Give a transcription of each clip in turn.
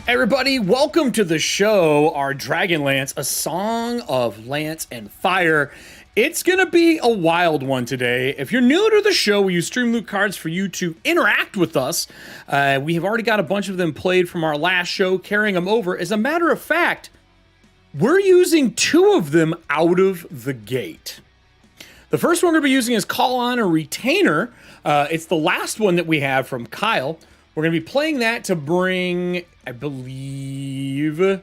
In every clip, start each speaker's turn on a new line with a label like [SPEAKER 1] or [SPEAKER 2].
[SPEAKER 1] Everybody, welcome to the show, our Dragonlance, a song of lance and fire. It's going to be a wild one today. If you're new to the show, we use StreamLoot cards for you to interact with us. We have already got a bunch of them played from our last show, carrying them over. As a matter of fact, we're using 2 of them out of the gate. The first one we're going to be using is Call on a Retainer. It's the last one that we have from Kyle. We're going to be playing that to bring, I believe,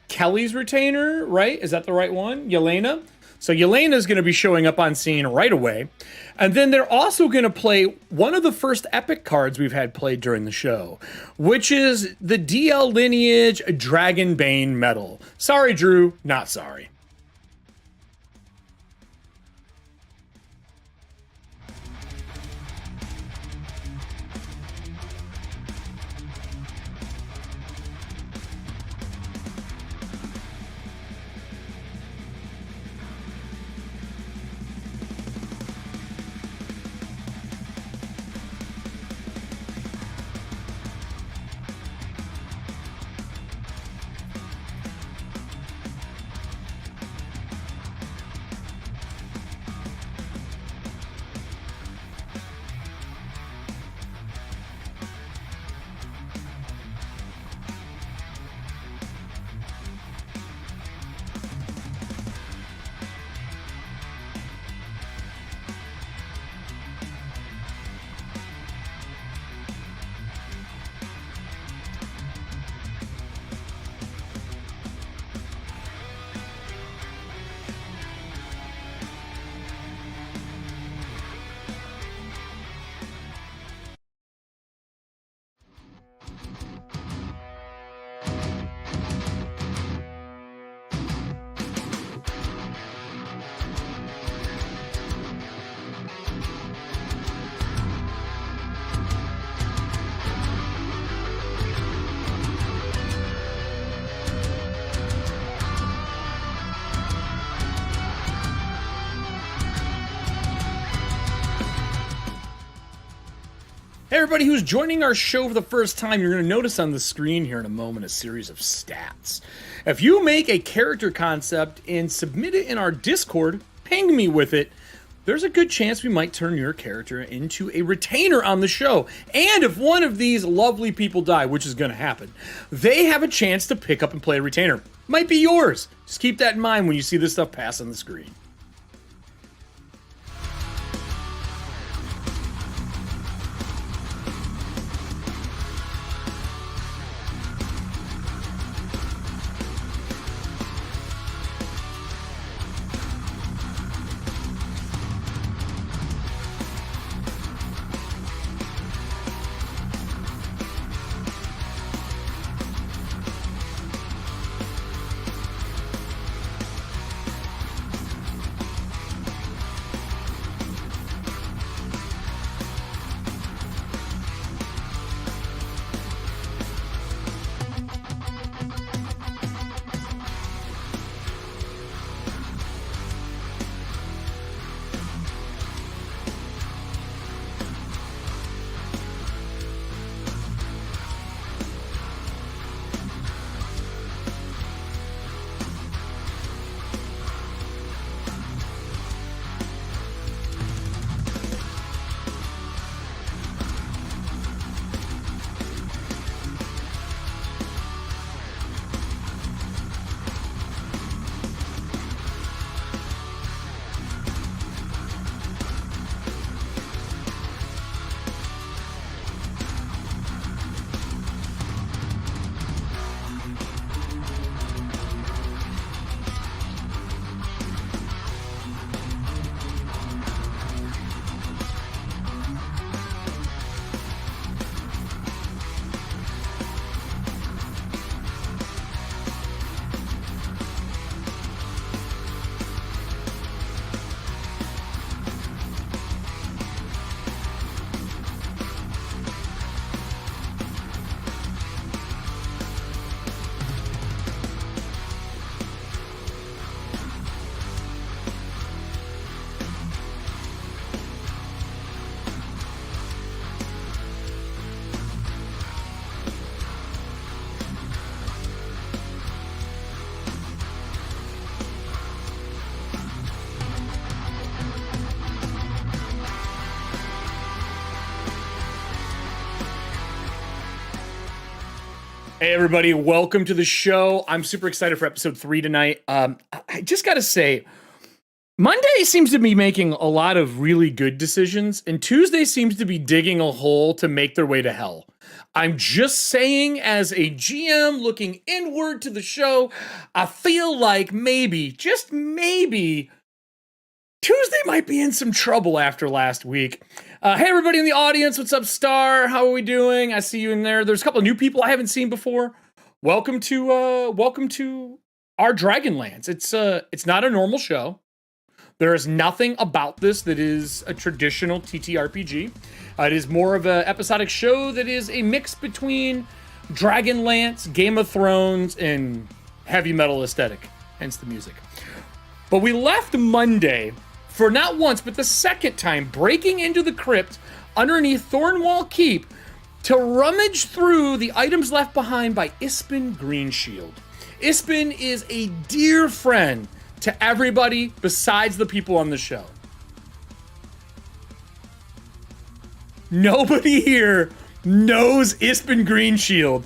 [SPEAKER 1] Kelly's Retainer, right? Is that the right one? Yelena? So Yelena is going to be showing up on scene right away. And then they're also going to play one of the first epic cards we've had played during the show, which is the DL Lineage Dragonbane Medal. Sorry, Drew, not sorry. Hey everybody who's joining our show for the first time, you're going to notice on the screen here in a moment a series of stats. If you make a character concept and submit it in our Discord, ping me with it, there's a good chance we might turn your character into a retainer on the show. And if one of these lovely people die, which is going to happen, they have a chance to pick up and play a retainer. Might be yours. Just keep that in mind when you see this stuff pass on the screen. Hey everybody, welcome to the show. I'm super excited for episode 3 tonight. I just gotta say, Monday seems to be making a lot of really good decisions, and Tuesday seems to be digging a hole to make their way to hell. I'm just saying, as a GM looking inward to the show, I feel like maybe, just maybe, Tuesday might be in some trouble after last week. Hey everybody in the audience, what's up, Star? How are we doing? I see you in there. There's a couple of new people I haven't seen before. Welcome to our Dragonlance. It's not a normal show. There is nothing about this that is a traditional TTRPG. It is more of an episodic show that is a mix between Dragonlance, Game of Thrones, and heavy metal aesthetic, hence the music. But we left Monday for not once, but the second time, breaking into the crypt underneath Thornwall Keep to rummage through the items left behind by Ispin Greenshield. Ispin is a dear friend to everybody besides the people on the show. Nobody here knows Ispin Greenshield,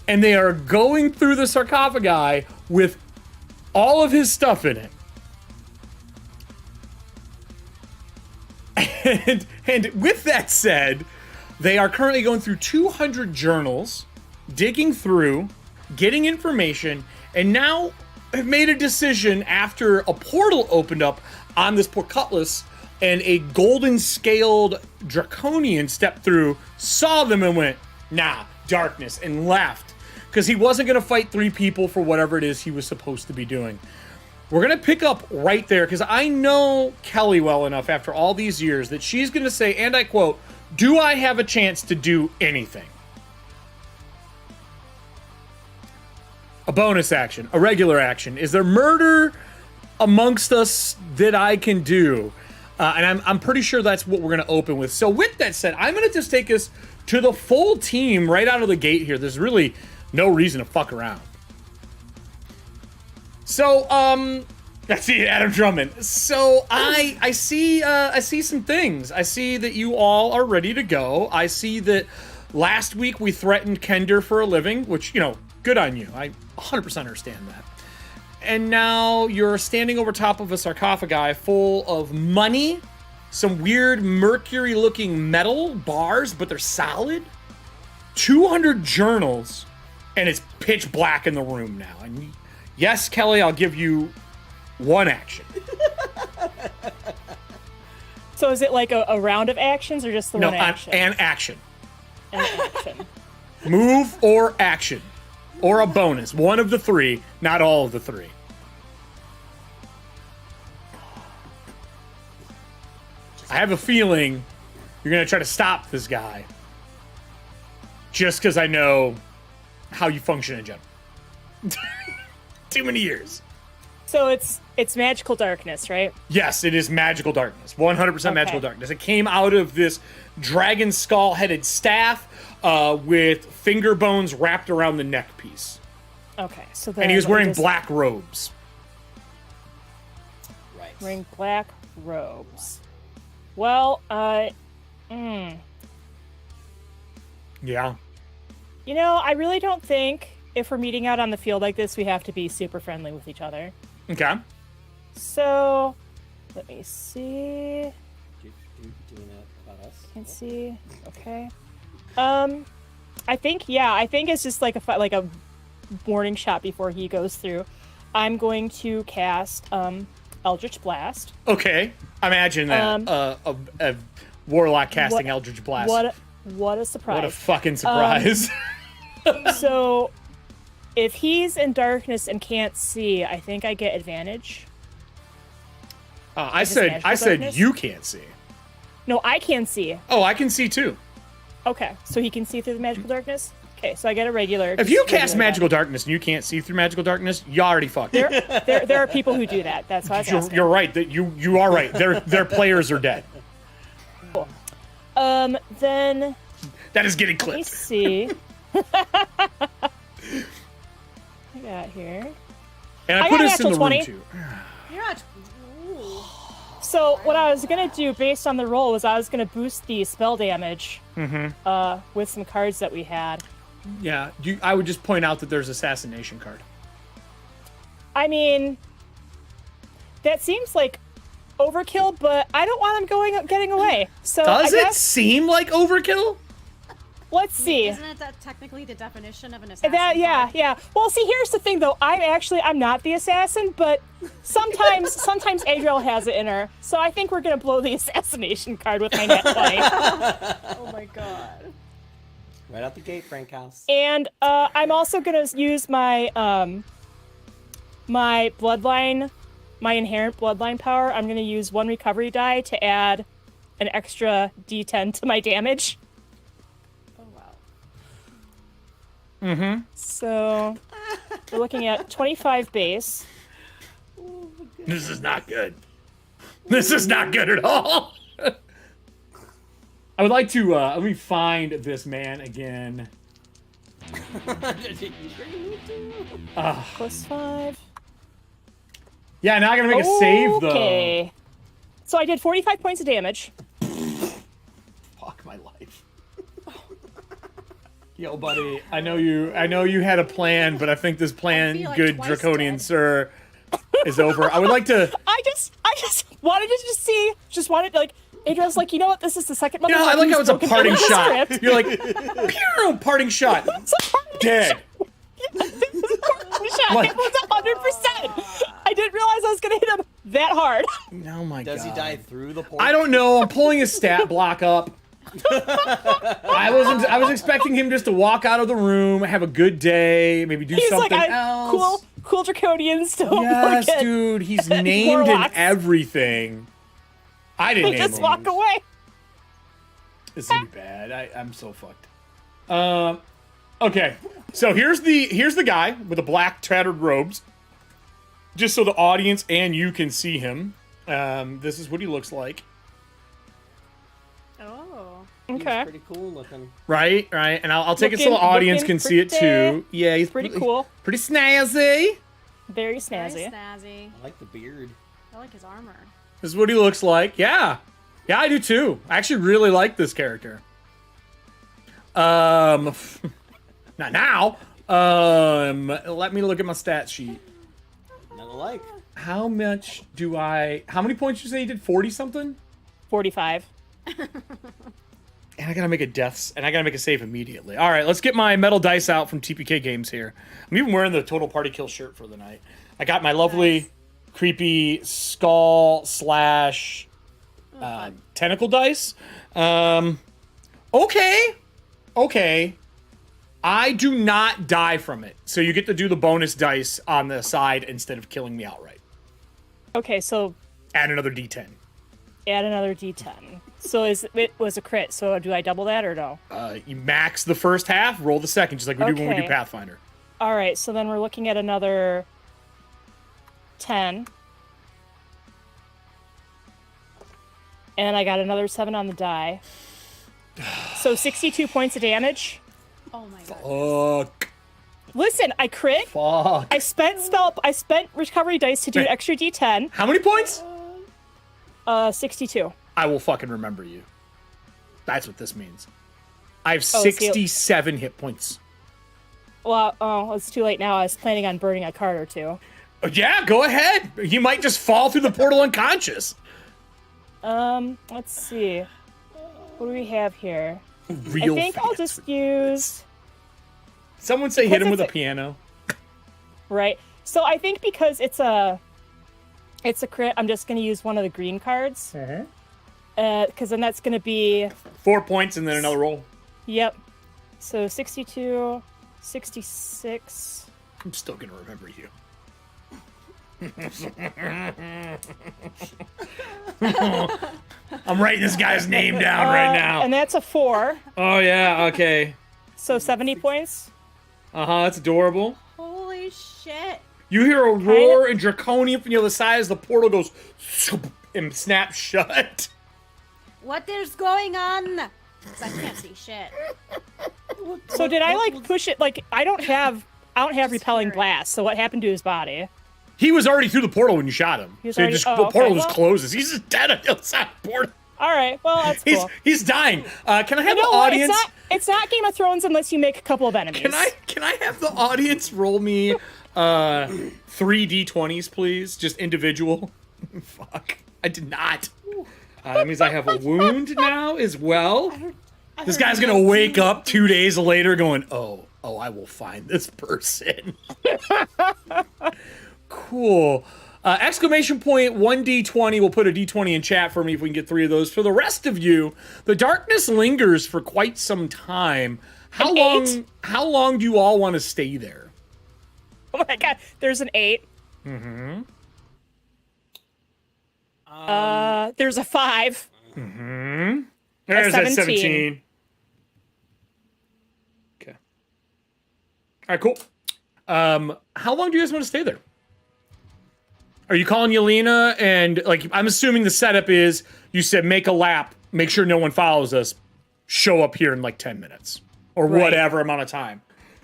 [SPEAKER 1] and they are going through the sarcophagi with all of his stuff in it. And with that said, they are currently going through 200 journals, digging through, getting information, and now have made a decision after a portal opened up on this portcullis and a golden scaled draconian stepped through, saw them and went, nah, darkness, and left. Because he wasn't going to fight 3 people for whatever it is he was supposed to be doing. We're going to pick up right there, because I know Kelly well enough after all these years that she's going to say, and I quote, do I have a chance to do anything? A bonus action, a regular action. Is there murder amongst us that I can do? And I'm pretty sure that's what we're going to open with. So with that said, I'm going to just take us to the full team right out of the gate here. There's really no reason to fuck around. So, I see Adam Drummond. So I see some things. I see that you all are ready to go. I see that last week we threatened Kender for a living, which, you know, good on you. I 100% understand that. And now you're standing over top of a sarcophagi full of money, some weird mercury-looking metal bars, but they're solid, 200 journals, and it's pitch black in the room now. And yes, Kelly, I'll give you one action.
[SPEAKER 2] So is it like a round of actions or just the one action?
[SPEAKER 1] No, an action.
[SPEAKER 2] An action.
[SPEAKER 1] Move or action. Or a bonus. One of the 3, not all of the 3. I have a feeling you're going to try to stop this guy. Just because I know how you function in general. Too many years.
[SPEAKER 2] So it's magical darkness, right?
[SPEAKER 1] Yes, it is magical darkness. 100% magical darkness. It came out of this dragon skull-headed staff with finger bones wrapped around the neck piece.
[SPEAKER 2] Okay, so then...
[SPEAKER 1] And he was wearing black robes.
[SPEAKER 2] Right. Wearing black robes. Well,
[SPEAKER 1] Yeah.
[SPEAKER 2] You know, I really don't think if we're meeting out on the field like this, we have to be super friendly with each other.
[SPEAKER 1] Okay.
[SPEAKER 2] So, let me see.
[SPEAKER 3] Doing that about us?
[SPEAKER 2] Can't see. Okay. I think it's just like a warning shot before he goes through. I'm going to cast Eldritch Blast.
[SPEAKER 1] Okay. Imagine that. A warlock casting Eldritch Blast.
[SPEAKER 2] What a surprise.
[SPEAKER 1] What a fucking surprise.
[SPEAKER 2] So, if he's in darkness and can't see, I think I get advantage.
[SPEAKER 1] I said you can't see.
[SPEAKER 2] No, I can see.
[SPEAKER 1] Oh, I can see too.
[SPEAKER 2] Okay, so he can see through the magical darkness? Okay, so I get a regular...
[SPEAKER 1] If you cast magical darkness and you can't see through magical darkness, you already fucked.
[SPEAKER 2] There are people who do that. That's why I was asking.
[SPEAKER 1] You're right. You are right. Their players are dead.
[SPEAKER 2] Cool. Then...
[SPEAKER 1] That is getting clipped.
[SPEAKER 2] Let me see. I got here.
[SPEAKER 1] And I put us in the
[SPEAKER 2] 20.
[SPEAKER 1] room too.
[SPEAKER 4] You're not...
[SPEAKER 2] So what I was going to do based on the roll was I was going to boost the spell damage with some cards that we had.
[SPEAKER 1] Yeah, I would just point out that there's assassination card.
[SPEAKER 2] I mean, that seems like overkill, but I don't want him getting away. So
[SPEAKER 1] Does
[SPEAKER 2] I
[SPEAKER 1] it
[SPEAKER 2] guess,
[SPEAKER 1] seem like overkill?
[SPEAKER 2] let's see.
[SPEAKER 4] Isn't that technically the definition of an assassin?
[SPEAKER 2] Yeah. Well, see, here's the thing, though. I'm not the assassin, but sometimes Adriel has it in her. So I think we're gonna blow the assassination card with my net 20.
[SPEAKER 4] Oh my god.
[SPEAKER 3] Right out the gate, Frankhouse.
[SPEAKER 2] And I'm also gonna use my my bloodline, my inherent bloodline power. I'm gonna use 1 recovery die to add an extra D10 to my damage.
[SPEAKER 4] Oh wow.
[SPEAKER 1] Mm-hmm.
[SPEAKER 2] So we're looking at 25 base.
[SPEAKER 1] This is not good. This is not good at all. I would like to, let me find this man again.
[SPEAKER 2] +5.
[SPEAKER 1] Yeah, now I gotta make a save, though.
[SPEAKER 2] Okay. So I did 45 points of damage.
[SPEAKER 1] Fuck my life. Yo, buddy, I know you had a plan, but I think this plan,
[SPEAKER 4] like
[SPEAKER 1] good
[SPEAKER 4] twice
[SPEAKER 1] draconian
[SPEAKER 4] dead.
[SPEAKER 1] sir, is over. I would like to.
[SPEAKER 2] I just wanted to see, like, Adriel's like, you know what? This is the second month.
[SPEAKER 1] You know, I like how it's a parting shot. You're like, pew, parting shot. Dead. Like-
[SPEAKER 2] It was 100%. I didn't realize I was gonna hit him that hard.
[SPEAKER 1] Oh my god.
[SPEAKER 3] Does he die through the portal?
[SPEAKER 1] I don't know. I'm pulling his stat block up. I was expecting him just to walk out of the room, have a good day, maybe do
[SPEAKER 2] He's
[SPEAKER 1] something
[SPEAKER 2] like,
[SPEAKER 1] else.
[SPEAKER 2] cool draconians. Don't
[SPEAKER 1] Yes,
[SPEAKER 2] forget.
[SPEAKER 1] dude. He's named in
[SPEAKER 2] Warlocks.
[SPEAKER 1] everything. I didn't
[SPEAKER 2] They
[SPEAKER 1] name
[SPEAKER 2] just
[SPEAKER 1] him.
[SPEAKER 2] walk away.
[SPEAKER 1] This is gonna be bad. I'm so fucked. Okay. So here's the guy with the black tattered robes. Just so the audience and you can see him. This is what he looks like.
[SPEAKER 4] Oh.
[SPEAKER 3] He's
[SPEAKER 2] Okay.
[SPEAKER 3] pretty cool looking.
[SPEAKER 1] Right. And I'll take it so the audience
[SPEAKER 2] Looking
[SPEAKER 1] can see it
[SPEAKER 2] pretty-
[SPEAKER 1] too. Yeah, he's
[SPEAKER 2] Pretty cool.
[SPEAKER 1] Pretty snazzy.
[SPEAKER 2] Very
[SPEAKER 4] Very
[SPEAKER 2] snazzy.
[SPEAKER 4] snazzy.
[SPEAKER 3] I like the beard.
[SPEAKER 4] I like his armor.
[SPEAKER 1] This is what he looks like. Yeah, I do too. I actually really like this character. Not now. Let me look at my stat sheet.
[SPEAKER 3] None alike.
[SPEAKER 1] How many points did you say he did? 40 something?
[SPEAKER 2] 45.
[SPEAKER 1] And I gotta make a save immediately. All right, let's get my metal dice out from TPK Games here. I'm even wearing the Total Party Kill shirt for the night. I got my lovely,
[SPEAKER 4] Nice.
[SPEAKER 1] creepy skull /
[SPEAKER 4] fun.
[SPEAKER 1] tentacle dice. Okay. I do not die from it, so you get to do the bonus dice on the side instead of killing me outright.
[SPEAKER 2] Okay, so
[SPEAKER 1] Add another D10.
[SPEAKER 2] add another D10. So it was a crit. So do I double that or no?
[SPEAKER 1] You max the first half, roll the second, just like we do when we do
[SPEAKER 2] Okay.
[SPEAKER 1] Pathfinder.
[SPEAKER 2] All right. So then we're looking at another 10. And I got another 7 on the die. So 62 points of damage.
[SPEAKER 4] Oh my god.
[SPEAKER 1] Fuck.
[SPEAKER 2] Listen, I crit.
[SPEAKER 1] Fuck.
[SPEAKER 2] I spent recovery dice to do
[SPEAKER 1] Wait.
[SPEAKER 2] extra D10.
[SPEAKER 1] How many points?
[SPEAKER 2] 62.
[SPEAKER 1] I will fucking remember you. That's what this means. I have
[SPEAKER 2] Oh, see-
[SPEAKER 1] 67 hit points.
[SPEAKER 2] Well, oh, it's too late now. I was planning on burning a card or two.
[SPEAKER 1] Yeah, go ahead. You might just fall through the portal unconscious.
[SPEAKER 2] Let's see. What do we have here?
[SPEAKER 1] Real
[SPEAKER 2] I think I'll
[SPEAKER 1] fast.
[SPEAKER 2] just use
[SPEAKER 1] Someone say hit him with
[SPEAKER 2] it's
[SPEAKER 1] a piano.
[SPEAKER 2] right. So I think because it's a crit, I'm just gonna use one of the green cards. Because then that's gonna be
[SPEAKER 1] 4 points and then another roll.
[SPEAKER 2] yep. So 62, 66.
[SPEAKER 1] I'm still gonna remember you. I'm writing this guy's name down right now.
[SPEAKER 2] And that's a 4.
[SPEAKER 1] Oh yeah, okay.
[SPEAKER 2] So 70 points.
[SPEAKER 1] That's adorable.
[SPEAKER 4] Holy shit.
[SPEAKER 1] You hear a roar and draconium from the other side as the portal goes and snaps shut.
[SPEAKER 4] What is going on? 'Cause I can't see shit.
[SPEAKER 2] So did I like push it? Like I don't have repelling
[SPEAKER 4] scary.
[SPEAKER 2] blast. So what happened to his body?
[SPEAKER 1] He was already through the portal when you shot him.
[SPEAKER 2] He was
[SPEAKER 1] So
[SPEAKER 2] already-
[SPEAKER 1] the
[SPEAKER 2] oh,
[SPEAKER 1] portal
[SPEAKER 2] okay,
[SPEAKER 1] just
[SPEAKER 2] well-
[SPEAKER 1] closes. He's just dead on the other side of the portal.
[SPEAKER 2] All right. Well, that's cool.
[SPEAKER 1] He's dying. Can I have
[SPEAKER 2] You know
[SPEAKER 1] the
[SPEAKER 2] what?
[SPEAKER 1] audience?
[SPEAKER 2] It's not Game of Thrones unless you make a couple of enemies.
[SPEAKER 1] Can I have the audience roll me 3 d20s, please? Just individual. Fuck. I did not. That means I have a wound now as well. This guy's gonna wake up 2 days later going, oh, I will find this person. Cool. Exclamation point 1d20. We'll put a d20 in chat for me if we can get 3 of those. For the rest of you, the darkness lingers for quite some time. How long do you all want to stay there?
[SPEAKER 2] Oh my god, there's an 8.
[SPEAKER 1] Mm-hmm.
[SPEAKER 2] There's a 5.
[SPEAKER 1] Mm-hmm. There's that 17. Okay. All right, cool. How long do you guys want to stay there? Are you calling Yelena? And like, I'm assuming the setup is you said make a lap, make sure no one follows us, show up here in like 10 minutes or whatever amount of time.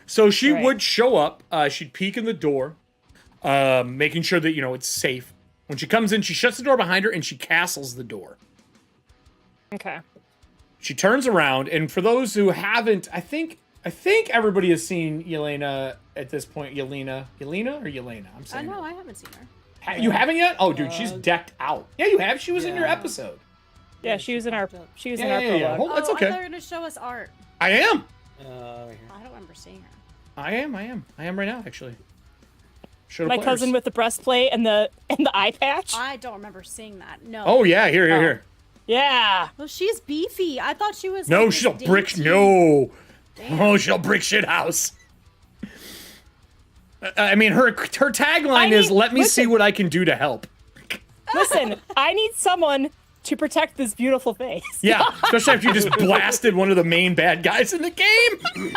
[SPEAKER 1] So she would show up. She'd peek in the door, making sure that, you know, it's safe. When she comes in, she shuts the door behind her and she castles the door.
[SPEAKER 2] Okay.
[SPEAKER 1] She turns around, and for those who haven't, I think everybody has seen Yelena at this point. Yelena or Yelena? I'm saying.
[SPEAKER 4] I know, I haven't seen her.
[SPEAKER 1] You haven't yet? Oh, dude, she's decked out. Yeah, you have. She was in your episode.
[SPEAKER 2] Yeah, she was in our prologue.
[SPEAKER 1] Yeah. Hold, that's okay.
[SPEAKER 4] I thought you were gonna show us art.
[SPEAKER 1] I am.
[SPEAKER 3] Right here.
[SPEAKER 4] I don't remember seeing her.
[SPEAKER 1] I am right now, actually.
[SPEAKER 2] My cousin with the breastplate and the eye patch.
[SPEAKER 4] I don't remember seeing that. No.
[SPEAKER 1] Oh yeah, here.
[SPEAKER 2] Yeah.
[SPEAKER 4] Well, she's beefy. I thought she was.
[SPEAKER 1] No,
[SPEAKER 4] like,
[SPEAKER 1] she'll
[SPEAKER 4] this
[SPEAKER 1] brick.
[SPEAKER 4] dainty-
[SPEAKER 1] No.
[SPEAKER 4] Damn.
[SPEAKER 1] Oh, she'll brick shit house. I mean, her tagline is "Let me see what I can do to help."
[SPEAKER 2] Listen, I need someone to protect this beautiful face.
[SPEAKER 1] Yeah, especially after you just blasted one of the main bad guys in the game.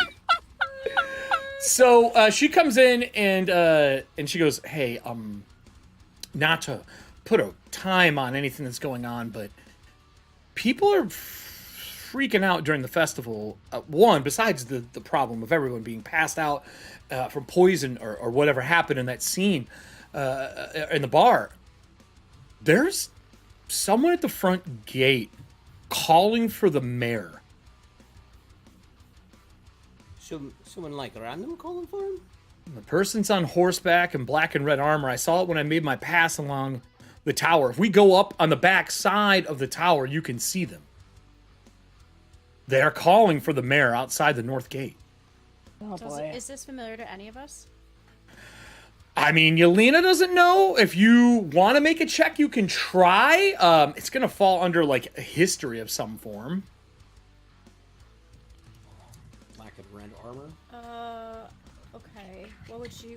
[SPEAKER 1] So she comes in and she goes, "Hey, not to put a time on anything that's going on, but people are freaking out during the festival. One, besides the problem of everyone being passed out from poison or whatever happened in that scene in the bar, there's someone at the front gate calling for the mayor."
[SPEAKER 3] Someone like random calling for him?
[SPEAKER 1] The person's on horseback in black and red armor. I saw it when I made my pass along the tower. If we go up on the back side of the tower, you can see them. They are calling for the mayor outside the north gate.
[SPEAKER 2] Oh boy.
[SPEAKER 4] Is this familiar to any of us?
[SPEAKER 1] I mean, Yelena doesn't know. If you want to make a check, you can try. It's going to fall under, like, a history of some form.
[SPEAKER 3] Black and red armor?
[SPEAKER 4] Okay.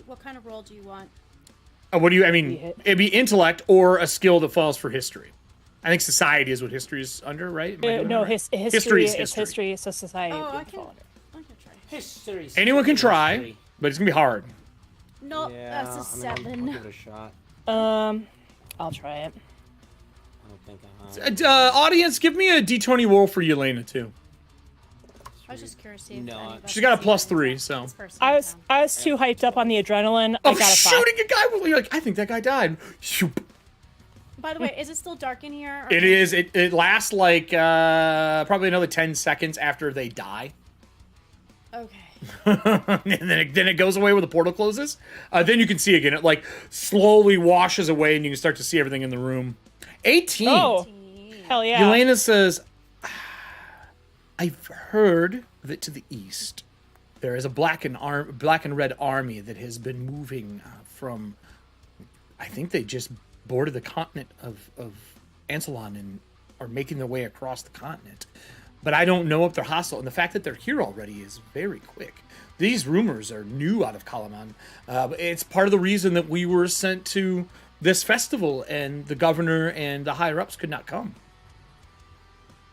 [SPEAKER 4] What kind of role do you want?
[SPEAKER 1] What do you, I mean, it'd be intellect or a skill that falls for history. I think society is what history is under, right?
[SPEAKER 2] No,
[SPEAKER 1] history is history.
[SPEAKER 2] history, so society.
[SPEAKER 4] Oh,
[SPEAKER 2] would
[SPEAKER 4] I can
[SPEAKER 2] fall under.
[SPEAKER 4] try.
[SPEAKER 3] History.
[SPEAKER 1] Anyone can try, but it's going to be hard.
[SPEAKER 4] No,
[SPEAKER 3] Yeah,
[SPEAKER 4] that's a
[SPEAKER 3] I'll
[SPEAKER 4] 7.
[SPEAKER 3] give it a shot.
[SPEAKER 2] I'll try it.
[SPEAKER 3] I don't think I have.
[SPEAKER 1] Audience, give me a D20 roll for Yelena, too.
[SPEAKER 4] I was just curious to see if
[SPEAKER 3] No,
[SPEAKER 4] any of us
[SPEAKER 1] she's got a
[SPEAKER 4] have
[SPEAKER 1] plus
[SPEAKER 4] seen
[SPEAKER 1] 3,
[SPEAKER 4] this
[SPEAKER 1] so.
[SPEAKER 4] person
[SPEAKER 2] I
[SPEAKER 4] in
[SPEAKER 2] was
[SPEAKER 4] town.
[SPEAKER 2] too hyped up on the adrenaline. I
[SPEAKER 1] Oh,
[SPEAKER 2] got a 5.
[SPEAKER 1] shooting a guy with, like, I think that guy died. Shoop.
[SPEAKER 4] By the way, is it still dark in here? or-
[SPEAKER 1] It is. It lasts like probably another 10 seconds after they die.
[SPEAKER 4] Okay.
[SPEAKER 1] And then it goes away when the portal closes. Then you can see again. It like slowly washes away, and you can start to see everything in the room. 18.
[SPEAKER 2] Oh, hell yeah.
[SPEAKER 1] Yelena says, "I've heard that to the east there is a black and red army that has been moving from. I think they just boarded the continent of Ansalon and are making their way across the continent. But I don't know if they're hostile, and the fact that they're here already is very quick. These rumors are new out of Kalaman. It's part of the reason that we were sent to this festival, and the governor and the higher-ups could not come.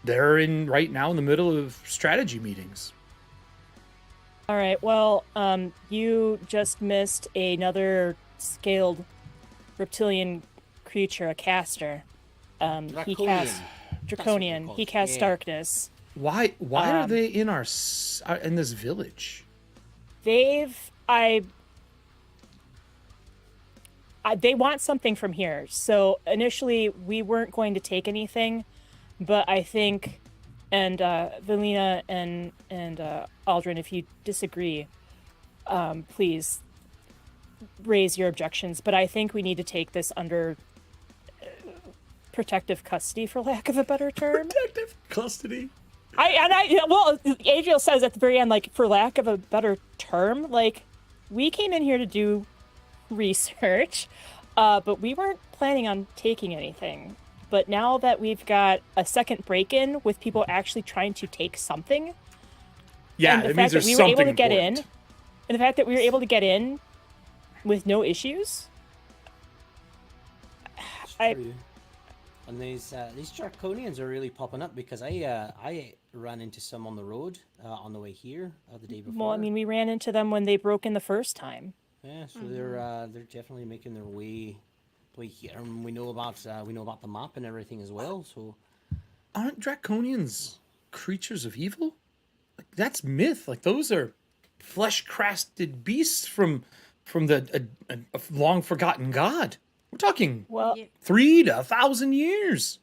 [SPEAKER 1] They're right now in the middle of strategy meetings."
[SPEAKER 2] All right. Well, you just missed another scaled reptilian creature, a caster. He casts draconian. He casts darkness.
[SPEAKER 1] Why are they in in this village?
[SPEAKER 2] They want something from here. So initially we weren't going to take anything, But I think, and Velina and Aldrin, if you disagree, please raise your objections. But I think we need to take this under protective custody, for lack of a better term.
[SPEAKER 1] Protective custody.
[SPEAKER 2] Well, Adriel says at the very end, like, for lack of a better term, like, we came in here to do research, but we weren't planning on taking anything. But now that we've got a second break-in with people actually trying to take something,
[SPEAKER 1] Yeah,
[SPEAKER 2] and the
[SPEAKER 1] it means
[SPEAKER 2] fact that
[SPEAKER 1] there's
[SPEAKER 2] we were
[SPEAKER 1] something
[SPEAKER 2] able to get in,
[SPEAKER 1] important.
[SPEAKER 2] and the fact that we were able to get in with no issues,
[SPEAKER 3] It's true. And these Draconians are really popping up because I ran into some on the road on the way here the day before.
[SPEAKER 2] well, I mean, we ran into them when they broke in the first time.
[SPEAKER 3] Yeah, so they're definitely making their way here, and we know about the map and everything as well. So
[SPEAKER 1] Aren't Draconians creatures of evil? Like, that's myth. Like, those are flesh-crafted beasts from a long forgotten god. We're talking
[SPEAKER 2] Well,
[SPEAKER 1] 3 to 1,000 years.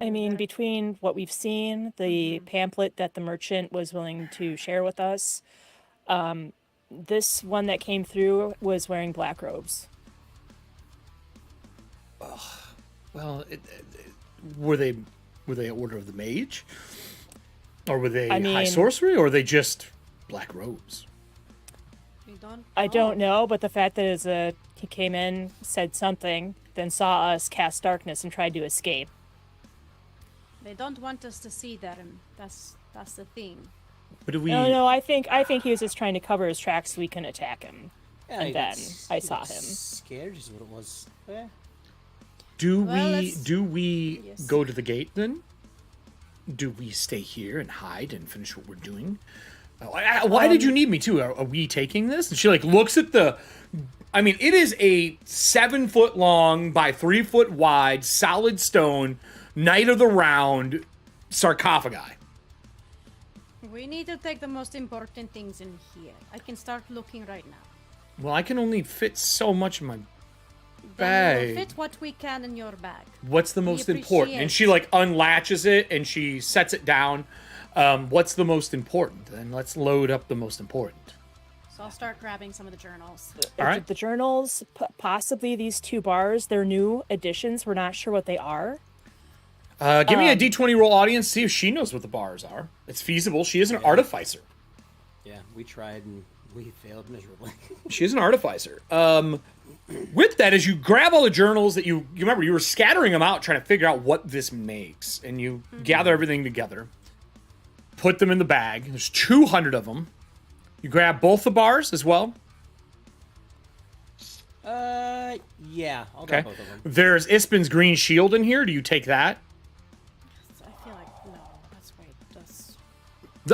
[SPEAKER 2] I mean, between what we've seen, the pamphlet that the merchant was willing to share with us, this one that came through was wearing black robes.
[SPEAKER 1] Well, were they a order of the mage, or were they
[SPEAKER 2] I
[SPEAKER 1] high
[SPEAKER 2] mean-
[SPEAKER 1] sorcery, or were they just black robes?
[SPEAKER 4] We don't.
[SPEAKER 2] I
[SPEAKER 4] know.
[SPEAKER 2] don't know, but the fact that he came in, said something, then saw us cast darkness and tried to escape.
[SPEAKER 4] They don't want us to see them. That's the thing.
[SPEAKER 1] What do we?
[SPEAKER 2] No, I think he was just trying to cover his tracks so we couldn't attack him.
[SPEAKER 3] yeah,
[SPEAKER 2] And
[SPEAKER 3] he
[SPEAKER 2] then
[SPEAKER 3] got-
[SPEAKER 2] I
[SPEAKER 3] he
[SPEAKER 2] saw
[SPEAKER 3] got
[SPEAKER 2] him.
[SPEAKER 3] Scared is what it was. Yeah.
[SPEAKER 4] Well,
[SPEAKER 1] Do we
[SPEAKER 4] yes.
[SPEAKER 1] go to the gate then? Do we stay here and hide and finish what we're doing? Why did you need me to? Are we taking this? And she like looks at the. I mean, it is a 7 foot long by 3 foot wide solid stone Knight of the Round sarcophagi.
[SPEAKER 4] We need to take the most important things in here. I can start looking right now.
[SPEAKER 1] Well, I can only fit so much in my
[SPEAKER 4] Then we'll
[SPEAKER 1] bag.
[SPEAKER 4] fit what we can in your bag.
[SPEAKER 1] What's the most important? And
[SPEAKER 4] appreciate-
[SPEAKER 1] she like unlatches it and she sets it down. What's the most important? And let's load up the most important.
[SPEAKER 4] So I'll start grabbing some of the journals.
[SPEAKER 1] All right.
[SPEAKER 2] The journals, possibly these 2 bars, they're new additions. We're not sure what they are.
[SPEAKER 1] Give me a D20 roll, audience. See if she knows what the bars are. It's feasible. She is an artificer.
[SPEAKER 3] Yeah, we tried and we failed miserably.
[SPEAKER 1] She is an artificer. With that, as you grab all the journals that you remember, you were scattering them out, trying to figure out what this makes, and you gather everything together, put them in the bag. There's 200 of them. You grab both the bars as well.
[SPEAKER 3] Yeah, I'll
[SPEAKER 1] Okay.
[SPEAKER 3] grab both of them.
[SPEAKER 1] There's Ispin's green shield in here. Do you take that?
[SPEAKER 4] I feel like no, that's right. That's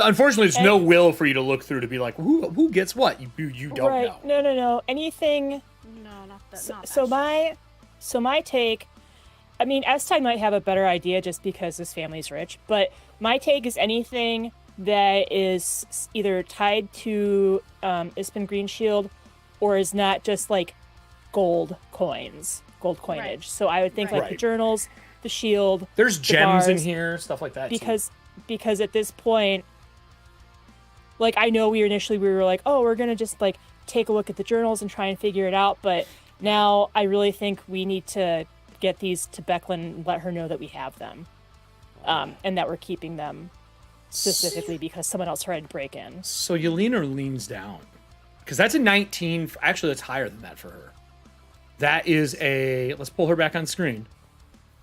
[SPEAKER 1] Unfortunately, there's no will for you to look through to be like, who gets what? You don't
[SPEAKER 2] Right.
[SPEAKER 1] know.
[SPEAKER 2] No. Anything.
[SPEAKER 4] no, not that.
[SPEAKER 2] So,
[SPEAKER 4] not
[SPEAKER 2] so
[SPEAKER 4] that
[SPEAKER 2] my take. I mean, S-Tide might have a better idea just because his family's rich, but my take is anything that is either tied to Ispin Green Shield or is not just like gold coinage.
[SPEAKER 4] Right.
[SPEAKER 2] So I would think like the
[SPEAKER 1] Right.
[SPEAKER 2] journals, the shield,
[SPEAKER 1] There's
[SPEAKER 2] the
[SPEAKER 1] gems in
[SPEAKER 2] bars,
[SPEAKER 1] here, stuff like that. too.
[SPEAKER 2] because at this point, like I know we were like, oh, we're gonna just like take a look at the journals and try and figure it out, but now I really think we need to get these to Becklin and let her know that we have them, and that we're keeping them specifically because someone else tried to break in.
[SPEAKER 1] So Yelena leans down. Because that's a 19. Actually, that's higher than that for her. That is a... Let's pull her back on screen.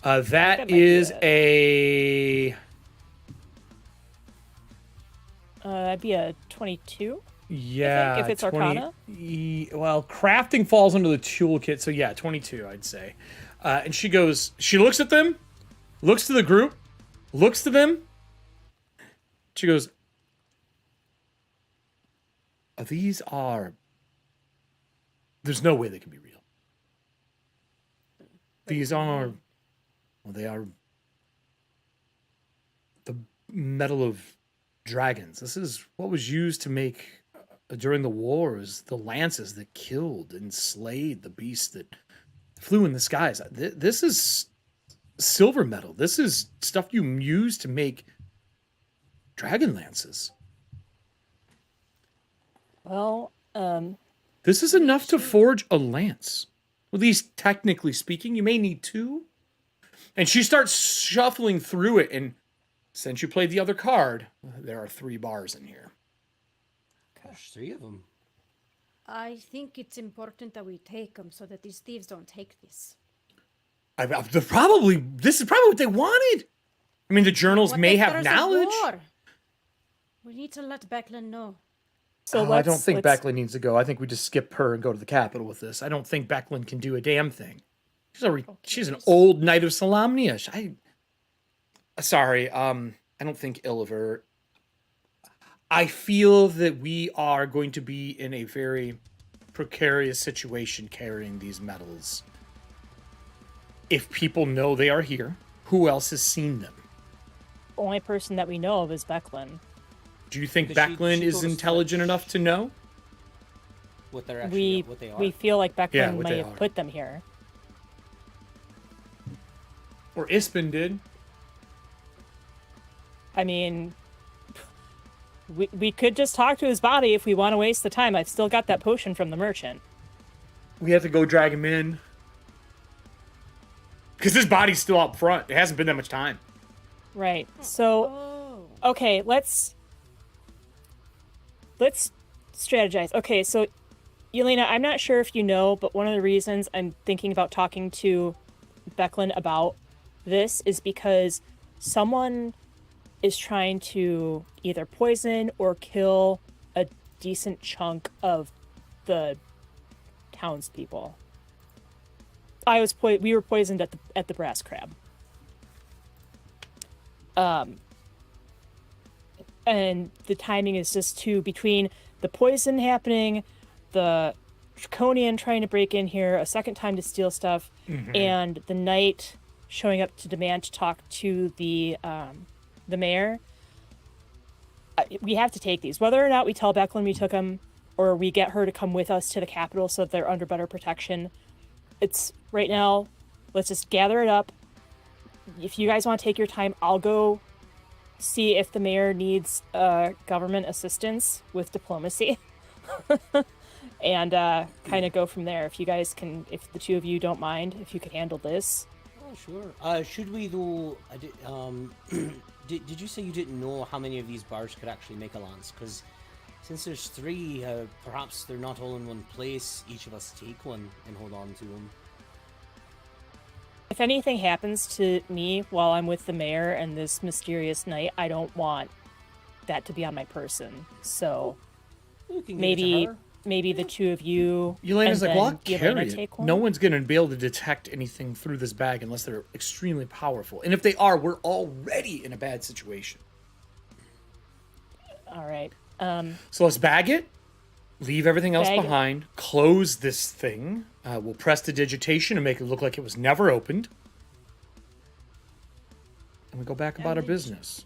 [SPEAKER 1] That
[SPEAKER 2] might be
[SPEAKER 1] is
[SPEAKER 2] it.
[SPEAKER 1] a...
[SPEAKER 2] That'd be a 22.
[SPEAKER 1] Yeah.
[SPEAKER 2] if it's Arcana?
[SPEAKER 1] Well, crafting falls under the toolkit. So yeah, 22, I'd say. And she goes... She looks at them. Looks to the group. Looks to them. She goes... These are... There's no way they can be real. These are... Well, they are... The metal of dragons. This is what was used to make... during the wars, the lances that killed and slayed the beasts that flew in the skies. This is silver metal. This is stuff you use to make Dragonlances.
[SPEAKER 2] Well,
[SPEAKER 1] This is enough to forge a lance. At least technically speaking, you may need two. And she starts shuffling through it, and since you played the other card, there are 3 bars in here.
[SPEAKER 3] There's 3 of them.
[SPEAKER 4] I think it's important that we take them so that these thieves don't take this.
[SPEAKER 1] This is probably what they wanted. I mean, the journals
[SPEAKER 4] What
[SPEAKER 1] may
[SPEAKER 4] if
[SPEAKER 1] have
[SPEAKER 4] there's a
[SPEAKER 1] knowledge.
[SPEAKER 4] war? We need to let Becklin know.
[SPEAKER 2] so
[SPEAKER 1] I don't think
[SPEAKER 2] let's-
[SPEAKER 1] Becklin needs to go. I think we just skip her and go to the capital with this. I don't think Becklin can do a damn thing. She's an old knight of Solamnia. Sorry, I don't think ill of her. I feel that we are going to be in a very precarious situation carrying these metals. If people know they are here, who else has seen them?
[SPEAKER 2] Only person that we know of is Becklin.
[SPEAKER 1] Do you think
[SPEAKER 3] Because she
[SPEAKER 1] Becklin is
[SPEAKER 3] told us
[SPEAKER 1] intelligent
[SPEAKER 3] that
[SPEAKER 1] enough to know?
[SPEAKER 3] What they're actually,
[SPEAKER 2] We
[SPEAKER 3] what they are.
[SPEAKER 2] we feel like Becklin
[SPEAKER 1] Yeah, what
[SPEAKER 2] might
[SPEAKER 1] they
[SPEAKER 2] have
[SPEAKER 1] are.
[SPEAKER 2] put them here.
[SPEAKER 1] Or Ispin did?
[SPEAKER 2] I mean, we could just talk to his body if we want to waste the time. I've still got that potion from the merchant.
[SPEAKER 1] We have to go drag him in. Because his body's still up front. It hasn't been that much time.
[SPEAKER 2] Right. So,
[SPEAKER 4] Oh.
[SPEAKER 2] okay, let's strategize. Okay, so Yelena, I'm not sure if you know, but one of the reasons I'm thinking about talking to Becklin about this is because someone is trying to either poison or kill a decent chunk of the townspeople. We were poisoned at the Brass Crab. And the timing is just between the poison happening, the Draconian trying to break in here a second time to steal stuff, and the knight showing up to demand to talk to the mayor. We have to take these. Whether or not we tell Becklin we took them, or we get her to come with us to the capital so that they're under better protection. It's right now, let's just gather it up. If you guys want to take your time, I'll go see if the mayor needs government assistance with diplomacy. And kind of go from there. If you guys can, if the 2 of you don't mind, if you could handle this.
[SPEAKER 3] Oh, sure. Should we though? Did you say you didn't know how many of these bars could actually make a lance? Because since there's 3, perhaps they're not all in one place. Each of us take one and hold on to them.
[SPEAKER 2] If anything happens to me while I'm with the mayor and this mysterious knight, I don't want that to be on my person. So
[SPEAKER 3] You can give it to
[SPEAKER 2] maybe
[SPEAKER 3] her.
[SPEAKER 2] maybe the 2 of you.
[SPEAKER 1] Elena's
[SPEAKER 2] and
[SPEAKER 1] like, well, I'll
[SPEAKER 2] then
[SPEAKER 1] carry
[SPEAKER 2] Yelena
[SPEAKER 1] it.
[SPEAKER 2] take one?
[SPEAKER 1] No one's going to be able to detect anything through this bag unless they're extremely powerful. And if they are, we're already in a bad situation.
[SPEAKER 2] All right.
[SPEAKER 1] So let's bag it, leave everything else
[SPEAKER 2] Bag it.
[SPEAKER 1] behind, close this thing. We'll press the digitation and make it look like it was never opened. And we go back about our
[SPEAKER 4] the-
[SPEAKER 1] business.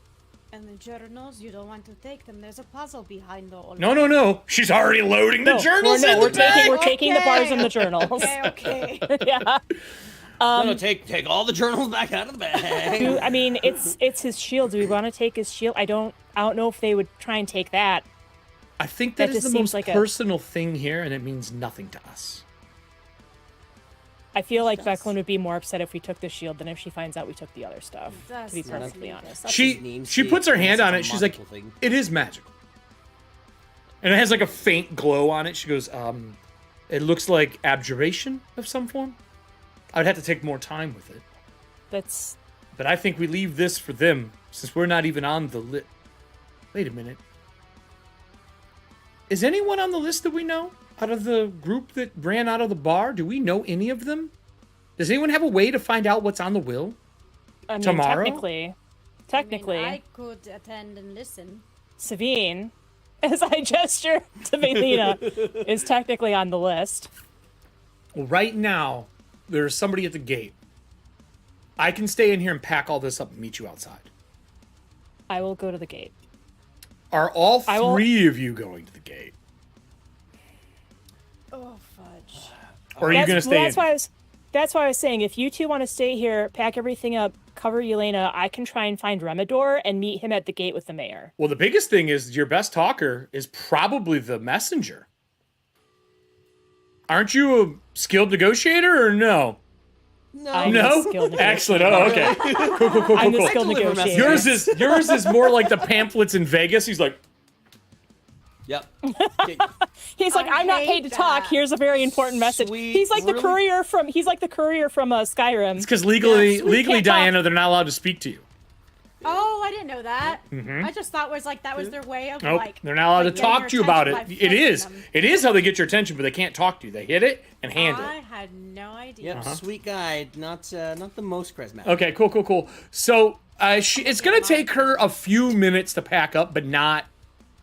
[SPEAKER 4] And the journals, you don't want to take them. There's a puzzle behind all
[SPEAKER 1] No. She's already loading the journals in the
[SPEAKER 2] we're
[SPEAKER 1] bag.
[SPEAKER 2] taking the bars and the journals.
[SPEAKER 4] Okay.
[SPEAKER 2] Yeah.
[SPEAKER 3] No, take all the journals back out of the bag.
[SPEAKER 2] I mean, it's his shield. Do we want to take his shield? I don't know if they would try and take that.
[SPEAKER 1] I think
[SPEAKER 2] That
[SPEAKER 1] that is
[SPEAKER 2] just
[SPEAKER 1] the
[SPEAKER 2] seems
[SPEAKER 1] most
[SPEAKER 2] like a-
[SPEAKER 1] personal thing here, and it means nothing to us.
[SPEAKER 2] I feel like Becklin would be more upset if we took the shield than if she finds out we took the other stuff.
[SPEAKER 4] That's
[SPEAKER 2] To be
[SPEAKER 4] not
[SPEAKER 2] perfectly
[SPEAKER 4] me.
[SPEAKER 2] honest.
[SPEAKER 3] That's his
[SPEAKER 1] She
[SPEAKER 3] namesake,
[SPEAKER 1] puts her
[SPEAKER 3] and
[SPEAKER 1] hand
[SPEAKER 3] it's
[SPEAKER 1] on
[SPEAKER 3] a
[SPEAKER 1] it. She's like,
[SPEAKER 3] magical thing.
[SPEAKER 1] it is magical. And it has like a faint glow on it. She goes, it looks like abjuration of some form. I'd have to take more time with it.
[SPEAKER 2] That's
[SPEAKER 1] But I think we leave this for them, since we're not even on the list. Wait a minute. Is anyone on the list that we know? Out of the group that ran out of the bar? Do we know any of them? Does anyone have a way to find out what's on the will?
[SPEAKER 2] I mean,
[SPEAKER 1] Tomorrow?
[SPEAKER 2] technically,
[SPEAKER 4] I could attend and listen.
[SPEAKER 2] Savine, as I gesture to Melina, is technically on the list.
[SPEAKER 1] Well, right now, there's somebody at the gate. I can stay in here and pack all this up and meet you outside.
[SPEAKER 2] I will go to the gate.
[SPEAKER 1] Are all
[SPEAKER 2] I will-
[SPEAKER 1] 3 of you going to the gate?
[SPEAKER 4] Oh, fudge.
[SPEAKER 1] Or are you going to stay
[SPEAKER 2] That's
[SPEAKER 1] in?
[SPEAKER 2] why I was. That's why I was saying, if you two want to stay here, pack everything up, cover Yelena, I can try and find Remedor and meet him at the gate with the mayor.
[SPEAKER 1] Well, the biggest thing is your best talker is probably the messenger. Aren't you a skilled negotiator or no?
[SPEAKER 2] I'm
[SPEAKER 1] No?
[SPEAKER 2] a skilled
[SPEAKER 1] Excellent. Oh, okay. Cool.
[SPEAKER 2] I'm a
[SPEAKER 1] Cool.
[SPEAKER 2] skilled
[SPEAKER 3] Deliver
[SPEAKER 2] negotiator.
[SPEAKER 1] Yours is more like the pamphlets in Vegas. He's like,
[SPEAKER 3] Yep.
[SPEAKER 2] He's like,
[SPEAKER 4] I
[SPEAKER 2] I'm not
[SPEAKER 4] hate
[SPEAKER 2] paid to talk.
[SPEAKER 4] that.
[SPEAKER 2] Here's a very important message.
[SPEAKER 3] Sweet,
[SPEAKER 2] He's like the
[SPEAKER 3] really?
[SPEAKER 2] courier from Skyrim.
[SPEAKER 1] it's because legally,
[SPEAKER 2] Yeah, we can't talk.
[SPEAKER 1] Diana, they're not allowed to speak to you.
[SPEAKER 4] Oh, I didn't know that. I just thought that was their way of
[SPEAKER 1] Nope,
[SPEAKER 4] like.
[SPEAKER 1] they're not allowed
[SPEAKER 4] like,
[SPEAKER 1] to
[SPEAKER 4] getting
[SPEAKER 1] talk
[SPEAKER 4] your
[SPEAKER 1] to you about
[SPEAKER 4] attention
[SPEAKER 1] it.
[SPEAKER 4] by
[SPEAKER 1] It is.
[SPEAKER 4] flanking them.
[SPEAKER 1] It is how they get your attention, but they can't talk to you. They hit it and hand
[SPEAKER 4] I
[SPEAKER 1] it.
[SPEAKER 4] had no idea.
[SPEAKER 3] Yep. Sweet guy. Not the most charismatic.
[SPEAKER 1] Okay, cool. So it's going to take her a few minutes to pack up, but not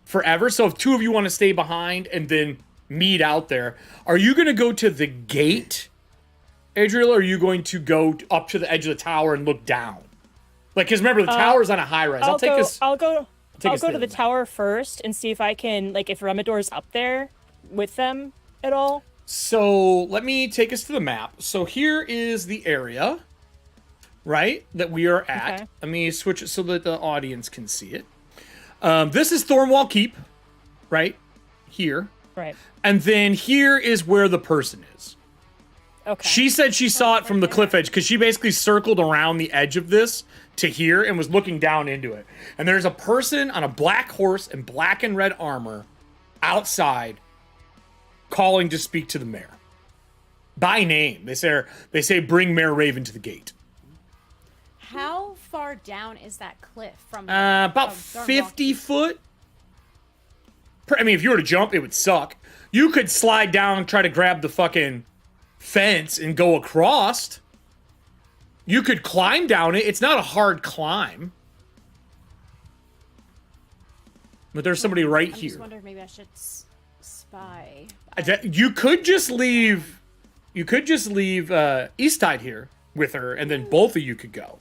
[SPEAKER 1] forever. So if two of you want to stay behind and then meet out there, are you going to go to the gate, Adriel, or are you going to go up to the edge of the tower and look down? Like, because remember, the tower's on a high rise.
[SPEAKER 2] I'll go
[SPEAKER 1] us
[SPEAKER 2] to
[SPEAKER 1] there
[SPEAKER 2] the
[SPEAKER 1] then.
[SPEAKER 2] tower first and see if I can, like, if Remedor's up there with them at all.
[SPEAKER 1] So let me take us to the map. So here is the area, right, that we are at.
[SPEAKER 2] Okay.
[SPEAKER 1] Let me switch it so that the audience can see it. This is Thornwall Keep, right here.
[SPEAKER 2] Right.
[SPEAKER 1] And then here is where the person is.
[SPEAKER 2] Okay.
[SPEAKER 1] She said she saw it from the cliff edge because she basically circled around the edge of this to here and was looking down into it. And there's a person on a black horse and black and red armor outside calling to speak to the mayor. By name. They say bring Mayor Raven to the gate.
[SPEAKER 4] How far down is that cliff from?
[SPEAKER 1] About
[SPEAKER 4] from Thornwall
[SPEAKER 1] 50
[SPEAKER 4] Keep?
[SPEAKER 1] foot. I mean, if you were to jump, it would suck. You could slide down and try to grab the fucking fence and go across. You could climb down it. It's not a hard climb. But there's somebody right
[SPEAKER 4] I
[SPEAKER 1] here.
[SPEAKER 4] just wondered maybe I should spy.
[SPEAKER 1] You could just leave. You could just leave Easttide here with her, and then both of you could go.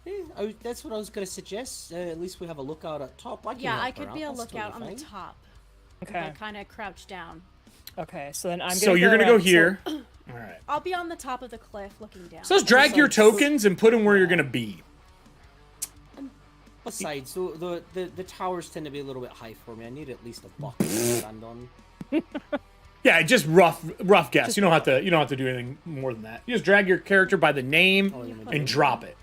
[SPEAKER 3] Yeah, that's what I was going to suggest. At least we have a lookout at top.
[SPEAKER 4] Yeah,
[SPEAKER 3] help
[SPEAKER 4] I
[SPEAKER 3] her
[SPEAKER 4] could
[SPEAKER 3] out.
[SPEAKER 4] be a
[SPEAKER 3] That's
[SPEAKER 4] lookout
[SPEAKER 3] totally
[SPEAKER 4] on the
[SPEAKER 3] fine.
[SPEAKER 4] top.
[SPEAKER 2] Okay.
[SPEAKER 4] I kind of crouch down.
[SPEAKER 2] Okay, so then I'm gonna
[SPEAKER 1] So you're gonna go
[SPEAKER 2] around- so-
[SPEAKER 1] here. All right.
[SPEAKER 4] I'll be on the top of the cliff looking down.
[SPEAKER 1] So let's drag your tokens and put them where you're gonna be.
[SPEAKER 3] Besides, the towers tend to be a little bit high for me. I need at least a block to stand on.
[SPEAKER 1] Yeah, just rough guess. You don't have to do anything more than that. You just drag your character by the name and drop it.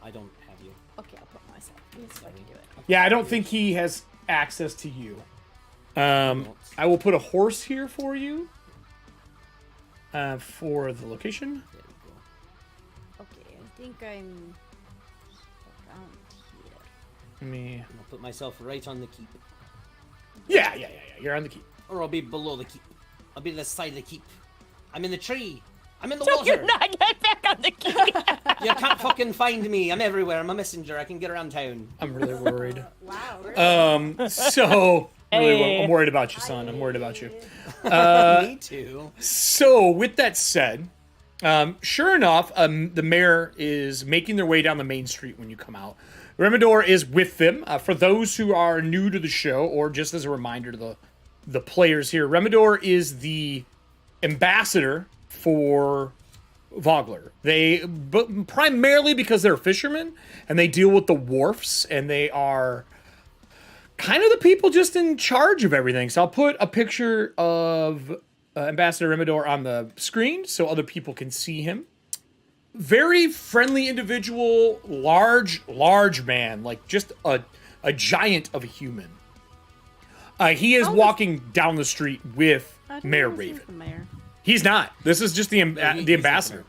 [SPEAKER 3] I don't have you.
[SPEAKER 4] Okay, I'll put myself so I can do it.
[SPEAKER 1] Yeah, I don't think he has access to you. I will put a horse here for you. For the location.
[SPEAKER 3] There we go.
[SPEAKER 4] Okay, I think I'm around here.
[SPEAKER 1] Let me.
[SPEAKER 3] And I'll put myself right on the keep.
[SPEAKER 1] Yeah. You're on the keep.
[SPEAKER 3] Or I'll be below the keep. I'll be the side of the keep. I'm in the tree. I'm in the
[SPEAKER 2] No,
[SPEAKER 3] water.
[SPEAKER 2] you're not. Get back on the key.
[SPEAKER 3] You can't fucking find me. I'm everywhere. I'm a messenger. I can get around town.
[SPEAKER 1] I'm really worried.
[SPEAKER 4] Wow. Really?
[SPEAKER 1] So
[SPEAKER 2] Hey.
[SPEAKER 1] I'm worried about you, son. I'm worried about you.
[SPEAKER 3] Me too.
[SPEAKER 1] So with that said, sure enough, the mayor is making their way down the main street when you come out. Remedor is with them. For those who are new to the show, or just as a reminder to the players here, Remedor is the ambassador for Vogler. But primarily because they're fishermen and they deal with the wharfs, and they are kind of the people just in charge of everything. So I'll put a picture of Ambassador Remedor on the screen so other people can see him. Very friendly individual, large man, like just a giant of a human. He is walking down the street with
[SPEAKER 4] I didn't
[SPEAKER 1] Mayor
[SPEAKER 4] know this was
[SPEAKER 1] Raven.
[SPEAKER 4] the mayor.
[SPEAKER 1] He's not. This is just the
[SPEAKER 3] he's
[SPEAKER 1] ambassador.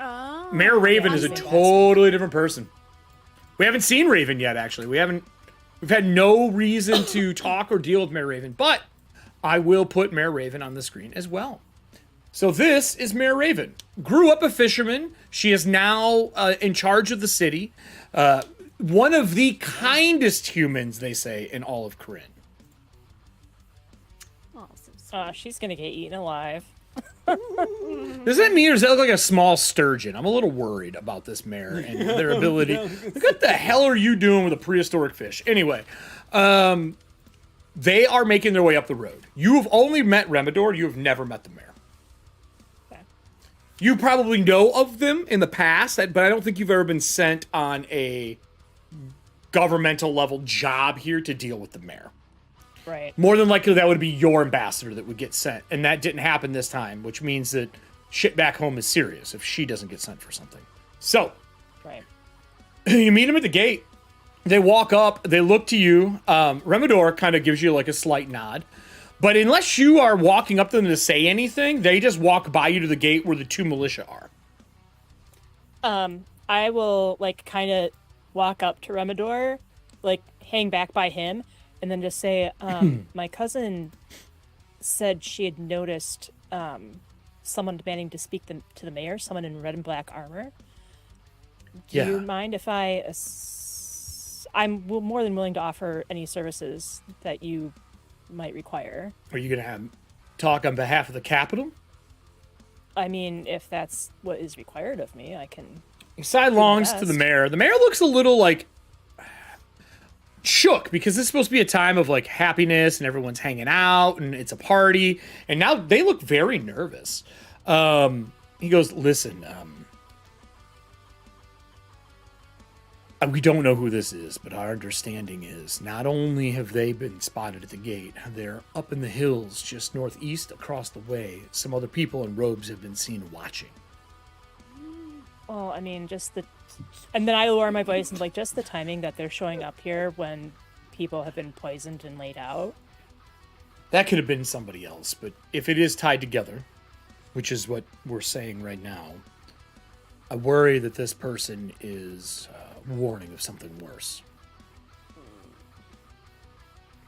[SPEAKER 4] Oh.
[SPEAKER 1] Mayor Raven
[SPEAKER 2] yeah,
[SPEAKER 1] is a
[SPEAKER 2] he's the
[SPEAKER 1] totally different person. We haven't seen Raven yet, actually. We've had no reason to talk or deal with Mayor Raven, but I will put Mayor Raven on the screen as well. So this is Mayor Raven. Grew up a fisherman. She is now in charge of the city. One of the kindest humans, they say, in all of Corinne.
[SPEAKER 4] Oh, so sweet.
[SPEAKER 2] She's gonna get eaten alive.
[SPEAKER 1] Does that mean, or does that look like a small sturgeon? I'm a little worried about this mayor and their ability. What the hell are you doing with a prehistoric fish? Anyway, they are making their way up the road. You have only met Remedor. You have never met the mayor.
[SPEAKER 2] Okay.
[SPEAKER 1] You probably know of them in the past, but I don't think you've ever been sent on a governmental level job here to deal with the mayor.
[SPEAKER 2] Right.
[SPEAKER 1] More than likely, that would be your ambassador that would get sent. And that didn't happen this time, which means that shit back home is serious if she doesn't get sent for something. So,
[SPEAKER 2] Right.
[SPEAKER 1] you meet him at the gate. They walk up. They look to you. Remador kind of gives you like a slight nod. But unless you are walking up to them to say anything, they just walk by you to the gate where the 2 militia are.
[SPEAKER 2] I will like kind of walk up to Remador, like hang back by him, and then just say, my cousin said she had noticed someone demanding to speak to the mayor, someone in red and black armor. Do you mind if I'm more than willing to offer any services that you might require.
[SPEAKER 1] Are you going to talk on behalf of the Capitol?
[SPEAKER 2] I mean, if that's what is required of me, I can.
[SPEAKER 1] Sidelongs to the mayor. The mayor looks a little like shook because this is supposed to be a time of like happiness and everyone's hanging out and it's a party. And now they look very nervous. He goes, listen, we don't know who this is, but our understanding is not only have they been spotted at the gate, they're up in the hills just northeast across the way. Some other people in robes have been seen watching.
[SPEAKER 2] Well, I mean, and then I lower my voice and like just the timing that they're showing up here when people have been poisoned and laid out.
[SPEAKER 1] That could have been somebody else, but if it is tied together, which is what we're saying right now, I worry that this person is warning of something worse.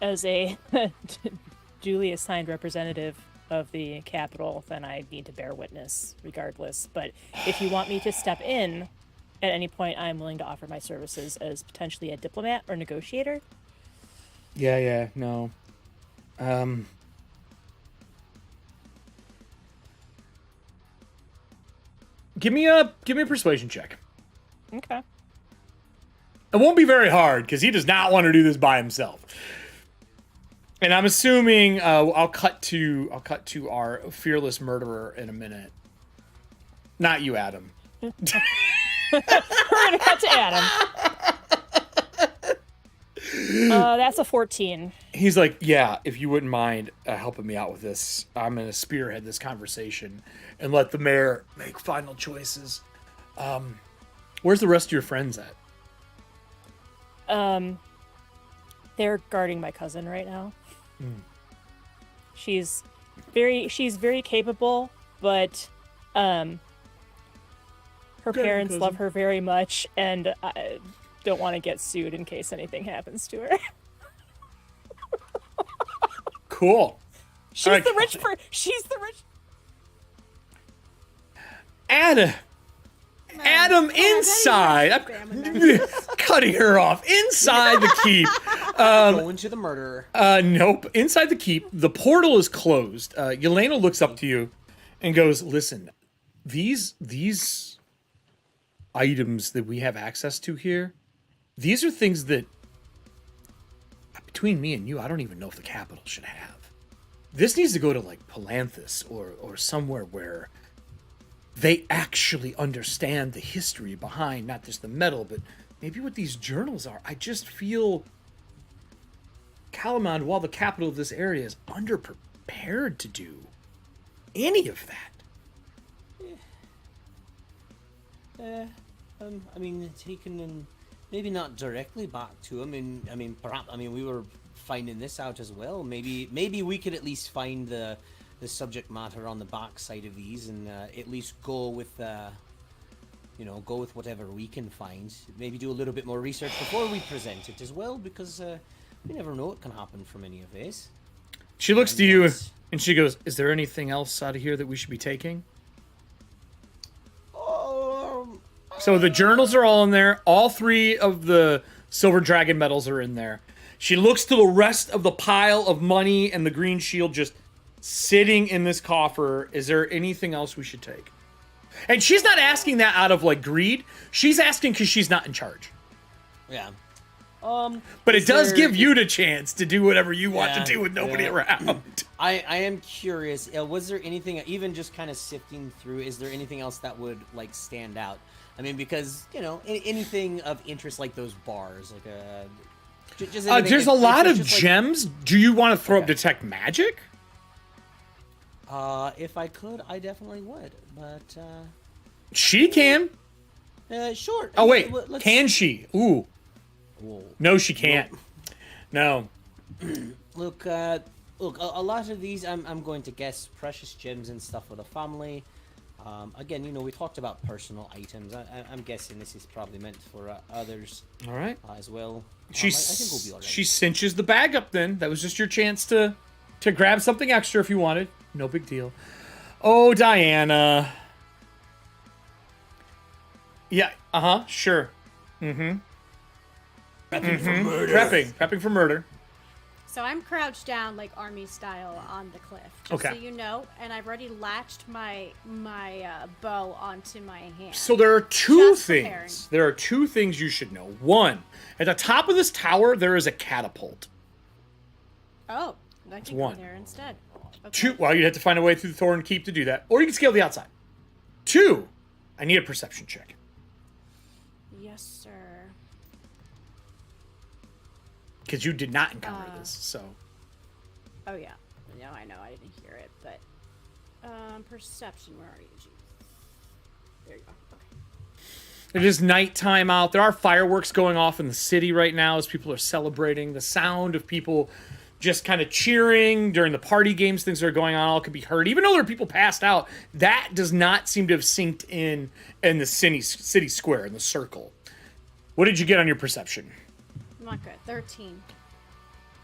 [SPEAKER 2] As a duly assigned representative of the Capitol, then I need to bear witness regardless. But if you want me to step in at any point, I'm willing to offer my services as potentially a diplomat or negotiator.
[SPEAKER 1] Yeah, no. Give me a persuasion check.
[SPEAKER 2] Okay.
[SPEAKER 1] It won't be very hard because he does not want to do this by himself. And I'm assuming I'll cut to our fearless murderer in a minute. Not you, Adam.
[SPEAKER 2] We're gonna cut to Adam. That's a 14.
[SPEAKER 1] He's like, yeah, if you wouldn't mind helping me out with this, I'm going to spearhead this conversation and let the mayor make final choices. Where's the rest of your friends at?
[SPEAKER 2] They're guarding my cousin right now. She's very capable, but her parents love her very much, and I don't want to get sued in case anything happens to her.
[SPEAKER 1] Cool.
[SPEAKER 2] She's the rich.
[SPEAKER 1] Adam inside. I'm cutting her off inside the keep.
[SPEAKER 3] Going to the murderer.
[SPEAKER 1] Nope. Inside the keep, the portal is closed. Yelena looks up to you and goes, "Listen, these items that we have access to here, these are things that, between me and you, I don't even know if the Capitol should have. This needs to go to like Palanthus or somewhere where they actually understand the history behind not just the metal, but maybe what these journals are. I just feel Calamond, while the capital of this area, is underprepared to do any of that."
[SPEAKER 3] I mean, taken and maybe not directly back to him. Perhaps. We were finding this out as well. Maybe we could at least find the subject matter on the back side of these, and at least go with whatever we can find. Maybe do a little bit more research before we present it as well, because we never know what can happen from any of this.
[SPEAKER 1] She looks to you and she goes, "Is there anything else out of here that we should be taking?" So the journals are all in there. All 3 of the silver dragon medals are in there. She looks to the rest of the pile of money and the green shield just sitting in this coffer. Is there anything else we should take? And she's not asking that out of like greed. She's asking because she's not in charge.
[SPEAKER 3] Yeah.
[SPEAKER 1] But it does
[SPEAKER 3] there-
[SPEAKER 1] give you the chance to do whatever you want to
[SPEAKER 3] Yeah,
[SPEAKER 1] do with nobody
[SPEAKER 3] yeah.
[SPEAKER 1] around.
[SPEAKER 3] I am curious. Was there anything, even just kind of sifting through, is there anything else that would like stand out? I mean, because anything of interest like those bars, like just anything
[SPEAKER 1] There's a
[SPEAKER 3] of
[SPEAKER 1] lot of
[SPEAKER 3] interest, just,
[SPEAKER 1] gems. Do you want to throw up
[SPEAKER 3] Okay.
[SPEAKER 1] detect magic?
[SPEAKER 3] If I could, I definitely would. But
[SPEAKER 1] She can.
[SPEAKER 3] sure.
[SPEAKER 1] Oh wait,
[SPEAKER 3] Let's-
[SPEAKER 1] can she? Ooh,
[SPEAKER 3] Whoa.
[SPEAKER 1] no, she can't. No.
[SPEAKER 3] Look, a lot of these, I'm going to guess precious gems and stuff for the family. Again, we talked about personal items. I'm guessing this is probably meant for others
[SPEAKER 1] All right.
[SPEAKER 3] as well. I
[SPEAKER 1] She
[SPEAKER 3] think we'll be all right.
[SPEAKER 1] she cinches the bag up. Then that was just your chance to grab something extra if you wanted. No big deal. Oh, Diana. Yeah. Sure.
[SPEAKER 3] Prepping for murder.
[SPEAKER 1] Prepping for murder.
[SPEAKER 4] So I'm crouched down like army style on the cliff, just
[SPEAKER 1] Okay.
[SPEAKER 4] so you know, and I've already latched my bow onto my hand.
[SPEAKER 1] So there are two
[SPEAKER 4] Just
[SPEAKER 1] things.
[SPEAKER 4] preparing.
[SPEAKER 1] There are two things you should know. One, at the top of this tower, there is a catapult.
[SPEAKER 4] Oh, I can
[SPEAKER 1] one.
[SPEAKER 4] go there instead. Okay.
[SPEAKER 1] Two, well, you'd have to find a way through the Thorn Keep to do that. Or you can scale the outside. Two, I need a perception check.
[SPEAKER 4] Yes, sir.
[SPEAKER 1] Because you did not encounter this, so.
[SPEAKER 4] Oh yeah. No, I know. I didn't hear it, but perception. Where are you? Jeez. There you go. Okay.
[SPEAKER 1] It is nighttime out. There are fireworks going off in the city right now as people are celebrating. The sound of people just kind of cheering during the party games, things that are going on, all can be heard. Even though there are people passed out, that does not seem to have synced in the city square, in the circle. What did you get on your perception?
[SPEAKER 4] Not good. 13.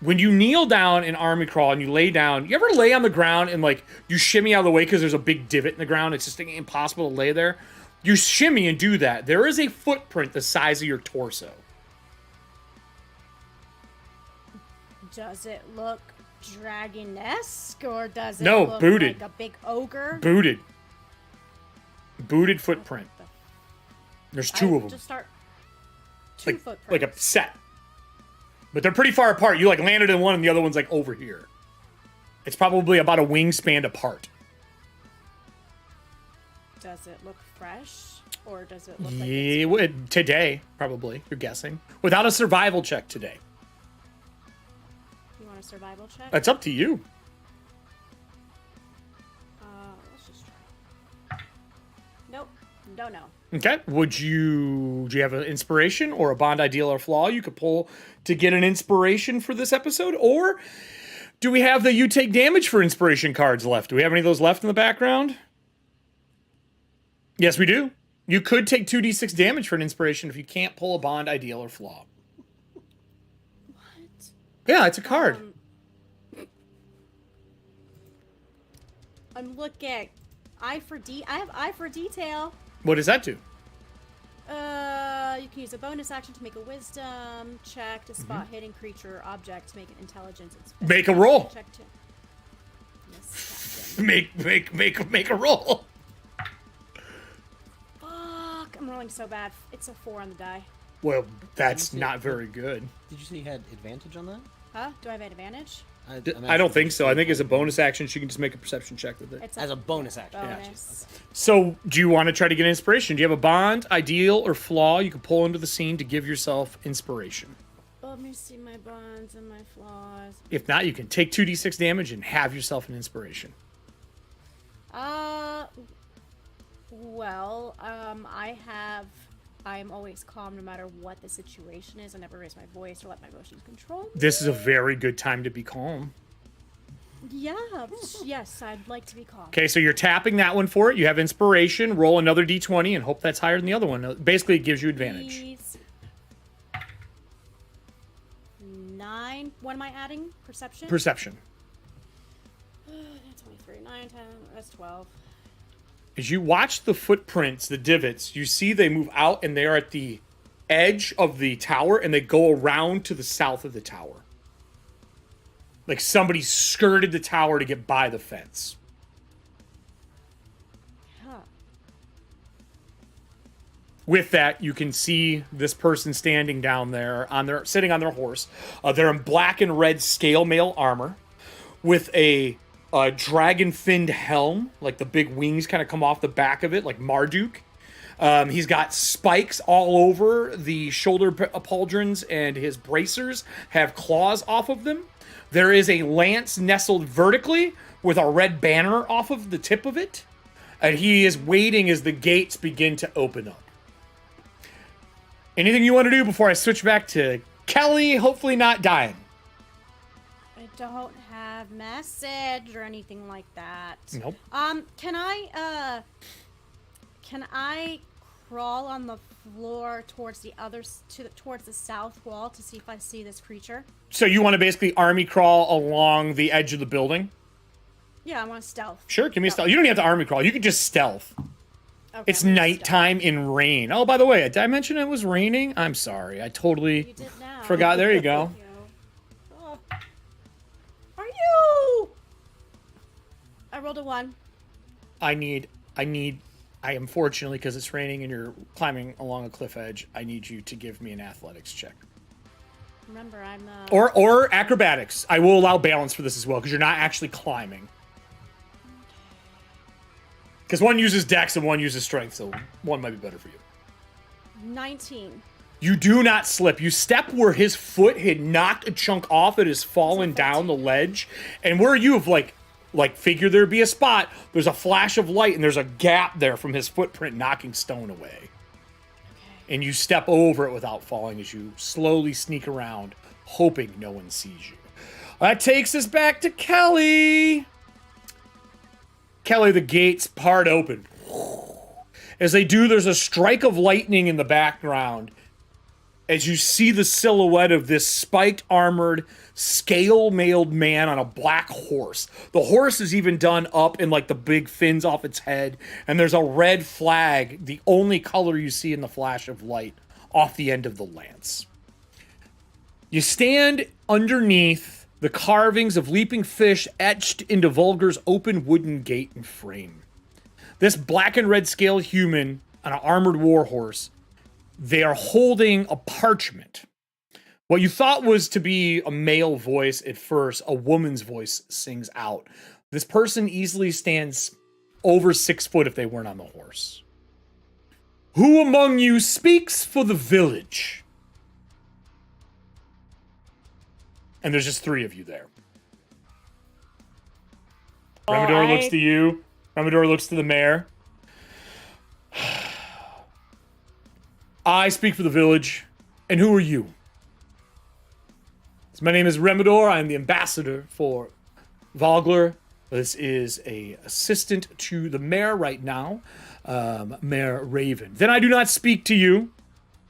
[SPEAKER 1] When you kneel down in army crawl and you lay down, you ever lay on the ground and like you shimmy out of the way because there's a big divot in the ground? It's just impossible to lay there. You shimmy and do that. There is a footprint the size of your torso.
[SPEAKER 4] Does it look dragon-esque, or does it
[SPEAKER 1] No,
[SPEAKER 4] look
[SPEAKER 1] booted.
[SPEAKER 4] like a big ogre?
[SPEAKER 1] Booted footprint. There's two of them.
[SPEAKER 4] Just start two
[SPEAKER 1] Like
[SPEAKER 4] footprints.
[SPEAKER 1] a set. But they're pretty far apart. You like landed in one and the other one's like over here. It's probably about a wingspan apart.
[SPEAKER 4] Does it look fresh, or does it look like
[SPEAKER 1] Yeah, today, probably, you're guessing. Without a survival check today.
[SPEAKER 4] you want a survival check?
[SPEAKER 1] That's up to you.
[SPEAKER 4] Let's just try. Nope. Don't know.
[SPEAKER 1] Okay. Do you have an inspiration or a bond ideal or flaw you could pull to get an inspiration for this episode? Or do we have the you take damage for inspiration cards left? Do we have any of those left in the background? Yes, we do. You could take 2d6 damage for an inspiration if you can't pull a bond ideal or flaw.
[SPEAKER 4] What?
[SPEAKER 1] Yeah, it's a card.
[SPEAKER 4] I'm looking. I have eye for detail.
[SPEAKER 1] What does that do?
[SPEAKER 4] You can use a bonus action to make a wisdom check to spot hidden creature or object to make an intelligence.
[SPEAKER 1] Make a roll.
[SPEAKER 4] Check to. Yes, Captain.
[SPEAKER 1] Make a roll.
[SPEAKER 4] Fuck! I'm rolling so bad. It's a 4 on the die.
[SPEAKER 1] Well, that's not very good.
[SPEAKER 3] Did you say you had advantage on that?
[SPEAKER 4] Huh? Do I have advantage?
[SPEAKER 1] I don't think so. I think as a bonus action, she can just make a perception check with it.
[SPEAKER 4] It's
[SPEAKER 3] As a bonus action.
[SPEAKER 4] bonus.
[SPEAKER 1] So, do you want to try to get inspiration? Do you have a bond, ideal, or flaw you can pull into the scene to give yourself inspiration?
[SPEAKER 4] Let me see my bonds and my flaws.
[SPEAKER 1] If not, you can take 2d6 damage and have yourself an inspiration.
[SPEAKER 4] Well, I'm always calm no matter what the situation is. I never raise my voice or let my emotions control me.
[SPEAKER 1] This is a very good time to be calm.
[SPEAKER 4] Yeah, yes, I'd like to be calm.
[SPEAKER 1] Okay, so you're tapping that one for it. You have inspiration. Roll another d20 and hope that's higher than the other one. Basically, it gives you advantage.
[SPEAKER 4] Please. 9. What am I adding? Perception?
[SPEAKER 1] Perception.
[SPEAKER 4] 23, 9, 10, that's 12.
[SPEAKER 1] As you watch the footprints, the divots, you see they move out and they are at the edge of the tower and they go around to the south of the tower. Like somebody skirted the tower to get by the fence.
[SPEAKER 4] Huh.
[SPEAKER 1] With that, you can see this person standing down there, sitting on their horse. They're in black and red scale mail armor with a dragon finned helm, like the big wings kind of come off the back of it, like Marduk. He's got spikes all over the shoulder pauldrons, and his bracers have claws off of them. There is a lance nestled vertically with a red banner off of the tip of it. And he is waiting as the gates begin to open up. Anything you want to do before I switch back to Kelly, hopefully not dying?
[SPEAKER 4] I don't have message or anything like that.
[SPEAKER 1] Nope.
[SPEAKER 4] Can I crawl on the floor towards towards the south wall to see if I see this creature?
[SPEAKER 1] So you want to basically army crawl along the edge of the building?
[SPEAKER 4] Yeah, I want to stealth.
[SPEAKER 1] Sure, give me a stealth. You don't even have to army crawl. You can just stealth.
[SPEAKER 4] Okay,
[SPEAKER 1] It's
[SPEAKER 4] I'm gonna
[SPEAKER 1] nighttime in rain. Oh, by the way, did I mention it was raining? I'm sorry. I totally
[SPEAKER 4] stealth. You did now.
[SPEAKER 1] forgot. There you go.
[SPEAKER 4] Thank you. Oh. Are you? I rolled a 1.
[SPEAKER 1] I am fortunately, because it's raining and you're climbing along a cliff edge, I need you to give me an athletics check.
[SPEAKER 4] Remember, I'm
[SPEAKER 1] Or acrobatics. I will allow balance for this as well, because you're not actually climbing. Because one uses dex and one uses strength, so one might be better for you.
[SPEAKER 4] 19.
[SPEAKER 1] You do not slip. You step where his foot had knocked a chunk off. It has fallen down the ledge. And where you have, like figured there'd be a spot, there's a flash of light, and there's a gap there from his footprint knocking stone away.
[SPEAKER 4] Okay.
[SPEAKER 1] And you step over it without falling as you slowly sneak around, hoping no one sees you. That takes us back to Kelly. Kelly, the gates part open. As they do, there's a strike of lightning in the background as you see the silhouette of this spiked, armored, scale-mailed man on a black horse. The horse is even done up in like the big fins off its head, and there's a red flag, the only color you see in the flash of light, off the end of the lance. You stand underneath the carvings of leaping fish etched into Vulgar's open wooden gate and frame. This black and red scaled human on an armored war horse, they are holding a parchment. What you thought was to be a male voice at first, a woman's voice sings out. This person easily stands over 6 foot if they weren't on the horse. Who among you speaks for the village? And there's just 3 of you there. Remador looks to you. Remador looks to the mayor. I speak for the village. And who are you? So my name is Remador. I am the ambassador for Vogler. This is a assistant to the mayor right now, Mayor Raven. Then I do not speak to you.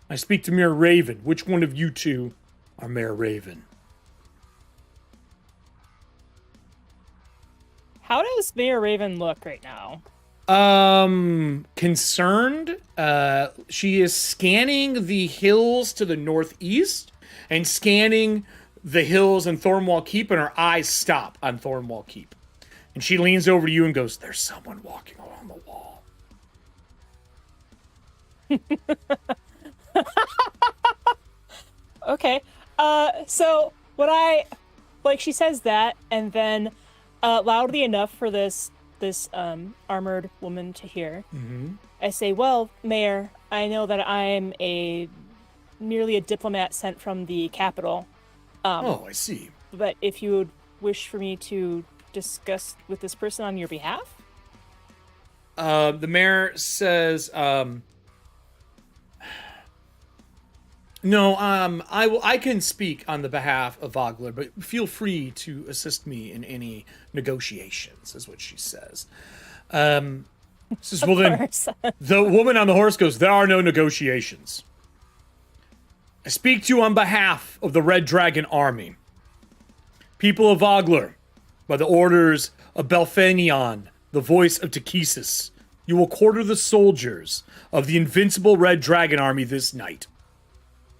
[SPEAKER 1] I speak to Mayor Raven. Which one of you two are Mayor Raven?
[SPEAKER 2] How does Mayor Raven look right now?
[SPEAKER 1] Concerned. She is scanning the hills to the northeast and scanning the hills in Thornwall Keep, and her eyes stop on Thornwall Keep. And she leans over to you and goes, "There's someone walking along the wall."
[SPEAKER 2] Okay. So when she says that, and then loudly enough for this armored woman to hear, I say, "Well, Mayor, I know that I'm merely a diplomat sent from the capital.
[SPEAKER 1] Oh, I see.
[SPEAKER 2] But if you would wish for me to discuss with this person on your behalf?"
[SPEAKER 1] The mayor says, "No, I can speak on the behalf of Vogler, but feel free to assist me in any negotiations," is what she says. Says, "Well then," the woman on the horse goes, "There are no negotiations. I speak to you on behalf of the Red Dragon Army. People of Vogler, by the orders of Belfanion, the voice of Takesis, you will quarter the soldiers of the invincible Red Dragon Army this night.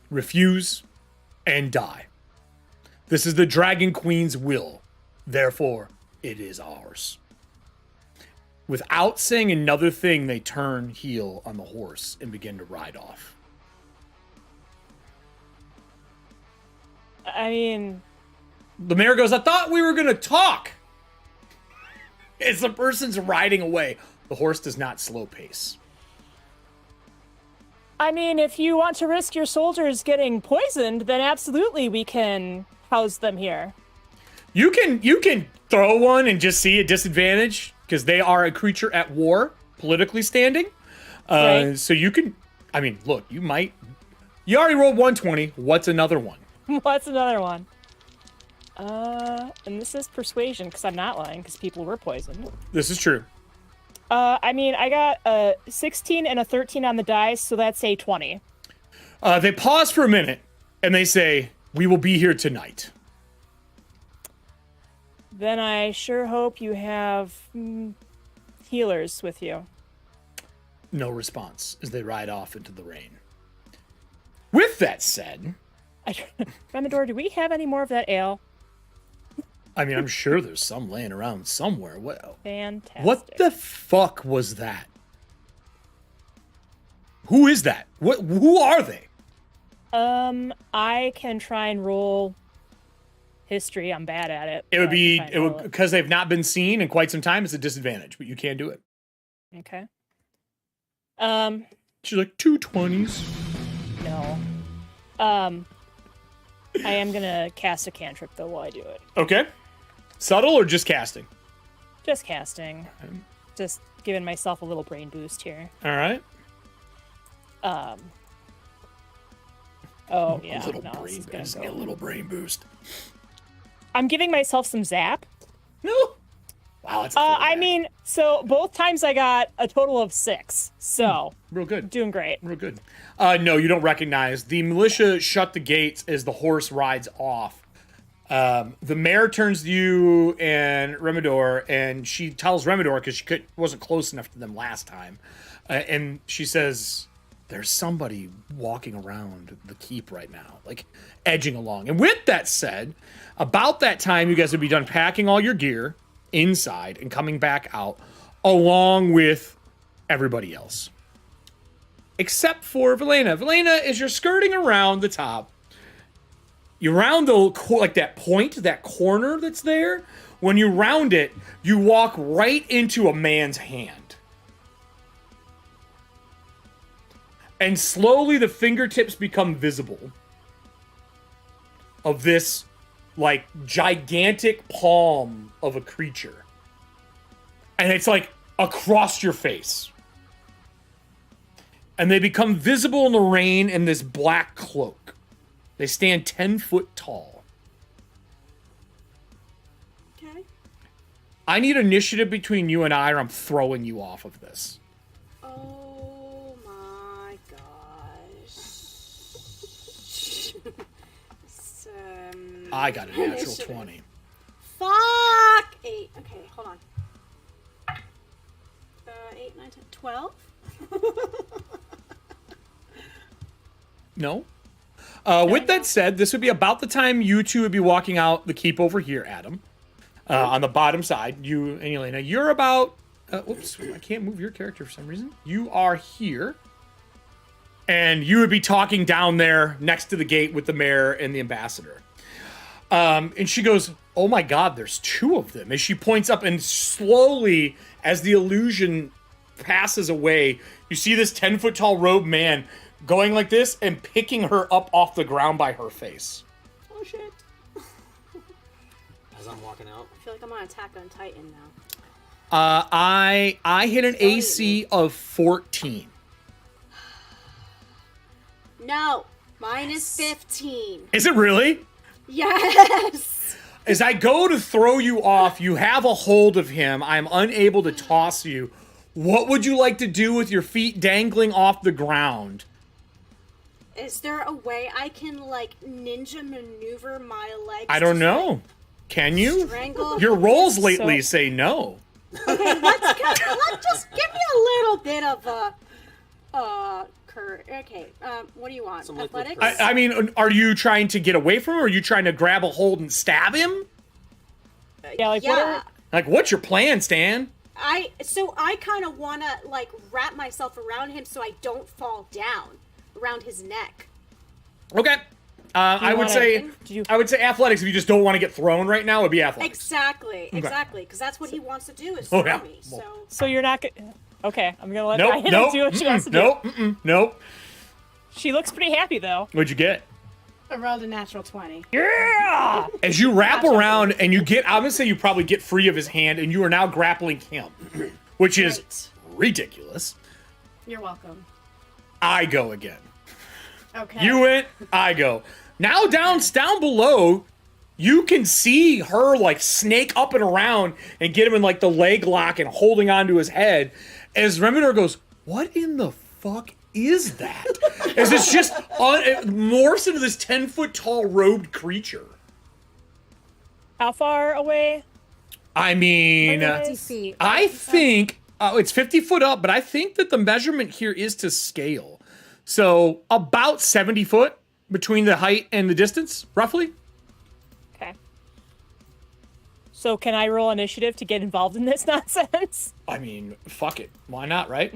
[SPEAKER 1] Refuse and die. This is the Dragon Queen's will. Therefore, it is ours." Without saying another thing, they turn heel on the horse and begin to ride off.
[SPEAKER 2] I mean,
[SPEAKER 1] The mayor goes, I thought we were going to talk. As the person's riding away, the horse does not slow pace.
[SPEAKER 2] I mean, if you want to risk your soldiers getting poisoned, then absolutely we can house them here.
[SPEAKER 1] You can throw one and just see a disadvantage because they are a creature at war, politically standing.
[SPEAKER 2] Right.
[SPEAKER 1] So you can, I mean, look, you already rolled 120. What's another one?
[SPEAKER 2] What's another one? And this is persuasion, because I'm not lying, because people were poisoned.
[SPEAKER 1] This is true.
[SPEAKER 2] I mean, I got a 16 and a 13 on the dice, so that's a 20.
[SPEAKER 1] They pause for a minute, and they say, we will be here tonight.
[SPEAKER 2] Then I sure hope you have healers with you.
[SPEAKER 1] No response as they ride off into the rain. With that said...
[SPEAKER 2] Remedor, do we have any more of that ale?
[SPEAKER 1] I mean, I'm sure there's some laying around somewhere.
[SPEAKER 2] Fantastic.
[SPEAKER 1] What the fuck was that? Who is that? Who are they?
[SPEAKER 2] I can try and roll history. I'm bad at it.
[SPEAKER 1] It would because they've not been seen in quite some time. It's a disadvantage, but you can do it.
[SPEAKER 2] Okay.
[SPEAKER 1] She's like 220s.
[SPEAKER 2] No. I am gonna cast a cantrip though while I do it.
[SPEAKER 1] Okay. Subtle or just casting?
[SPEAKER 2] Just casting. Just giving myself a little brain boost here.
[SPEAKER 1] All right.
[SPEAKER 2] Oh yeah.
[SPEAKER 1] A little
[SPEAKER 2] no,
[SPEAKER 1] brain
[SPEAKER 2] this is gonna
[SPEAKER 1] boost.
[SPEAKER 2] go.
[SPEAKER 1] A little brain boost.
[SPEAKER 2] I'm giving myself some zap.
[SPEAKER 1] No. Wow, that's.
[SPEAKER 2] I mean, so both times I got a total of 6. So
[SPEAKER 1] real good.
[SPEAKER 2] doing great.
[SPEAKER 1] Real good. No, you don't recognize. The militia shut the gates as the horse rides off. The mayor turns to you and Remedor, and she tells Remedor, because she wasn't close enough to them last time, and she says, there's somebody walking around the keep right now, like edging along. And with that said, about that time, you guys would be done packing all your gear inside and coming back out, along with everybody else. Except for Velena. Velena, as you're skirting around the top, you round that point, that corner that's there. When you round it, you walk right into a man's hand. And slowly the fingertips become visible of this, like, gigantic palm of a creature. And it's, like, across your face. And they become visible in the rain in this black cloak. They stand 10 foot tall.
[SPEAKER 4] Okay.
[SPEAKER 1] I need initiative between you and I, or I'm throwing you off of this.
[SPEAKER 4] Oh my gosh.
[SPEAKER 1] I got a natural 20.
[SPEAKER 4] Fuck! 8. Okay, hold on. 8, 9, 10, 12?
[SPEAKER 1] No. With that said, this would be about the time you two would be walking out the keep over here, Adam. On the bottom side, you and Elena. You're about... Oops, I can't move your character for some reason. You are here. And you would be talking down there next to the gate with the mayor and the ambassador. And she goes, oh my god, there's 2 of them. As she points up, and slowly, as the illusion passes away, you see this 10-foot tall robed man going like this and picking her up off the ground by her face.
[SPEAKER 4] Oh shit.
[SPEAKER 3] As I'm walking out.
[SPEAKER 4] I feel like I'm on Attack on Titan now.
[SPEAKER 1] I hit an AC of 14.
[SPEAKER 4] No, mine is 15.
[SPEAKER 1] Is it really?
[SPEAKER 4] Yes.
[SPEAKER 1] As I go to throw you off, you have a hold of him. I'm unable to toss you. What would you like to do with your feet dangling off the ground?
[SPEAKER 4] Is there a way I can, like, ninja maneuver my legs?
[SPEAKER 1] I don't
[SPEAKER 4] to,
[SPEAKER 1] know.
[SPEAKER 4] like,
[SPEAKER 1] Can you?
[SPEAKER 4] strangle
[SPEAKER 1] Your rolls
[SPEAKER 4] him?
[SPEAKER 1] lately say no.
[SPEAKER 4] Okay, let's just give me a little bit of okay, what do you want?
[SPEAKER 3] Some liquid
[SPEAKER 4] Athletics?
[SPEAKER 3] courage.
[SPEAKER 1] I mean, are you trying to get away from him, or are you trying to grab a hold and stab him?
[SPEAKER 2] Yeah, like what
[SPEAKER 4] yeah.
[SPEAKER 2] are...
[SPEAKER 1] Like, what's your plan, Stan?
[SPEAKER 4] I kind of want to like wrap myself around him so I don't fall down around his neck.
[SPEAKER 1] Okay. I would say athletics if you just don't want to get thrown right now would be athletics.
[SPEAKER 4] Exactly, because that's what he wants to do is
[SPEAKER 1] Oh,
[SPEAKER 4] throw
[SPEAKER 1] yeah.
[SPEAKER 4] me.
[SPEAKER 2] So you're not gonna... Okay, I'm gonna let
[SPEAKER 1] Nope,
[SPEAKER 2] Diana do what she wants to do.
[SPEAKER 1] Nope.
[SPEAKER 2] She looks pretty happy, though.
[SPEAKER 1] What'd you get?
[SPEAKER 4] I rolled a natural 20.
[SPEAKER 2] Yeah!
[SPEAKER 1] As you wrap around and you get, I'm gonna say you probably get free of his hand and you are now grappling him, which is ridiculous.
[SPEAKER 4] You're welcome.
[SPEAKER 1] I go again.
[SPEAKER 4] Okay.
[SPEAKER 1] You went, I go. Now down below, you can see her like snake up and around and get him in like the leg lock and holding onto his head. As Remedor goes, what in the fuck is that? As it's just morphs into this 10-foot tall robed creature.
[SPEAKER 2] How far away?
[SPEAKER 1] I mean,
[SPEAKER 4] 50 feet.
[SPEAKER 1] I think it's 50 foot up, but I think that the measurement here is to scale. So about 70 foot between the height and the distance, roughly.
[SPEAKER 2] Okay. So can I roll initiative to get involved in this nonsense?
[SPEAKER 1] I mean, fuck it. Why not, right?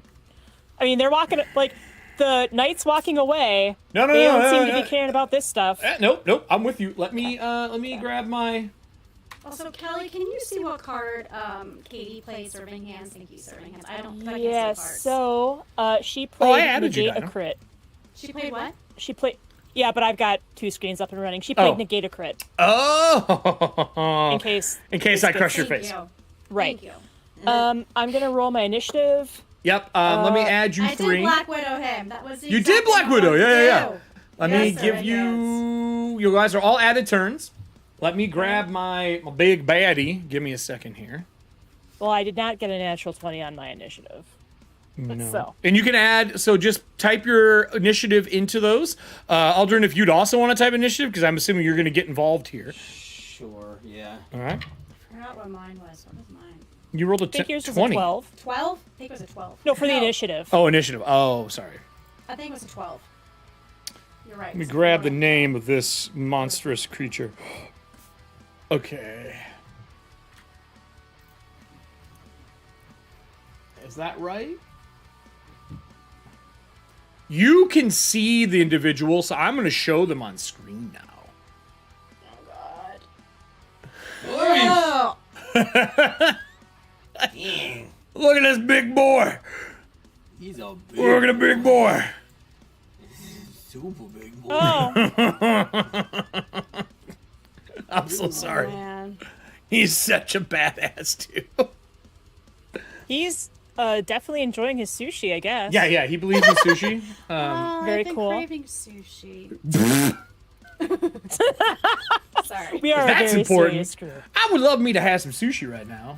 [SPEAKER 2] I mean, they're walking, like, the knight's walking away.
[SPEAKER 1] No,
[SPEAKER 2] They don't seem to be caring about this stuff.
[SPEAKER 1] Nope. I'm with you. Let me grab my...
[SPEAKER 4] Also, Kelly, can you see what card Katie played Serving Hands? Thank you, Serving Hands. I don't think I can see
[SPEAKER 2] Yeah,
[SPEAKER 4] cards.
[SPEAKER 2] so, she
[SPEAKER 1] I
[SPEAKER 2] played
[SPEAKER 1] added you,
[SPEAKER 2] Negate a
[SPEAKER 1] Dinah.
[SPEAKER 2] Crit.
[SPEAKER 4] She played what?
[SPEAKER 2] She played... Yeah, but I've got 2 screens up and running. She played
[SPEAKER 1] Oh.
[SPEAKER 2] Negate a Crit.
[SPEAKER 1] Oh!
[SPEAKER 2] In case
[SPEAKER 1] I crush your
[SPEAKER 4] Thank
[SPEAKER 1] face.
[SPEAKER 4] you.
[SPEAKER 2] Right.
[SPEAKER 4] Thank you.
[SPEAKER 2] I'm gonna roll my initiative.
[SPEAKER 1] Yep, let me add you
[SPEAKER 4] I
[SPEAKER 1] 3.
[SPEAKER 4] did Black Widow him. That was the
[SPEAKER 1] You
[SPEAKER 4] exact
[SPEAKER 1] did Black
[SPEAKER 4] thing I
[SPEAKER 1] Widow,
[SPEAKER 4] wanted to
[SPEAKER 1] yeah.
[SPEAKER 4] do.
[SPEAKER 1] Let
[SPEAKER 4] Yes,
[SPEAKER 1] me
[SPEAKER 4] sir,
[SPEAKER 1] give
[SPEAKER 4] yes.
[SPEAKER 1] you guys are all added turns. Let me grab my big baddie. Give me a second here.
[SPEAKER 2] Well, I did not get a natural 20 on my initiative.
[SPEAKER 1] No.
[SPEAKER 2] So,
[SPEAKER 1] And you can add, so just type your initiative into those. Aldrin, if you'd also want to type initiative, because I'm assuming you're going to get involved here.
[SPEAKER 3] Sure, yeah.
[SPEAKER 1] All right.
[SPEAKER 4] I forgot what mine was. What was mine?
[SPEAKER 1] You rolled a
[SPEAKER 2] I think yours was
[SPEAKER 1] 20.
[SPEAKER 2] a 12.
[SPEAKER 4] 12? I think it was a 12.
[SPEAKER 2] No, for the initiative.
[SPEAKER 1] Oh, initiative. Oh, sorry.
[SPEAKER 4] I think it was a 12. You're right.
[SPEAKER 1] Let me grab the name of this monstrous creature. Okay. Is that right? You can see the individual, so I'm going to show them on screen now.
[SPEAKER 4] Oh,
[SPEAKER 1] Look at this big boy.
[SPEAKER 3] He's a big,
[SPEAKER 1] Look at a big boy.
[SPEAKER 3] super big boy.
[SPEAKER 2] Oh,
[SPEAKER 1] I'm so sorry.
[SPEAKER 4] man.
[SPEAKER 1] He's such a badass, too.
[SPEAKER 2] he's definitely enjoying his sushi, I guess.
[SPEAKER 1] Yeah, he believes in sushi.
[SPEAKER 2] Very
[SPEAKER 4] I've been
[SPEAKER 2] cool.
[SPEAKER 4] craving sushi. Sorry.
[SPEAKER 2] We are
[SPEAKER 1] That's
[SPEAKER 2] a very
[SPEAKER 1] important.
[SPEAKER 2] serious group.
[SPEAKER 1] I would love me to have some sushi right now.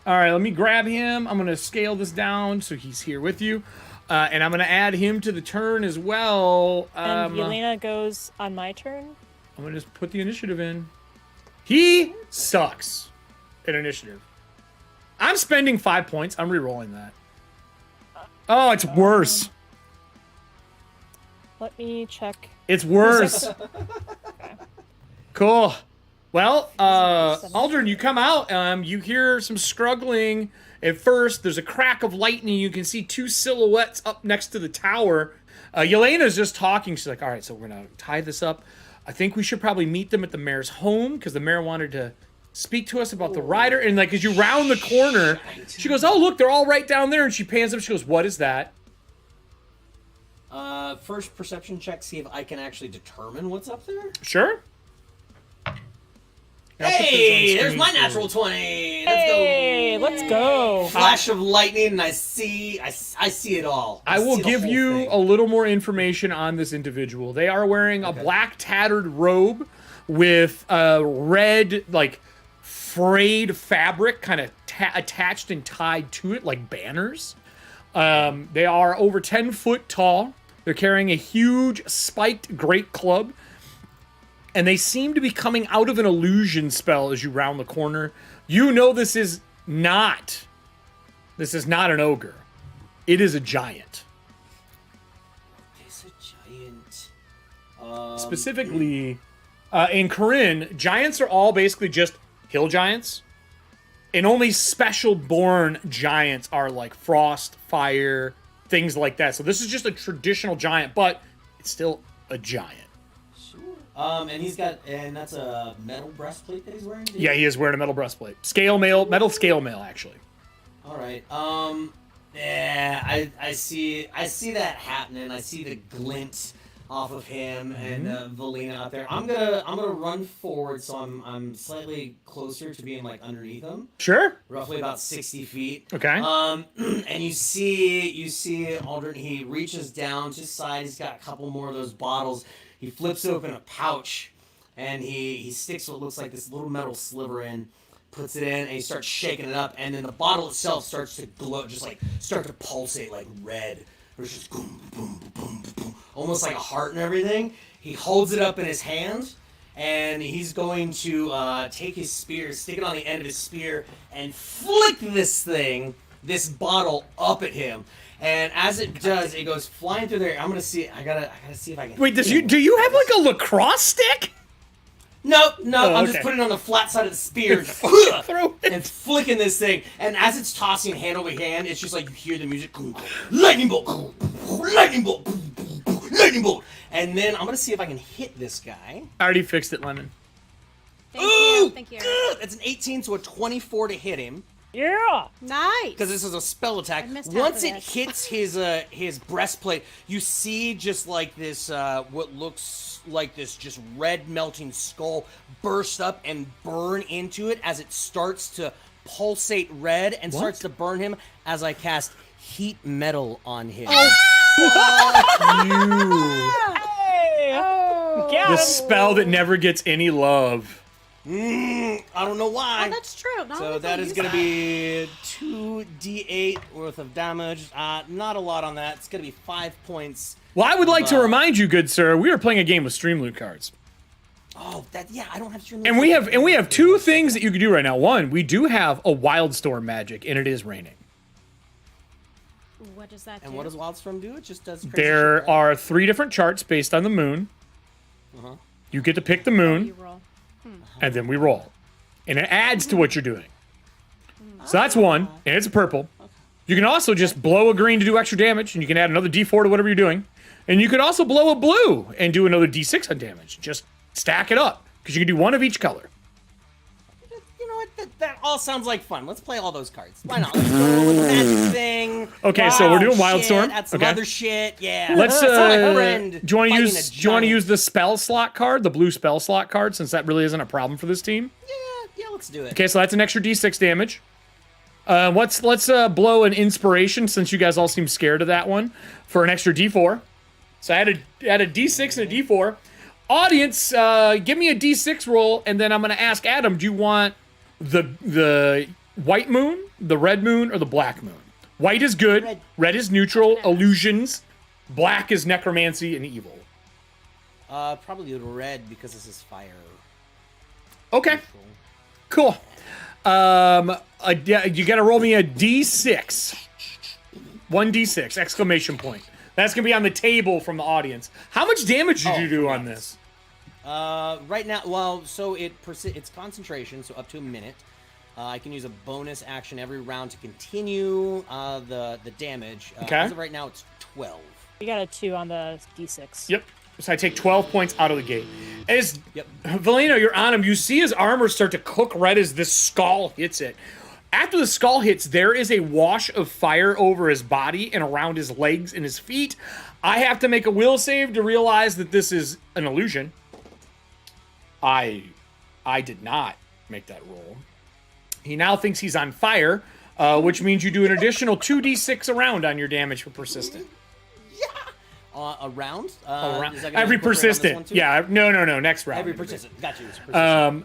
[SPEAKER 1] All right, let me grab him. I'm going to scale this down so he's here with you. And I'm going to add him to the turn as well.
[SPEAKER 2] And Yelena goes on my turn.
[SPEAKER 1] I'm going to just put the initiative in. He sucks at initiative. I'm spending 5 points. I'm re-rolling that. Oh, it's worse.
[SPEAKER 2] Let me check.
[SPEAKER 1] It's worse. Cool. Well, Aldrin, you come out. You hear some struggling. At first, there's a crack of lightning. You can see 2 silhouettes up next to the tower. Yelena's just talking. She's like, all right, so we're going to tie this up. I think we should probably meet them at the mayor's home because the mayor wanted to speak to us about the rider. And like, as you round the corner, she goes, oh, look, they're all right down there. And she pans up. She goes, what is that?
[SPEAKER 3] First perception check, see if I can actually determine what's up there.
[SPEAKER 1] Sure.
[SPEAKER 3] Hey, there's my natural 20. Let's
[SPEAKER 2] Hey, let's go.
[SPEAKER 3] Flash of lightning, and I see it all.
[SPEAKER 1] I will
[SPEAKER 3] see the
[SPEAKER 1] give
[SPEAKER 3] whole
[SPEAKER 1] you
[SPEAKER 3] thing.
[SPEAKER 1] a little more information on this individual. They are wearing a black tattered robe with a red, like, frayed fabric kind of attached and tied to it like banners. They are over 10 foot tall. They're carrying a huge spiked great club. And they seem to be coming out of an illusion spell as you round the corner. You know this is not an ogre. It is a giant.
[SPEAKER 3] It's a giant.
[SPEAKER 1] Specifically, in Corinne, giants are all basically just hill giants. And only special born giants are like frost, fire, things like that. So this is just a traditional giant, but it's still a giant.
[SPEAKER 3] And that's a metal breastplate that he's wearing?
[SPEAKER 1] Yeah, he is wearing a metal breastplate. Scale mail, metal scale mail, actually.
[SPEAKER 3] All right. Yeah, I see that happening. I see the glint off of him and Valina out there. I'm gonna run forward, so I'm slightly closer to being like underneath him.
[SPEAKER 1] Sure.
[SPEAKER 3] Roughly about 60 feet.
[SPEAKER 1] Okay.
[SPEAKER 3] And you see Aldrin. He reaches down to his side. He's got a couple more of those bottles. He flips open a pouch, and he sticks what looks like this little metal sliver in, puts it in, and he starts shaking it up, and then the bottle itself starts to glow, just like start to pulsate like red. It's just boom, boom, boom, boom, almost like a heart and everything. He holds it up in his hand, and he's going to take his spear, stick it on the end of his spear, and flick this bottle up at him. And as it does, it goes flying through there. I'm gonna see. I gotta see if I can.
[SPEAKER 1] Wait, do you have like a lacrosse stick?
[SPEAKER 3] No,
[SPEAKER 1] Oh,
[SPEAKER 3] I'm
[SPEAKER 1] okay.
[SPEAKER 3] just putting it on the flat side of the spear
[SPEAKER 1] Throw it.
[SPEAKER 3] and flicking this thing. And as it's tossing hand over hand, it's just like you hear the music. Lightning bolt, lightning bolt, lightning bolt. And then I'm gonna see if I can hit this guy.
[SPEAKER 1] I already fixed it, Lemon.
[SPEAKER 4] Thank you.
[SPEAKER 3] It's an 18 to a 24 to hit him.
[SPEAKER 2] Yeah.
[SPEAKER 4] Nice.
[SPEAKER 3] Because this is a spell attack.
[SPEAKER 4] I missed half
[SPEAKER 3] Once
[SPEAKER 4] of
[SPEAKER 3] it
[SPEAKER 4] this.
[SPEAKER 3] hits his breastplate, you see just like this, what looks like this just red melting skull burst up and burn into it as it starts to pulsate red and starts to burn him as I cast heat metal on him.
[SPEAKER 2] Hey. Get
[SPEAKER 1] The
[SPEAKER 2] him.
[SPEAKER 1] spell that never gets any love.
[SPEAKER 3] I don't know why.
[SPEAKER 4] Oh, that's true. Not
[SPEAKER 3] So
[SPEAKER 4] only
[SPEAKER 3] that
[SPEAKER 4] do
[SPEAKER 3] is
[SPEAKER 4] use
[SPEAKER 3] going to
[SPEAKER 4] that.
[SPEAKER 3] be 2d8 worth of damage. Not a lot on that. It's going to be 5 points.
[SPEAKER 1] Well, I would like to
[SPEAKER 3] Wow.
[SPEAKER 1] remind you, good sir, we are playing a game with StreamLoot cards.
[SPEAKER 3] Oh, I don't have stream.
[SPEAKER 1] And we have two things that you can do right now. One, we do have a Wildstorm magic, and it is raining.
[SPEAKER 4] What does that do?
[SPEAKER 3] And what does Wildstorm do? It just does crazy
[SPEAKER 1] There
[SPEAKER 3] shit, right?
[SPEAKER 1] are 3 different charts based on the moon. You get to pick the
[SPEAKER 4] You
[SPEAKER 1] moon,
[SPEAKER 4] roll.
[SPEAKER 1] and then we roll. And it adds to what you're doing. So that's one, and it's a purple. You can also just blow a green to do extra damage, and you can add another d4 to whatever you're doing. And you could also blow a blue and do another d6 on damage. Just stack it up, because you can do one of each color.
[SPEAKER 3] You know what? That all sounds like fun. Let's play all those cards. Why not? Let's go with the magic thing.
[SPEAKER 1] Okay, so we're doing
[SPEAKER 3] Shit,
[SPEAKER 1] Wildstorm.
[SPEAKER 3] That's some
[SPEAKER 1] Okay.
[SPEAKER 3] other shit. Yeah.
[SPEAKER 1] Let's
[SPEAKER 3] It's not my friend
[SPEAKER 1] do you want to
[SPEAKER 3] fighting
[SPEAKER 1] use
[SPEAKER 3] a
[SPEAKER 1] do you want to
[SPEAKER 3] giant.
[SPEAKER 1] use the spell slot card, the blue spell slot card, since that really isn't a problem for this team?
[SPEAKER 3] Yeah, let's do it.
[SPEAKER 1] Okay, so that's an extra d6 damage. Let's blow an inspiration, since you guys all seem scared of that one, for an extra d4. So I add a d6 and a d4. Audience, give me a d6 roll, and then I'm going to ask Adam, do you want the white moon, the red moon, or the black moon? White is good, red is neutral, illusions, black is necromancy and evil.
[SPEAKER 3] Probably the red because this is fire.
[SPEAKER 1] Okay, cool. You got to roll me a d6. 1d6, exclamation point. That's going to be on the table from the audience. How much damage did you do on this?
[SPEAKER 3] Right now, well, so it's concentration, so up to a minute. I can use a bonus action every round to continue the damage.
[SPEAKER 1] Okay.
[SPEAKER 3] As of right now, it's 12.
[SPEAKER 2] You got a 2 on the d6.
[SPEAKER 1] Yep. So I take 12 points out of the gate. As
[SPEAKER 3] Yep.
[SPEAKER 1] Valino, you're on him. You see his armor start to cook red as this skull hits it. After the skull hits, there is a wash of fire over his body and around his legs and his feet. I have to make a will save to realize that this is an illusion. I did not make that roll. He now thinks he's on fire, which means you do an additional 2d6 a round on your damage for persistent.
[SPEAKER 3] A round?
[SPEAKER 1] Around-
[SPEAKER 3] Is that gonna
[SPEAKER 1] Every
[SPEAKER 3] incorporate on this one
[SPEAKER 1] persistent.
[SPEAKER 3] too?
[SPEAKER 1] Yeah, no, next round.
[SPEAKER 3] Every persistent. Got you. It's persistent.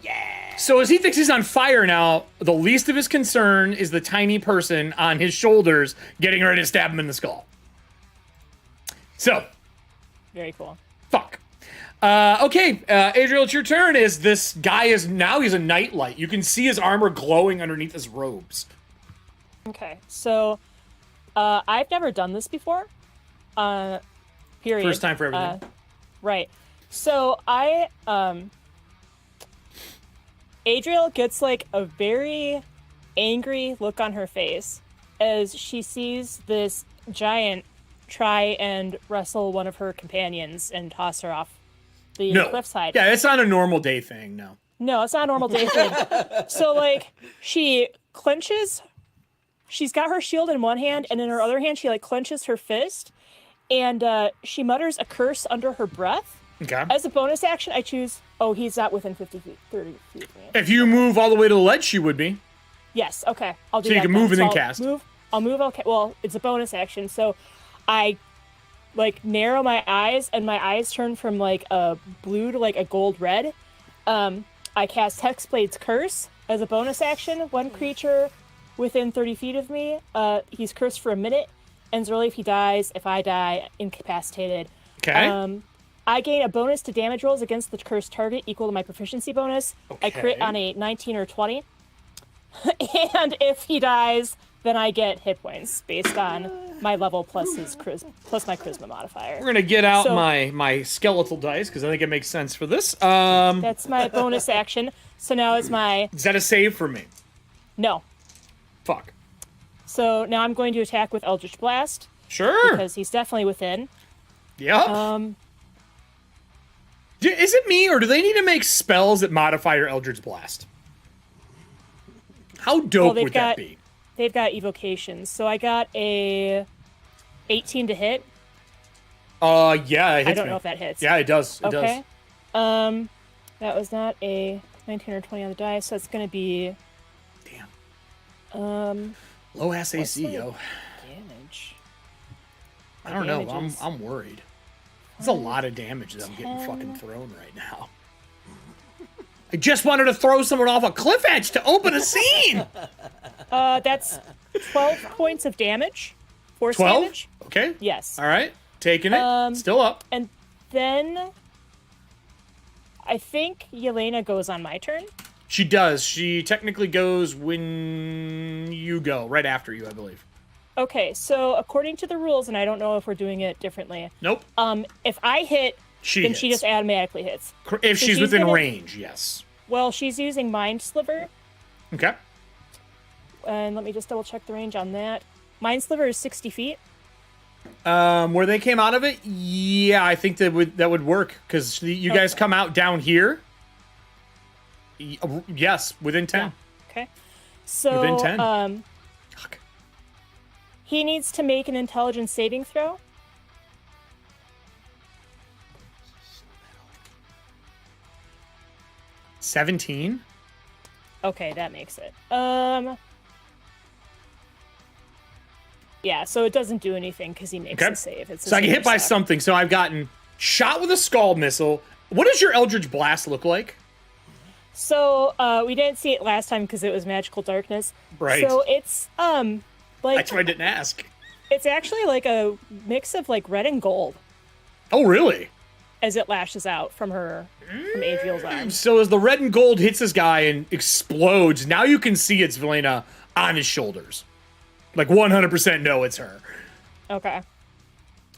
[SPEAKER 1] So as he thinks he's on fire now, the least of his concern is the tiny person on his shoulders getting ready to stab him in the skull. So,
[SPEAKER 2] Very cool.
[SPEAKER 1] fuck. Okay, Adriel, it's your turn. Is this guy he's a nightlight. You can see his armor glowing underneath his robes.
[SPEAKER 2] Okay, so I've never done this before. Period.
[SPEAKER 1] First time for everything.
[SPEAKER 2] Right. So Adriel gets like a very angry look on her face as she sees this giant try and wrestle one of her companions and toss her off the cliffside.
[SPEAKER 1] Yeah, it's not a normal day thing, no.
[SPEAKER 2] No, it's not a normal day thing. So, like, she clenches. She's got her shield in one hand, and in her other hand, she, like, clenches her fist. And she mutters a curse under her breath.
[SPEAKER 1] Okay.
[SPEAKER 2] As a bonus action, I choose... Oh, he's not within 50 feet, 30 feet of me.
[SPEAKER 1] If you move all the way to the ledge, she would be.
[SPEAKER 2] Yes, okay. I'll do
[SPEAKER 1] so
[SPEAKER 2] that.
[SPEAKER 1] So you can move and then
[SPEAKER 2] I'll
[SPEAKER 1] cast.
[SPEAKER 2] I'll move, okay. Well, it's a bonus action, so I, like, narrow my eyes, and my eyes turn from, like, a blue to, like, a gold red. I cast Hexblade's Curse as a bonus action. One creature within 30 feet of me, he's cursed for a minute. Ends early if he dies. If I die, incapacitated.
[SPEAKER 1] Okay.
[SPEAKER 2] I gain a bonus to damage rolls against the cursed target equal to my proficiency bonus. Okay. I crit on a 19 or 20. And if he dies, then I get hit points based on my level plus my charisma modifier.
[SPEAKER 1] We're gonna get out my skeletal dice because I think it makes sense for this.
[SPEAKER 2] That's my bonus action. So now it's my...
[SPEAKER 1] Is that a save for me?
[SPEAKER 2] No.
[SPEAKER 1] Fuck.
[SPEAKER 2] So now I'm going to attack with Eldritch Blast.
[SPEAKER 1] Sure.
[SPEAKER 2] Because he's definitely within.
[SPEAKER 1] Yep. Is it me, or do they need to make spells that modify your Eldritch Blast? How dope would that be?
[SPEAKER 2] They've got evocations. So I got a 18 to hit.
[SPEAKER 1] Yeah, it hits
[SPEAKER 2] I don't
[SPEAKER 1] me.
[SPEAKER 2] know if that hits.
[SPEAKER 1] Yeah, it does. It
[SPEAKER 2] okay.
[SPEAKER 1] does.
[SPEAKER 2] That was not a 19 or 20 on the dice, so it's going to be...
[SPEAKER 1] Damn. Low ass AC, yo.
[SPEAKER 2] Damage.
[SPEAKER 1] I don't know. I'm worried. There's a lot of damage that I'm getting fucking thrown right now. I just wanted to throw someone off a cliff edge to open a scene.
[SPEAKER 2] That's 12 points of damage. Force
[SPEAKER 1] 12?
[SPEAKER 2] damage.
[SPEAKER 1] Okay.
[SPEAKER 2] Yes.
[SPEAKER 1] All right. Taking it. Still up.
[SPEAKER 2] And then I think Yelena goes on my turn.
[SPEAKER 1] She does. She technically goes when you go, right after you, I believe.
[SPEAKER 2] Okay, so according to the rules, and I don't know if we're doing it differently.
[SPEAKER 1] Nope.
[SPEAKER 2] If I hit, then
[SPEAKER 1] hits.
[SPEAKER 2] she just automatically hits.
[SPEAKER 1] If so she's within range, yes.
[SPEAKER 2] Well, she's using Mind Sliver.
[SPEAKER 1] Okay.
[SPEAKER 2] And let me just double check the range on that. Mind Sliver is 60 feet.
[SPEAKER 1] Where they came out of it, yeah, I think that would work because you guys come out down here. Yes, within 10.
[SPEAKER 2] Yeah. Okay. So
[SPEAKER 1] within 10.
[SPEAKER 2] He needs to make an intelligence saving throw.
[SPEAKER 1] $17.
[SPEAKER 2] Okay, that makes it. Yeah, so it doesn't do anything because he makes a save.
[SPEAKER 1] So I get hit by something. So I've gotten shot with a Scald Missile. What does your Eldritch Blast look like?
[SPEAKER 2] So we didn't see it last time because it was Magical Darkness.
[SPEAKER 1] Right.
[SPEAKER 2] So it's like
[SPEAKER 1] that's why I didn't ask.
[SPEAKER 2] It's actually like a mix of like red and gold.
[SPEAKER 1] Oh, really?
[SPEAKER 2] As it lashes out from Adriel's arm.
[SPEAKER 1] So as the red and gold hits this guy and explodes, now you can see it's Velena on his shoulders. Like 100% know it's her.
[SPEAKER 2] Okay.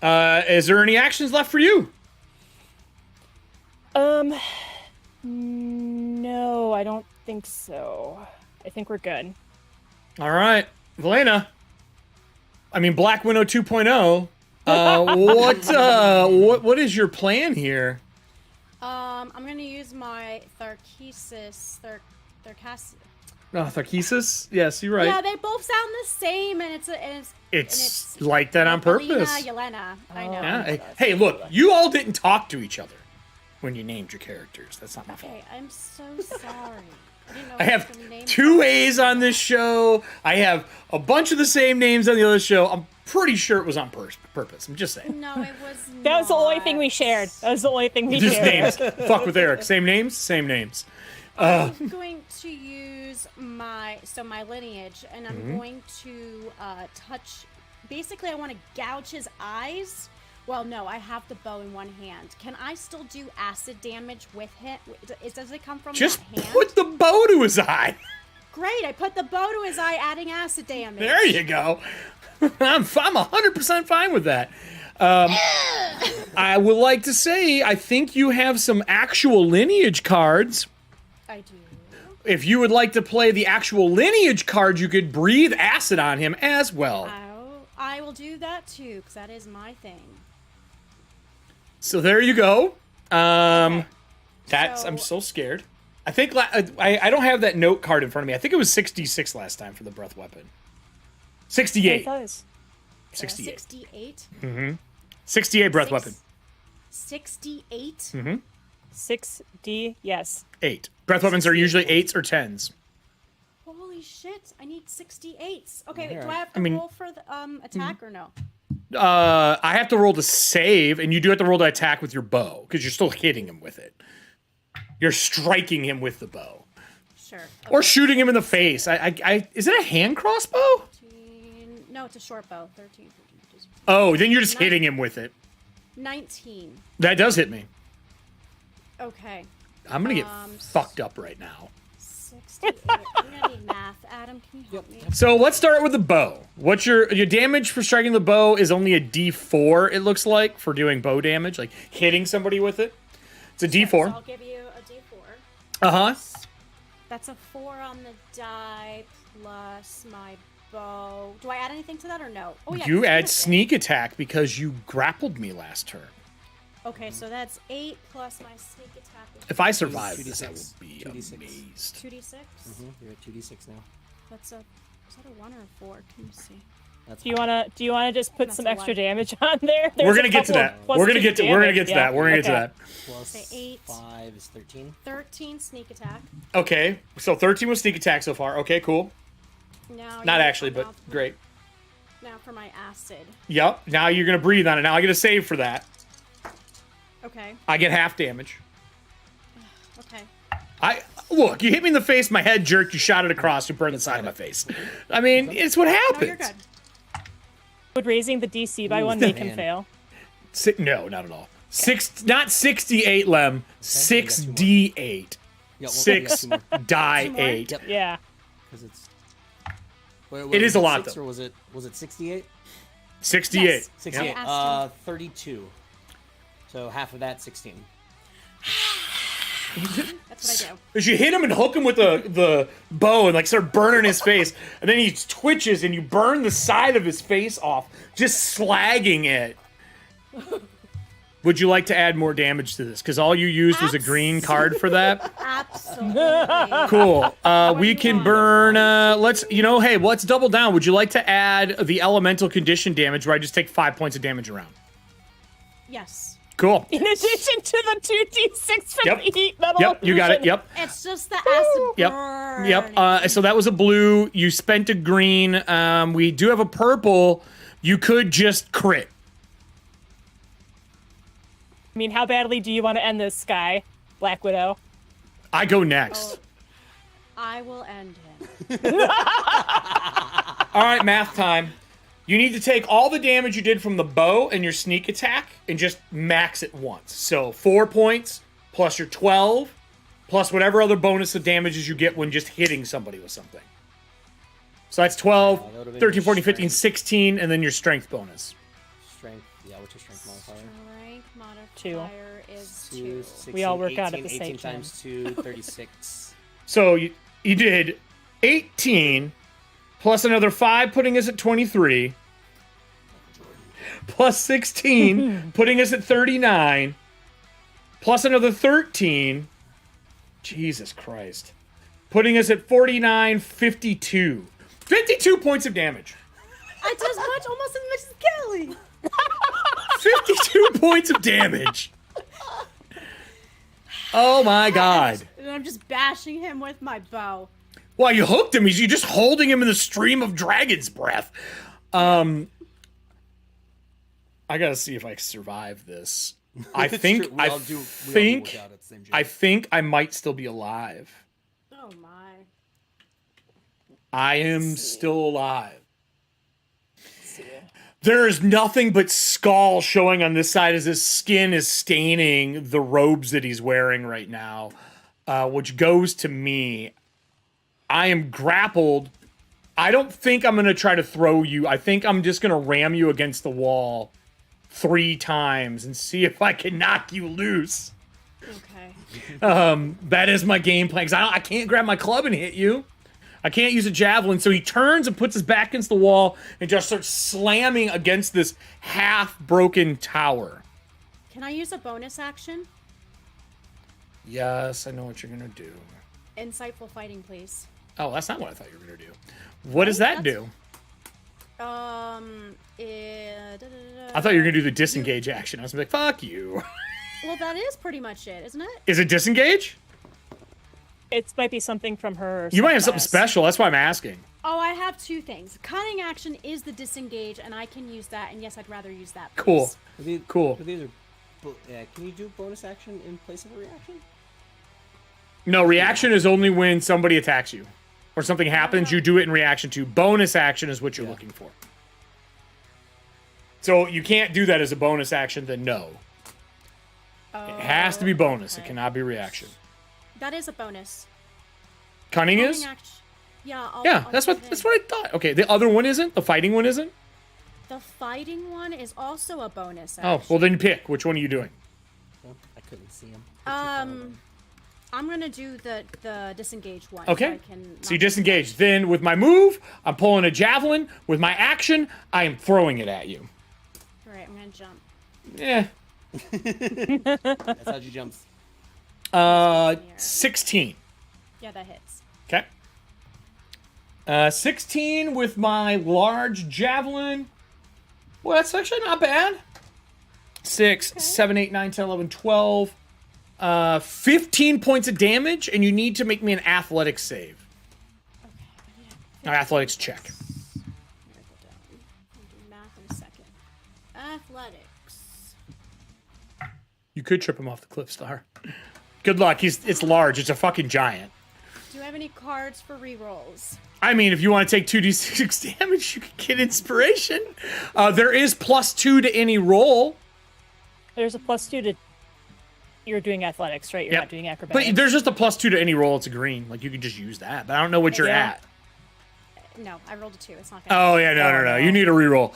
[SPEAKER 1] Is there any actions left for you?
[SPEAKER 2] No, I don't think so. I think we're good.
[SPEAKER 1] All right, Velena. I mean, Black Widow 2.0. What is your plan here?
[SPEAKER 4] I'm gonna use my Tharkesis.
[SPEAKER 1] Tharkesis? Yes, you're right.
[SPEAKER 4] Yeah, they both sound the same, and it's
[SPEAKER 1] like that on purpose.
[SPEAKER 4] Yelena. I know.
[SPEAKER 1] Yeah. Hey, look, you all didn't talk to each other when you named your characters. That's not my fault.
[SPEAKER 4] Okay, I'm so sorry.
[SPEAKER 1] I have 2 A's on this show. I have a bunch of the same names on the other show. I'm pretty sure it was on purpose. I'm just saying.
[SPEAKER 4] No, it was not.
[SPEAKER 2] That was the only thing we shared. Just
[SPEAKER 1] names. Fuck with Eric. Same names? Same names.
[SPEAKER 4] I'm going to use my lineage, and I'm going to touch. Basically, I want to gouge his eyes. Well, no, I have the bow in one hand. Can I still do acid damage with him? Does it come from
[SPEAKER 1] just
[SPEAKER 4] that hand?
[SPEAKER 1] Put the bow to his eye.
[SPEAKER 4] Great, I put the bow to his eye, adding acid damage.
[SPEAKER 1] There you go. I'm 100% fine with that. I would like to say, I think you have some actual lineage cards.
[SPEAKER 4] I do.
[SPEAKER 1] if you would like to play the actual lineage card, you could breathe acid on him as well.
[SPEAKER 4] I will do that too, because that is my thing.
[SPEAKER 1] So there you go.
[SPEAKER 4] Okay.
[SPEAKER 1] I'm so scared. I think I don't have that note card in front of me. I think it was 66 last time for the breath weapon. 68. 68.
[SPEAKER 4] 68?
[SPEAKER 1] Mm-hmm. 68 breath weapon.
[SPEAKER 4] 68?
[SPEAKER 1] Mm-hmm.
[SPEAKER 2] 6D, yes.
[SPEAKER 1] 8. Breath weapons are usually 8s or 10s.
[SPEAKER 4] Holy shit, I need 68s. Okay,
[SPEAKER 3] Yeah.
[SPEAKER 4] do I have to roll for the attack or no?
[SPEAKER 1] I have to roll to save, and you do have to roll to attack with your bow, because you're still hitting him with it. You're striking him with the bow.
[SPEAKER 4] Sure.
[SPEAKER 1] Or shooting him in the face. Is it a hand crossbow?
[SPEAKER 4] 13, no, it's a short bow. 13, 14, 15.
[SPEAKER 1] Oh, then you're just hitting him with it.
[SPEAKER 4] 19.
[SPEAKER 1] That does hit me.
[SPEAKER 4] Okay.
[SPEAKER 1] I'm gonna get fucked up right now.
[SPEAKER 4] 68. I'm gonna need math. Adam, can you help me?
[SPEAKER 1] So let's start with the bow. What's your damage for striking the bow is only a D4, it looks like, for doing bow damage, like hitting somebody with it. It's a D4.
[SPEAKER 4] So I'll give you a D4.
[SPEAKER 1] Uh-huh.
[SPEAKER 4] That's a 4 on the die plus my bow. Do I add anything to that or no? Oh yeah.
[SPEAKER 1] You add
[SPEAKER 4] it's
[SPEAKER 1] sneak attack because you grappled me last turn.
[SPEAKER 4] Okay, so that's 8 plus my sneak attack.
[SPEAKER 1] If I survive this,
[SPEAKER 3] 2d6.
[SPEAKER 1] I will be
[SPEAKER 3] 2d6.
[SPEAKER 1] amazed.
[SPEAKER 4] 2d6.
[SPEAKER 3] You're at 2d6 now.
[SPEAKER 4] That's a. Is that a 1 or a 4? Can you see?
[SPEAKER 3] That's
[SPEAKER 2] Do you wanna just put
[SPEAKER 4] That's
[SPEAKER 2] some
[SPEAKER 4] a
[SPEAKER 2] extra
[SPEAKER 4] one.
[SPEAKER 2] damage on there?
[SPEAKER 1] We're
[SPEAKER 2] There's
[SPEAKER 1] gonna
[SPEAKER 2] a
[SPEAKER 1] get to
[SPEAKER 2] couple
[SPEAKER 1] that.
[SPEAKER 2] of plus
[SPEAKER 1] We're gonna
[SPEAKER 2] 2
[SPEAKER 1] get to
[SPEAKER 2] damage.
[SPEAKER 1] that. We're gonna get to
[SPEAKER 2] Okay.
[SPEAKER 1] that.
[SPEAKER 3] plus
[SPEAKER 4] Say 8.
[SPEAKER 3] 5 is 13.
[SPEAKER 4] 13 sneak attack.
[SPEAKER 1] Okay, so 13 was sneak attack so far. Okay, cool.
[SPEAKER 4] Now.
[SPEAKER 1] Not
[SPEAKER 4] you
[SPEAKER 1] actually,
[SPEAKER 4] come
[SPEAKER 1] but
[SPEAKER 4] off-
[SPEAKER 1] great.
[SPEAKER 4] Now for my acid.
[SPEAKER 1] Yep. Now you're gonna breathe on it. Now I get a save for that.
[SPEAKER 4] Okay.
[SPEAKER 1] I get half damage.
[SPEAKER 4] Okay.
[SPEAKER 1] Look. You hit me in the face. My head jerked. You shot it across. You burned the side of my face. I mean, it's what
[SPEAKER 4] No,
[SPEAKER 1] happens.
[SPEAKER 4] you're good.
[SPEAKER 2] Would raising the DC by 1 make him
[SPEAKER 3] man.
[SPEAKER 2] fail?
[SPEAKER 1] No, not at all. Not 68, Lem. 6d8.
[SPEAKER 3] Yeah, well,
[SPEAKER 1] 6
[SPEAKER 3] we got 2 more.
[SPEAKER 1] die
[SPEAKER 4] more?
[SPEAKER 1] 8.
[SPEAKER 3] Yep.
[SPEAKER 2] Yeah.
[SPEAKER 3] Because it's. Wait,
[SPEAKER 1] It
[SPEAKER 3] was
[SPEAKER 1] is a lot,
[SPEAKER 3] 6
[SPEAKER 1] though.
[SPEAKER 3] Or was it 68?
[SPEAKER 1] 68.
[SPEAKER 4] Yes.
[SPEAKER 3] 68.
[SPEAKER 4] Yep. I asked him.
[SPEAKER 3] 32. So half of that, 16.
[SPEAKER 4] That's what I do.
[SPEAKER 1] Because you hit him and hook him with the bow and like start burning his face, and then he twitches and you burn the side of his face off, just slagging it. Would you like to add more damage to this? Because all you used was a green card for that.
[SPEAKER 4] Absolutely.
[SPEAKER 1] Cool. We
[SPEAKER 4] you
[SPEAKER 1] can
[SPEAKER 4] want?
[SPEAKER 1] burn. Hey, let's double down. Would you like to add the elemental condition damage, where I just take 5 points of damage around?
[SPEAKER 4] Yes.
[SPEAKER 1] Cool.
[SPEAKER 2] In addition to the 2d6 from
[SPEAKER 1] Yep.
[SPEAKER 2] the heat metal.
[SPEAKER 1] Yep, you got it. Yep.
[SPEAKER 4] It's just the acid
[SPEAKER 1] Yep.
[SPEAKER 4] burn.
[SPEAKER 1] Yep. So that was a blue. You spent a green. We do have a purple. You could just crit.
[SPEAKER 2] I mean, how badly do you want to end this, Sky? Black Widow.
[SPEAKER 1] I go next.
[SPEAKER 4] I will end him.
[SPEAKER 1] All right, math time. You need to take all the damage you did from the bow and your sneak attack and just max it once. So 4 points plus your 12 plus whatever other bonus of damages you get when just hitting somebody with something. So that's 12,
[SPEAKER 3] that would've been
[SPEAKER 1] 13,
[SPEAKER 3] your
[SPEAKER 1] 14, 15,
[SPEAKER 3] strength.
[SPEAKER 1] 16, and then your strength bonus.
[SPEAKER 3] Strength. Yeah, what's your strength modifier?
[SPEAKER 4] Strength
[SPEAKER 2] Two.
[SPEAKER 4] modifier is
[SPEAKER 3] 2,
[SPEAKER 4] 2.
[SPEAKER 3] 16,
[SPEAKER 2] We all work
[SPEAKER 3] 18,
[SPEAKER 2] out at the same
[SPEAKER 3] 18
[SPEAKER 2] time.
[SPEAKER 3] times 2, 36.
[SPEAKER 1] So you did 18 plus another 5, putting us at 23. Plus 16, putting us at 39. Plus another 13. Jesus Christ. Putting us at 49, 52. 52 points of damage.
[SPEAKER 4] It's almost as much as Kelly.
[SPEAKER 1] 52 points of damage. Oh my God.
[SPEAKER 4] And I'm just bashing him with my bow.
[SPEAKER 1] Well, you hooked him. You're just holding him in the stream of dragon's breath. I gotta see if I can survive this. I
[SPEAKER 3] It's
[SPEAKER 1] think
[SPEAKER 3] true. We
[SPEAKER 1] I
[SPEAKER 3] all do work
[SPEAKER 1] think
[SPEAKER 3] out at the same
[SPEAKER 1] I
[SPEAKER 3] gym.
[SPEAKER 1] think I might still be alive.
[SPEAKER 4] Oh my.
[SPEAKER 1] I am still alive. There is nothing but skull showing on this side as his skin is staining the robes that he's wearing right now, which goes to me. I am grappled. I don't think I'm going to try to throw you. I think I'm just going to ram you against the wall 3 times and see if I can knock you loose.
[SPEAKER 4] Okay.
[SPEAKER 1] That is my game plan, because I can't grab my club and hit you. I can't use a javelin, so he turns and puts his back against the wall and just starts slamming against this half-broken tower.
[SPEAKER 4] Can I use a bonus action?
[SPEAKER 1] Yes, I know what you're going to do.
[SPEAKER 4] Insightful fighting, please.
[SPEAKER 1] Oh, that's not what I thought you were going to do. What does that do?
[SPEAKER 4] Da,
[SPEAKER 1] I thought you were going to do the disengage action. I was like, fuck you.
[SPEAKER 4] Well, that is pretty much it, isn't it?
[SPEAKER 1] Is it disengage?
[SPEAKER 2] It might be something from her.
[SPEAKER 1] You might have something
[SPEAKER 2] subclass.
[SPEAKER 1] special. That's why I'm asking.
[SPEAKER 4] Oh, I have two things. Cunning action is the disengage, and I can use that, and yes, I'd rather use that.
[SPEAKER 1] Cool.
[SPEAKER 4] Please.
[SPEAKER 1] Cool.
[SPEAKER 3] These are, can you do bonus action in place of a reaction?
[SPEAKER 1] No, reaction is only when somebody attacks you. Or something happens, you do it in reaction to. Bonus action is what you're looking for. So you can't do that as a bonus action, then no. It has to be bonus.
[SPEAKER 4] Okay.
[SPEAKER 1] It cannot be reaction.
[SPEAKER 4] That is a bonus.
[SPEAKER 1] Cunning is?
[SPEAKER 4] Cunning action. Yeah.
[SPEAKER 1] Yeah,
[SPEAKER 4] I'll
[SPEAKER 1] that's
[SPEAKER 4] give
[SPEAKER 1] what
[SPEAKER 4] it
[SPEAKER 1] that's
[SPEAKER 4] in.
[SPEAKER 1] what I thought. Okay, the other one isn't? The fighting one isn't?
[SPEAKER 4] The fighting one is also a bonus
[SPEAKER 1] Oh,
[SPEAKER 4] action.
[SPEAKER 1] well then pick. Which one are you doing?
[SPEAKER 3] Well, I couldn't see him.
[SPEAKER 4] I'm gonna do the disengage one.
[SPEAKER 1] Okay.
[SPEAKER 4] So, I can
[SPEAKER 1] So you
[SPEAKER 4] not-
[SPEAKER 1] disengage. Then with my move, I'm pulling a javelin. With my action, I am throwing it at you.
[SPEAKER 4] All right, I'm gonna jump.
[SPEAKER 1] Yeah.
[SPEAKER 3] That's how she jumps.
[SPEAKER 1] 16.
[SPEAKER 4] Yeah, that hits.
[SPEAKER 1] Okay. 16 with my large javelin. Well, that's actually not bad. 6, 7, 8, 9, 10, 11, 12. 15 points of damage, and you need to make me an athletics save.
[SPEAKER 4] Okay.
[SPEAKER 1] Or athletics check.
[SPEAKER 4] Write that down. I'll do math in a second. Athletics.
[SPEAKER 1] You could trip him off the cliff, Star. Good luck. It's large. It's a fucking giant.
[SPEAKER 4] Do you have any cards for rerolls?
[SPEAKER 1] I mean, if you want to take 2d6 damage, you can get inspiration. There is +2 to any roll.
[SPEAKER 2] There's a +2 to. You're doing athletics, right? You're
[SPEAKER 1] Yep.
[SPEAKER 2] not doing acrobatics.
[SPEAKER 1] But there's just a +2 to any roll. It's a green. Like, you can just use that. But I don't know what you're
[SPEAKER 2] Yeah.
[SPEAKER 1] at.
[SPEAKER 4] No, I rolled a 2. It's not gonna.
[SPEAKER 1] Oh, yeah, no. You need a reroll.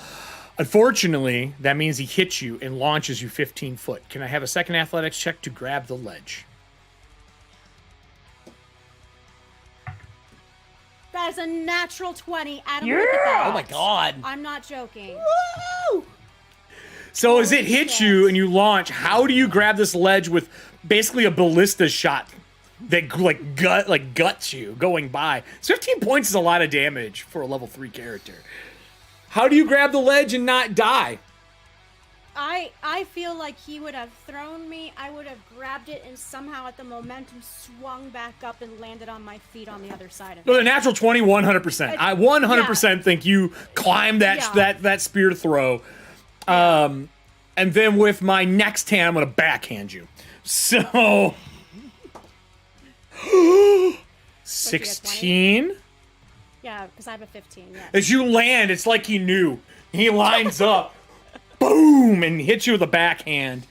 [SPEAKER 1] Unfortunately, that means he hits you and launches you 15 foot. Can I have a second athletics check to grab the ledge?
[SPEAKER 4] That is a natural 20. Adam, look at that.
[SPEAKER 3] Oh my god.
[SPEAKER 4] I'm not joking.
[SPEAKER 1] So as it hits
[SPEAKER 4] shit.
[SPEAKER 1] you and you launch, how do you grab this ledge with basically a ballista shot that guts you going by? 15 points is a lot of damage for a level 3 character. How do you grab the ledge and not die?
[SPEAKER 4] I feel like he would have thrown me. I would have grabbed it and somehow at the momentum swung back up and landed on my feet on the other side of
[SPEAKER 1] No,
[SPEAKER 4] it.
[SPEAKER 1] the natural 20, 100%. I 100% think you climb that spear throw. And then with my next hand, I'm going to backhand you. So 16.
[SPEAKER 4] Yeah, because I have a 15. Yeah.
[SPEAKER 1] As you land, it's like he knew. He lines up, boom, and hits you with a backhand.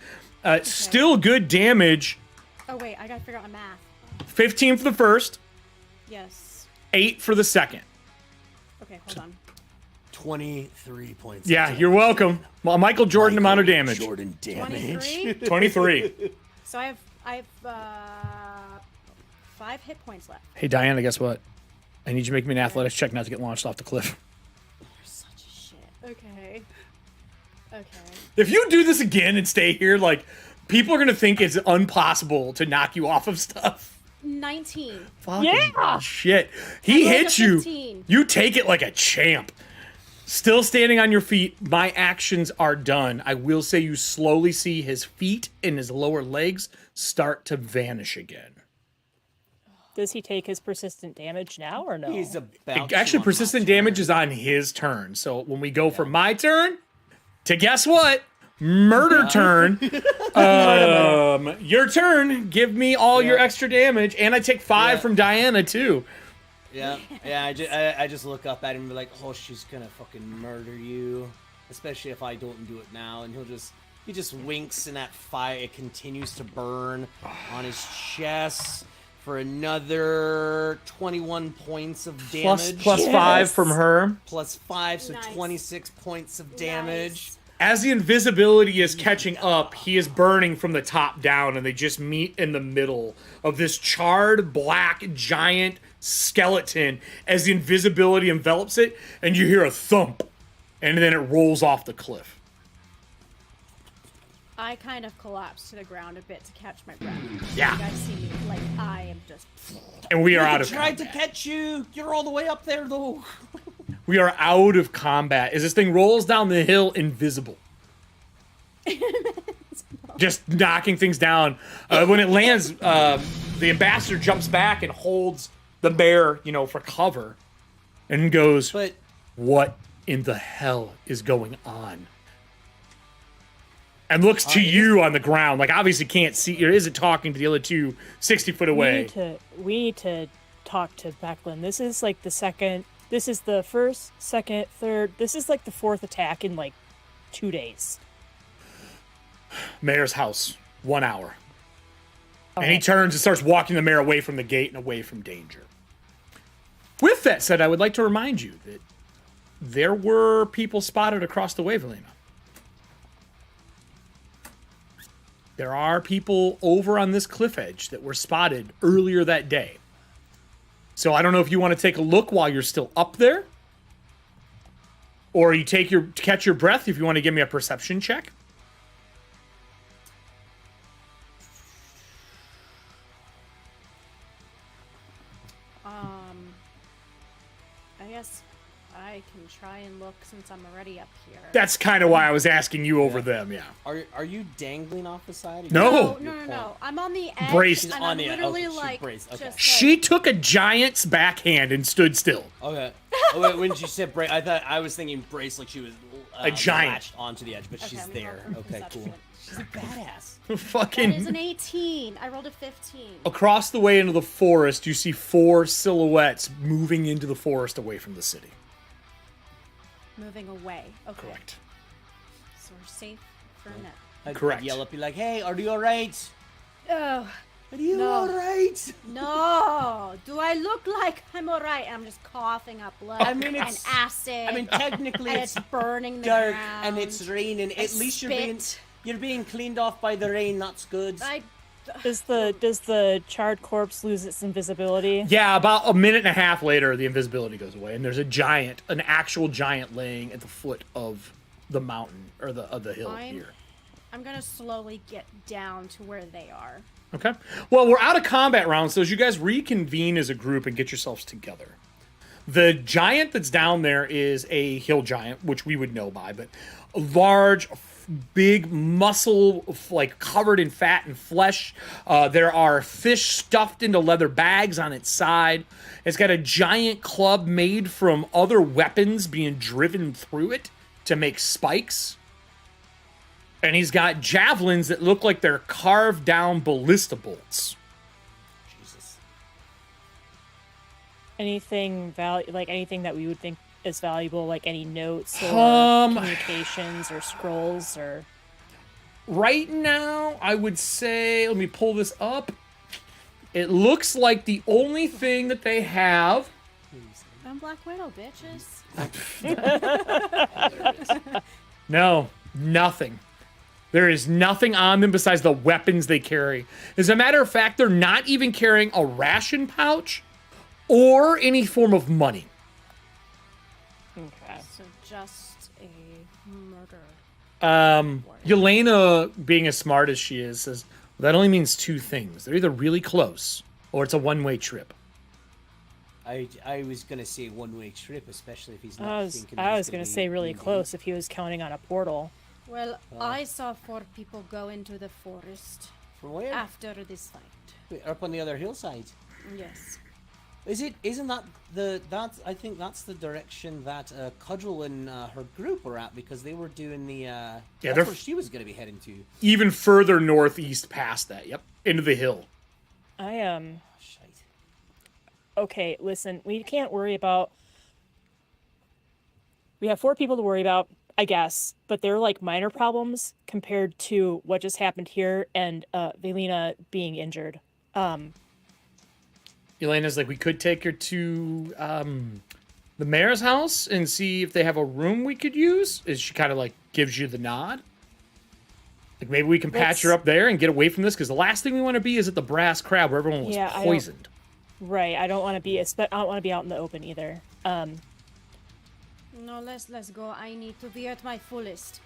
[SPEAKER 1] Still good damage.
[SPEAKER 4] Oh wait, I gotta figure out my math.
[SPEAKER 1] 15 for the first,
[SPEAKER 4] Yes.
[SPEAKER 1] 8 for the second.
[SPEAKER 4] Okay, hold on.
[SPEAKER 3] 23 points.
[SPEAKER 1] Yeah, you're welcome. Well, Michael Jordan amount of damage.
[SPEAKER 3] Jordan damage.
[SPEAKER 4] 23.
[SPEAKER 1] 23.
[SPEAKER 4] So I have 5 hit points left.
[SPEAKER 1] Hey, Diana, guess what? I need you to make me an athletics check not to get launched off the cliff.
[SPEAKER 4] You're such a shit. Okay. Okay.
[SPEAKER 1] If you do this again and stay here, like, people are going to think it's impossible to knock you off of stuff.
[SPEAKER 4] 19.
[SPEAKER 1] Fucking
[SPEAKER 2] Yeah!
[SPEAKER 1] shit. He
[SPEAKER 4] I rolled a
[SPEAKER 1] hits you.
[SPEAKER 4] 15.
[SPEAKER 1] You take it like a champ. Still standing on your feet. My actions are done. I will say you slowly see his feet and his lower legs start to vanish again.
[SPEAKER 2] Does he take his persistent damage now or no?
[SPEAKER 3] He's about
[SPEAKER 1] Actually, persistent damage is on his turn. So when we go from my turn to guess what? Murder turn. Your turn. Give me all your extra damage. And I take 5 from Diana, too.
[SPEAKER 3] Yeah. I just look up at him and be like, oh, she's gonna fucking murder you. Especially if I don't do it now. And he just winks and that fire, it continues to burn on his chest for another 21 points of damage.
[SPEAKER 1] Plus 5 from her.
[SPEAKER 3] Plus 5, so
[SPEAKER 4] Nice.
[SPEAKER 3] 26 points of damage.
[SPEAKER 1] As the invisibility is catching up, he is burning from the top down, and they just meet in the middle of this charred black giant skeleton as the invisibility envelops it, and you hear a thump, and then it rolls off the cliff.
[SPEAKER 4] I kind of collapse to the ground a bit to catch my breath.
[SPEAKER 1] Yeah.
[SPEAKER 4] You guys see me, like, I am just...
[SPEAKER 1] And we are out
[SPEAKER 3] I
[SPEAKER 1] of
[SPEAKER 3] tried
[SPEAKER 1] combat.
[SPEAKER 3] to catch you. You're all the way up there, though.
[SPEAKER 1] We are out of combat as this thing rolls down the hill invisible. Just knocking things down. When it lands, the ambassador jumps back and holds the bear, for cover, and goes,
[SPEAKER 3] But
[SPEAKER 1] "What in the hell is going on?" And looks to you on the ground, like obviously can't see, or isn't talking to the other two 60 foot away.
[SPEAKER 2] We need to talk to Becklin. This is like the second. This is the first, second, third. This is like the fourth attack in like 2 days.
[SPEAKER 1] Mayor's house, 1 hour. And he turns and starts walking the mayor away from the gate and away from danger. With that said, I would like to remind you that there were people spotted across the way, Valina. There are people over on this cliff edge that were spotted earlier that day. So I don't know if you want to take a look while you're still up there, or you catch your breath if you want to give me a perception check.
[SPEAKER 4] I guess I can try and look since I'm already up here.
[SPEAKER 1] That's kind of why I was asking you over them, yeah.
[SPEAKER 3] are you dangling off the side?
[SPEAKER 1] No.
[SPEAKER 4] No. I'm on the edge.
[SPEAKER 1] Braced.
[SPEAKER 4] And
[SPEAKER 3] She's
[SPEAKER 4] I'm
[SPEAKER 3] on the edge.
[SPEAKER 4] literally
[SPEAKER 3] Okay, she's
[SPEAKER 4] like,
[SPEAKER 3] braced. Okay.
[SPEAKER 4] just
[SPEAKER 1] She took a giant's backhand and stood still.
[SPEAKER 3] Okay. Oh, wait, when she said brace, I was thinking brace like she was
[SPEAKER 1] A giant.
[SPEAKER 3] latched onto the edge, but
[SPEAKER 4] Okay,
[SPEAKER 3] she's
[SPEAKER 4] I'm gonna
[SPEAKER 3] there.
[SPEAKER 4] roll for
[SPEAKER 3] Okay,
[SPEAKER 4] perception.
[SPEAKER 3] cool. She's a badass.
[SPEAKER 4] That
[SPEAKER 1] Fucking
[SPEAKER 4] is an 18. I rolled a 15.
[SPEAKER 1] across the way into the forest, you see 4 silhouettes moving into the forest away from the city.
[SPEAKER 4] Moving away. Okay.
[SPEAKER 1] Correct.
[SPEAKER 4] So we're safe for a minute.
[SPEAKER 3] I'd
[SPEAKER 1] Correct.
[SPEAKER 3] yell up, be like, "Hey, are you all right?
[SPEAKER 4] Oh,
[SPEAKER 3] Are you
[SPEAKER 4] No.
[SPEAKER 3] all right?"
[SPEAKER 4] no. Do I look like I'm alright? I'm just coughing up blood
[SPEAKER 3] I mean,
[SPEAKER 4] and
[SPEAKER 3] it's-
[SPEAKER 4] acid.
[SPEAKER 3] I mean, technically,
[SPEAKER 4] and
[SPEAKER 3] it's
[SPEAKER 4] it's burning the
[SPEAKER 3] dark
[SPEAKER 4] ground.
[SPEAKER 3] and it's raining. At least
[SPEAKER 4] spit.
[SPEAKER 3] you're being cleaned off by the rain. That's good.
[SPEAKER 2] Does the charred corpse lose its invisibility?
[SPEAKER 1] Yeah, about a minute and a half later, the invisibility goes away, and there's an actual giant laying at the foot of the mountain, or the hill here.
[SPEAKER 4] I'm gonna slowly get down to where they are.
[SPEAKER 1] Okay. Well, we're out of combat rounds, so as you guys reconvene as a group and get yourselves together. The giant that's down there is a hill giant, which we would know by, but a large, big muscle, like covered in fat and flesh. There are fish stuffed into leather bags on its side. It's got a giant club made from other weapons being driven through it to make spikes. And he's got javelins that look like they're carved down ballista bolts.
[SPEAKER 3] Jesus.
[SPEAKER 2] Anything anything that we would think is valuable, like any notes or communications or scrolls or.
[SPEAKER 1] Right now, I would say, let me pull this up. It looks like the only thing that they have.
[SPEAKER 4] I'm Black Widow, bitches.
[SPEAKER 1] No, nothing. There is nothing on them besides the weapons they carry. As a matter of fact, they're not even carrying a ration pouch or any form of money.
[SPEAKER 2] Okay.
[SPEAKER 4] So just a murder.
[SPEAKER 1] Yelena, being as smart as she is, says, well, that only means 2 things. They're either really close or it's a one-way trip.
[SPEAKER 3] I was gonna say one-way trip, especially if he's not
[SPEAKER 2] I was
[SPEAKER 3] thinking. that he's
[SPEAKER 2] gonna
[SPEAKER 3] be
[SPEAKER 2] say really
[SPEAKER 3] in
[SPEAKER 2] close if he was counting on a portal.
[SPEAKER 4] Well, I saw 4 people go into the forest
[SPEAKER 3] From where?
[SPEAKER 4] after this fight.
[SPEAKER 3] Wait, up on the other hillside.
[SPEAKER 4] Yes.
[SPEAKER 3] Isn't that I think that's the direction that Cudgel and her group were at, because they were doing the that's
[SPEAKER 1] they're-
[SPEAKER 3] where she was gonna be heading to.
[SPEAKER 1] Even further northeast past that, yep, into the hill.
[SPEAKER 3] Shite.
[SPEAKER 2] Okay, listen, we can't worry about. We have 4 people to worry about, I guess, but they're like minor problems compared to what just happened here and Velina being injured.
[SPEAKER 1] Elena's like, we could take her to the mayor's house and see if they have a room we could use? Is she kind of like gives you the nod? Like maybe we can patch her up there and get away from this, because the last thing we want to be is at the Brass Crab where everyone was poisoned.
[SPEAKER 2] Right, I don't want to be. I don't want to be out in the open either.
[SPEAKER 4] No, let's go. I need to be at my fullest.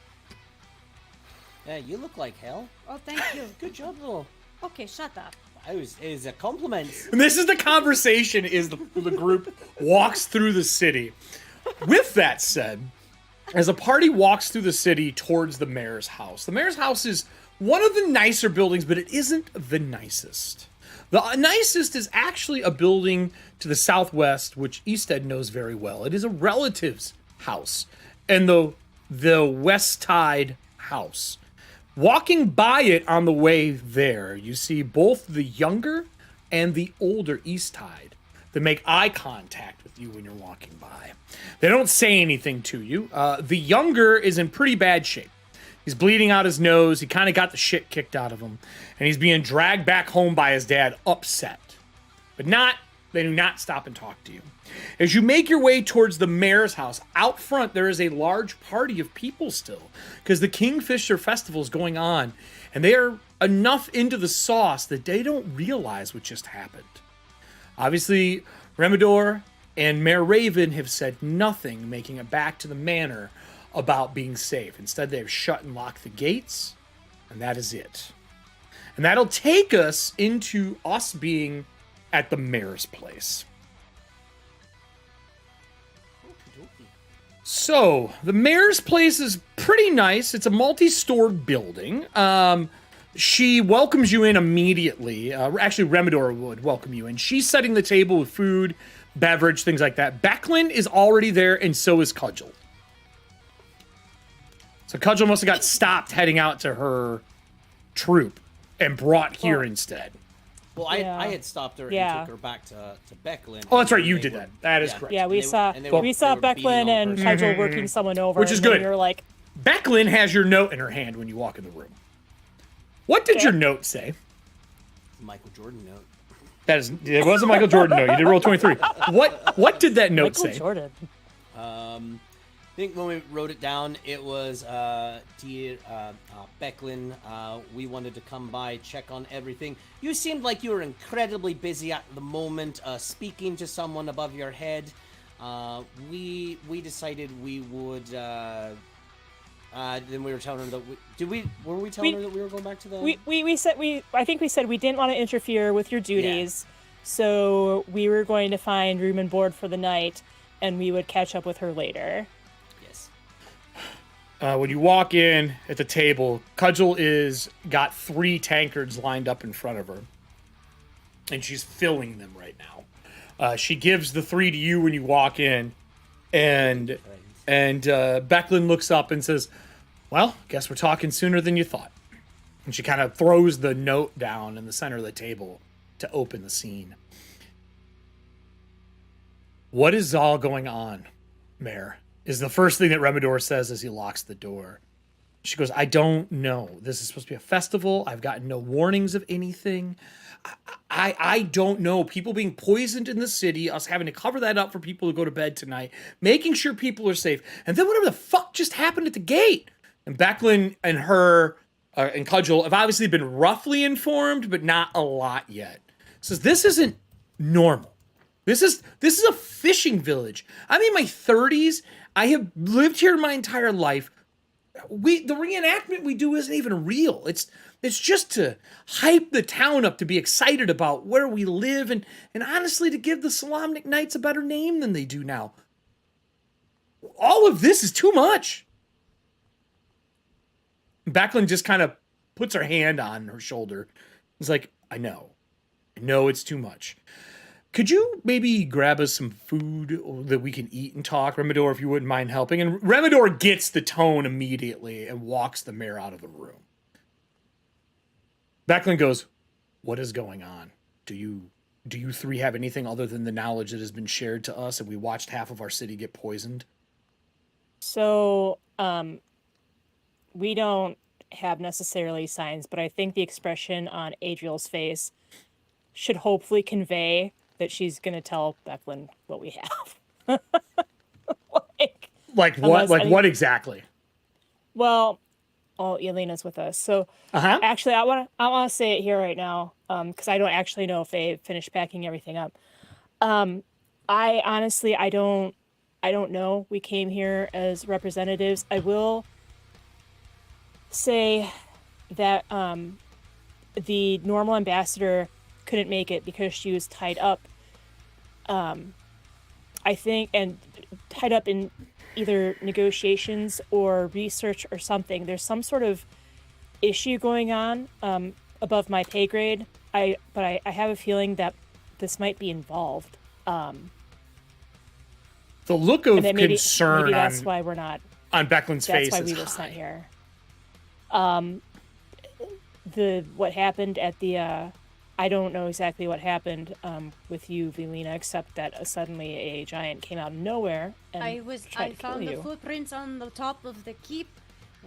[SPEAKER 3] Yeah, you look like hell.
[SPEAKER 4] Oh, thank you.
[SPEAKER 3] Good job, though.
[SPEAKER 4] Okay, shut up.
[SPEAKER 3] It was a compliment.
[SPEAKER 1] And this is the conversation is the group walks through the city. With that said, as a party walks through the city towards the mayor's house is one of the nicer buildings, but it isn't the nicest. The nicest is actually a building to the southwest, which Easted knows very well. It is a relative's house, and the West Tide house. Walking by it on the way there, you see both the younger and the older East Tide that make eye contact with you when you're walking by. They don't say anything to you. The younger is in pretty bad shape. He's bleeding out his nose. He kind of got the shit kicked out of him. And he's being dragged back home by his dad, upset. But they do not stop and talk to you. As you make your way towards the mayor's house, out front there is a large party of people still, because the Kingfisher Festival is going on. And they are enough into the sauce that they don't realize what just happened. Obviously, Remedor and Mayor Raven have said nothing making it back to the manor about being safe. Instead, they've shut and locked the gates, and that is it. And that'll take us into us being at the mayor's place. So, the mayor's place is pretty nice. It's a multi-stored building. She welcomes you in immediately. Actually, Remedor would welcome you in. She's setting the table with food, beverage, things like that. Becklin is already there, and so is Cudgel. So Cudgel must have got stopped heading out to her troop and brought here instead.
[SPEAKER 3] Well, I had stopped her and took her back to Becklin.
[SPEAKER 1] Oh, that's right. You did that. That is correct.
[SPEAKER 2] Yeah, we saw Becklin and Cudgel working someone over.
[SPEAKER 1] Which is good.
[SPEAKER 2] You're like,
[SPEAKER 1] Becklin has your note in her hand when you walk in the room. What did your note say?
[SPEAKER 3] Michael Jordan note.
[SPEAKER 1] It was a Michael Jordan note. You did roll 23. What did that note say?
[SPEAKER 2] Michael Jordan.
[SPEAKER 3] I think when we wrote it down, it was, dear Becklin, we wanted to come by, check on everything. You seemed like you were incredibly busy at the moment, speaking to someone above your head. We decided we would, then we were telling her that were we telling her that we were going back to the...
[SPEAKER 2] I think we said we didn't want to interfere with your duties, so we were going to find room and board for the night, and we would catch up with her later.
[SPEAKER 1] When you walk in at the table, Cudgel got 3 tankards lined up in front of her. And she's filling them right now. She gives the 3 to you when you walk in. And Becklin looks up and says, well, guess we're talking sooner than you thought. And she kind of throws the note down in the center of the table to open the scene. What is all going on, Mayor? Is the first thing that Remedor says as he locks the door. She goes, I don't know. This is supposed to be a festival. I've gotten no warnings of anything. I don't know. People being poisoned in the city, us having to cover that up for people to go to bed tonight, making sure people are safe. And then whatever the fuck just happened at the gate. And Becklin and her and Cudgel have obviously been roughly informed, but not a lot yet. Says this isn't normal. This is a fishing village. I'm in my 30s. I have lived here my entire life. The reenactment we do isn't even real. It's just to hype the town up, to be excited about where we live, and honestly to give the Solemnic Knights a better name than they do now. All of this is too much. Becklin just kind of puts her hand on her shoulder. He's like, I know it's too much. Could you maybe grab us some food that we can eat and talk, Remedor, if you wouldn't mind helping? And Remedor gets the tone immediately and walks the mayor out of the room. Becklin goes, what is going on? Do you 3 have anything other than the knowledge that has been shared to us and we watched half of our city get poisoned?
[SPEAKER 2] So, we don't have necessarily signs, but I think the expression on Adriel's face should hopefully convey that she's going to tell Becklin what we have.
[SPEAKER 1] Like what? Like what exactly?
[SPEAKER 2] Well, Elena's with us, so actually, I want to say it here right now, because I don't actually know if they finished packing everything up. I honestly, I don't know. We came here as representatives. I will say that the normal ambassador couldn't make it because she was tied up. I think, and tied up in either negotiations or research or something. There's some sort of issue going on above my pay grade. But I have a feeling that this might be involved.
[SPEAKER 1] The look of concern
[SPEAKER 2] maybe that's why we're not
[SPEAKER 1] on Beckland's face.
[SPEAKER 2] That's why we were sent here. What happened at the I don't know exactly what happened with you, Velina, except that suddenly a giant came out of nowhere and
[SPEAKER 4] I
[SPEAKER 2] tried to
[SPEAKER 4] found
[SPEAKER 2] kill
[SPEAKER 4] the
[SPEAKER 2] you.
[SPEAKER 4] footprints on the top of the keep,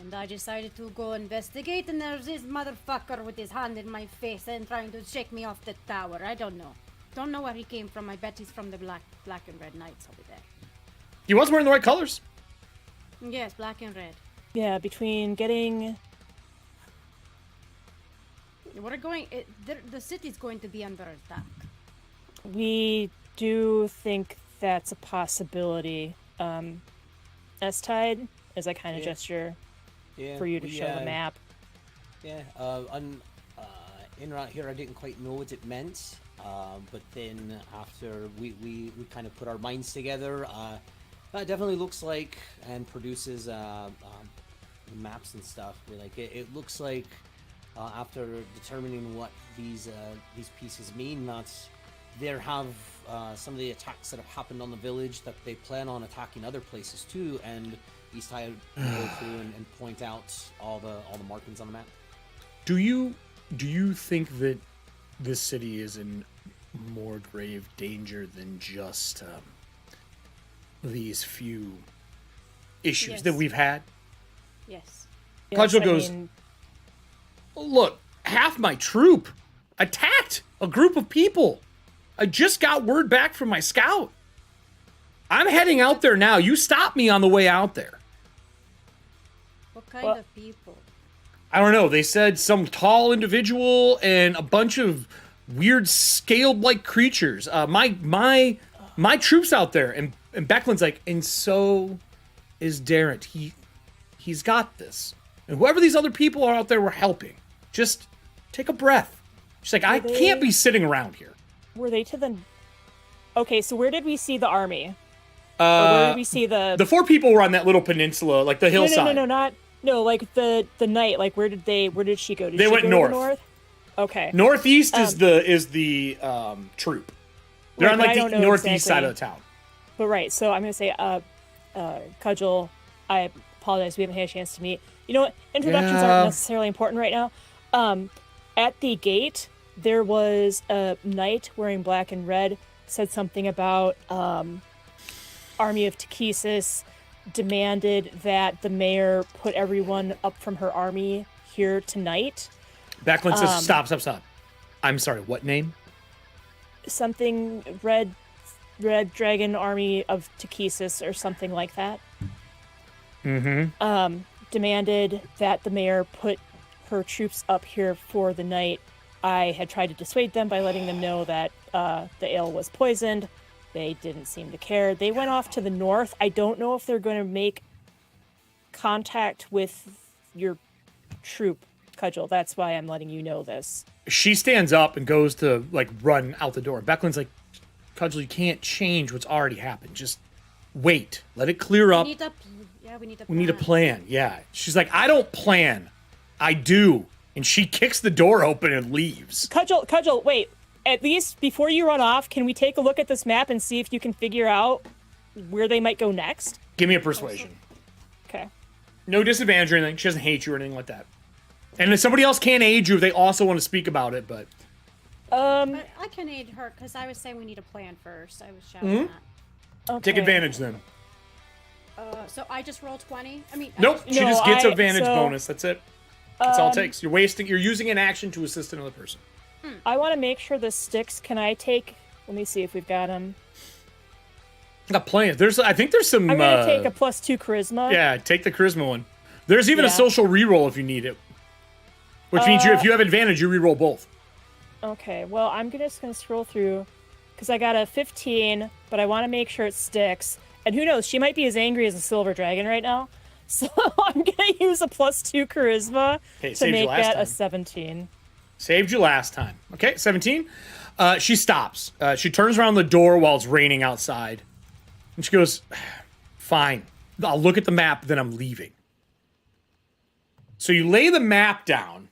[SPEAKER 4] and I decided to go investigate. And there's this motherfucker with his hand in my face and trying to shake me off the tower. I don't know. Don't know where he came from. I bet he's from the black and red knights over there.
[SPEAKER 1] He was wearing the right colors.
[SPEAKER 4] Yes, black and red.
[SPEAKER 2] Yeah, between getting
[SPEAKER 4] We're going. The city's going to be under attack.
[SPEAKER 2] we do think that's a possibility. S-Tide, as I kind of gesture for you to show the map.
[SPEAKER 3] Yeah, in around here I didn't quite know what it meant, but then after we kind of put our minds together, it definitely looks like and produces maps and stuff. It looks like after determining what these pieces mean, that there have some of the attacks that have happened on the village, that they plan on attacking other places too, and East Tide will go through and point out all the markings on the map.
[SPEAKER 1] Do you think that this city is in more grave danger than just these few issues that we've had?
[SPEAKER 4] Yes.
[SPEAKER 1] Cudgel goes, look, half my troop attacked a group of people. I just got word back from my scout. I'm heading out there now. You stopped me on the way out there.
[SPEAKER 4] What kind of people?
[SPEAKER 1] I don't know. They said some tall individual and a bunch of weird scaled-like creatures. My troops out there, and Beckland's like, and so is Darrent. He's got this. And whoever these other people are out there were helping. Just take a breath. She's like, I can't be sitting around here.
[SPEAKER 2] Were they to the... Okay, so where did we see the army? Or where did we see the...
[SPEAKER 1] The four people were on that little peninsula, like the hillside.
[SPEAKER 2] No, like the knight. Like where did she go?
[SPEAKER 1] They went north.
[SPEAKER 2] Okay.
[SPEAKER 1] Northeast is the troop. They're on like the northeast side of the town.
[SPEAKER 2] But right, so I'm gonna say, Cudgel, I apologize, we haven't had a chance to meet. You know what? Introductions aren't necessarily important right now. At the gate, there was a knight wearing black and red, said something about Army of Ttrpgfamily, demanded that the mayor put everyone up from her army here tonight.
[SPEAKER 1] Beckland says, stop. I'm sorry, what name?
[SPEAKER 2] Something Red Dragon Army of Ttrpgfamily or something like that.
[SPEAKER 1] Mm-hmm.
[SPEAKER 2] Demanded that the mayor put her troops up here for the night. I had tried to dissuade them by letting them know that the ale was poisoned. They didn't seem to care. They went off to the north. I don't know if they're going to make contact with your troop, Cudgel. That's why I'm letting you know this.
[SPEAKER 1] She stands up and goes to like run out the door. Beckland's like, Cudgel, you can't change what's already happened. Just wait. Let it clear up.
[SPEAKER 4] We need a plan.
[SPEAKER 1] We need a plan. Yeah. She's like, I don't plan. I do. And she kicks the door open and leaves.
[SPEAKER 2] Cudgel, wait. At least before you run off, can we take a look at this map and see if you can figure out where they might go next?
[SPEAKER 1] Give me a persuasion.
[SPEAKER 2] Okay.
[SPEAKER 1] No disadvantage or anything. She doesn't hate you or anything like that. And if somebody else can't aid you if they also want to speak about it, but...
[SPEAKER 4] But I can aid her, because I was saying we need a plan first. I was shouting that.
[SPEAKER 1] Okay. Take advantage then.
[SPEAKER 4] So I just rolled 20? I mean...
[SPEAKER 1] Nope, she just gets advantage bonus. That's it. That's all it takes. You're using an action to assist another person.
[SPEAKER 2] I want to make sure this sticks. Can I take... Let me see if we've got them.
[SPEAKER 1] Got plenty. I think there's some.
[SPEAKER 2] I'm gonna take a +2 charisma.
[SPEAKER 1] Yeah, take the charisma one. There's even a
[SPEAKER 2] Yeah.
[SPEAKER 1] social reroll if you need it, which means if you have advantage, you reroll both.
[SPEAKER 2] Okay, well, I'm just gonna scroll through because I got a 15, but I want to make sure it sticks. And who knows? She might be as angry as a silver dragon right now. So I'm gonna use a +2 charisma
[SPEAKER 1] Hey,
[SPEAKER 2] to
[SPEAKER 1] saved you
[SPEAKER 2] make
[SPEAKER 1] last
[SPEAKER 2] that
[SPEAKER 1] time.
[SPEAKER 2] a 17.
[SPEAKER 1] Saved you last time. Okay, 17. She stops. She turns around the door while it's raining outside. And she goes, fine. I'll look at the map, then I'm leaving. So you lay the map down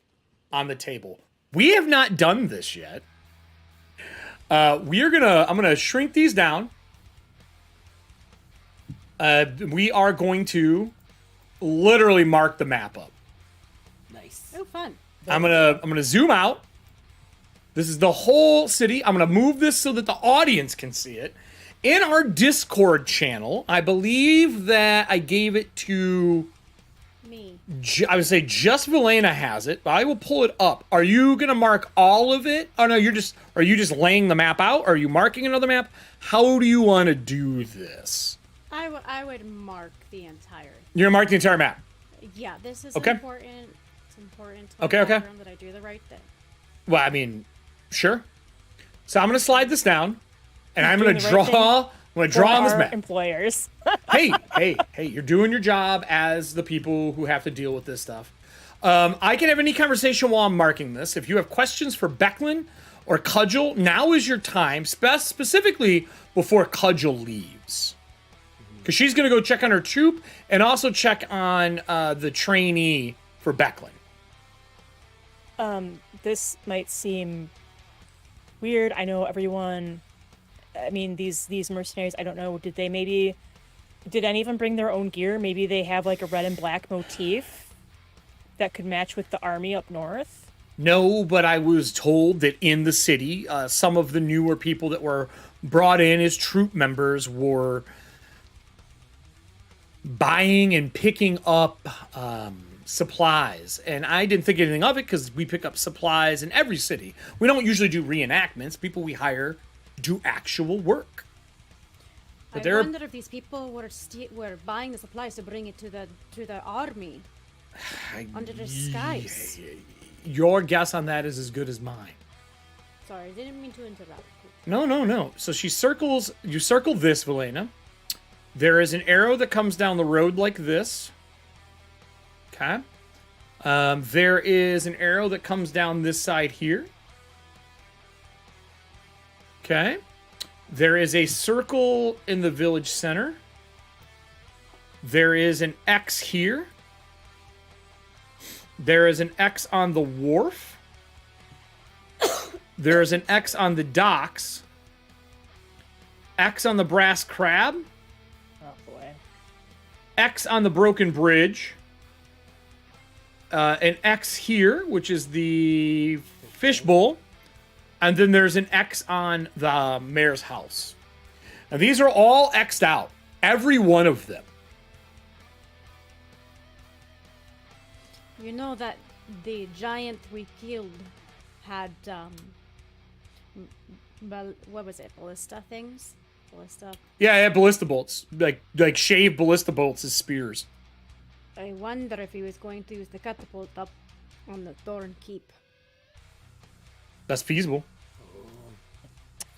[SPEAKER 1] on the table. We have not done this yet. I'm gonna shrink these down. We are going to literally mark the map up.
[SPEAKER 3] Nice.
[SPEAKER 4] Oh, fun.
[SPEAKER 1] I'm gonna zoom out. This is the whole city. I'm gonna move this so that the audience can see it. In our Discord channel, I believe that I gave it to.
[SPEAKER 4] Me.
[SPEAKER 1] I would say just Velena has it, but I will pull it up. Are you gonna mark all of it? Oh no, are you just laying the map out? Are you marking another map? How do you want to do this?
[SPEAKER 4] I would mark the entire.
[SPEAKER 1] You're gonna mark the entire map.
[SPEAKER 4] Yeah, this is
[SPEAKER 1] Okay.
[SPEAKER 4] important. It's important to my
[SPEAKER 1] Okay, okay.
[SPEAKER 4] background that I do the right thing.
[SPEAKER 1] Well, I mean, sure. So I'm gonna slide this down, and I'm gonna
[SPEAKER 2] doing the right
[SPEAKER 1] draw. I'm gonna draw on this
[SPEAKER 2] For
[SPEAKER 1] map.
[SPEAKER 2] our employers.
[SPEAKER 1] hey, you're doing your job as the people who have to deal with this stuff. I can have any conversation while I'm marking this. If you have questions for Becklin or Cudgel, now is your time, specifically before Cudgel leaves. Because she's going to go check on her troop and also check on the trainee for Becklin.
[SPEAKER 2] This might seem weird. I know everyone. I mean, these mercenaries. I don't know. Did any of them bring their own gear? Maybe they have like a red and black motif that could match with the army up north.
[SPEAKER 1] No, but I was told that in the city, some of the newer people that were brought in as troop members were buying and picking up supplies. And I didn't think anything of it because we pick up supplies in every city. We don't usually do reenactments. People we hire do actual work. But
[SPEAKER 4] I wonder if these people were buying the supplies to bring it to the army under disguise.
[SPEAKER 1] Your guess on that is as good as mine.
[SPEAKER 4] Sorry, I didn't mean to interrupt.
[SPEAKER 1] No. So you circle this, Velena. There is an arrow that comes down the road like this. Okay. There is an arrow that comes down this side here. Okay. There is a circle in the village center. There is an X here. There is an X on the wharf. There is an X on the docks. X on the brass crab.
[SPEAKER 2] Oh boy.
[SPEAKER 1] X on the broken bridge. An X here, which is the fishbowl. And then there's an X on the mayor's house. And these are all X'd out. Every one of them.
[SPEAKER 4] You know that the giant we killed had what was it? Ballista things? Ballista.
[SPEAKER 1] Yeah, ballista bolts. Like shaved ballista bolts as spears.
[SPEAKER 4] I wonder if he was going to use the catapult up on the Thorn Keep.
[SPEAKER 1] That's feasible.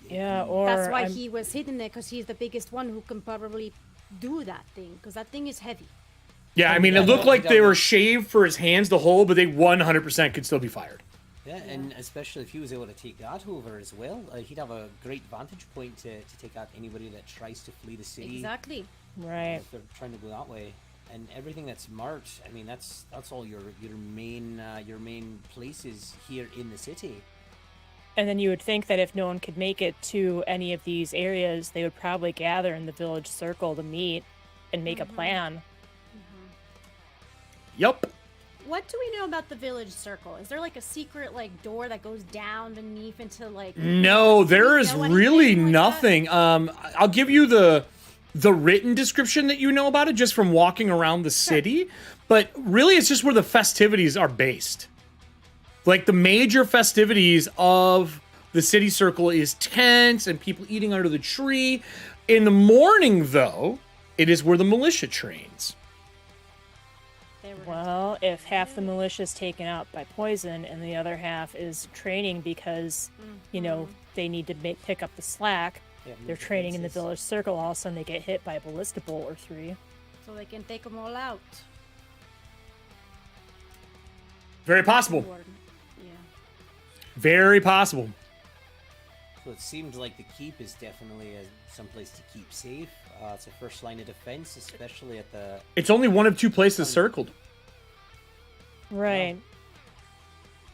[SPEAKER 2] Yeah, or
[SPEAKER 4] That's why he was hidden there, because he's the biggest one who can probably do that thing, because that thing is heavy.
[SPEAKER 1] Yeah, I mean, it looked like they were shaved for his hands to hold, but they 100% could still be fired.
[SPEAKER 3] Yeah, and especially if he was able to take that over as well, he'd have a great vantage point to take out anybody that tries to flee the city.
[SPEAKER 4] Exactly.
[SPEAKER 2] right.
[SPEAKER 3] If they're trying to go that way. And everything that's marked, I mean, that's all your main places here in the city.
[SPEAKER 2] And then you would think that if no one could make it to any of these areas, they would probably gather in the village circle to meet and make a plan.
[SPEAKER 1] Yup.
[SPEAKER 4] What do we know about the village circle? Is there like a secret like door that goes down beneath into like?
[SPEAKER 1] No, there is
[SPEAKER 4] know
[SPEAKER 1] really
[SPEAKER 4] anything like
[SPEAKER 1] nothing. I'll give you the written description that you know about it just from walking around the city, but really it's just where the festivities are based. Like the major festivities of the city circle is tents and people eating under the tree. In the morning, though, it is where the militia trains.
[SPEAKER 4] They were
[SPEAKER 2] Well, if half the militia is taken out by poison and the other half is training because, you know, they need to pick up the slack,
[SPEAKER 3] Yeah,
[SPEAKER 2] they're
[SPEAKER 3] move
[SPEAKER 2] training in the
[SPEAKER 3] defenses.
[SPEAKER 2] village circle, all of a sudden they get hit by a ballista bolt or 3.
[SPEAKER 4] so they can take them all out.
[SPEAKER 1] Very possible.
[SPEAKER 4] Or- yeah.
[SPEAKER 1] Very possible.
[SPEAKER 3] So it seemed like the keep is definitely some place to keep safe. It's a first line of defense, especially at the.
[SPEAKER 1] It's only one of 2 places circled.
[SPEAKER 2] Right.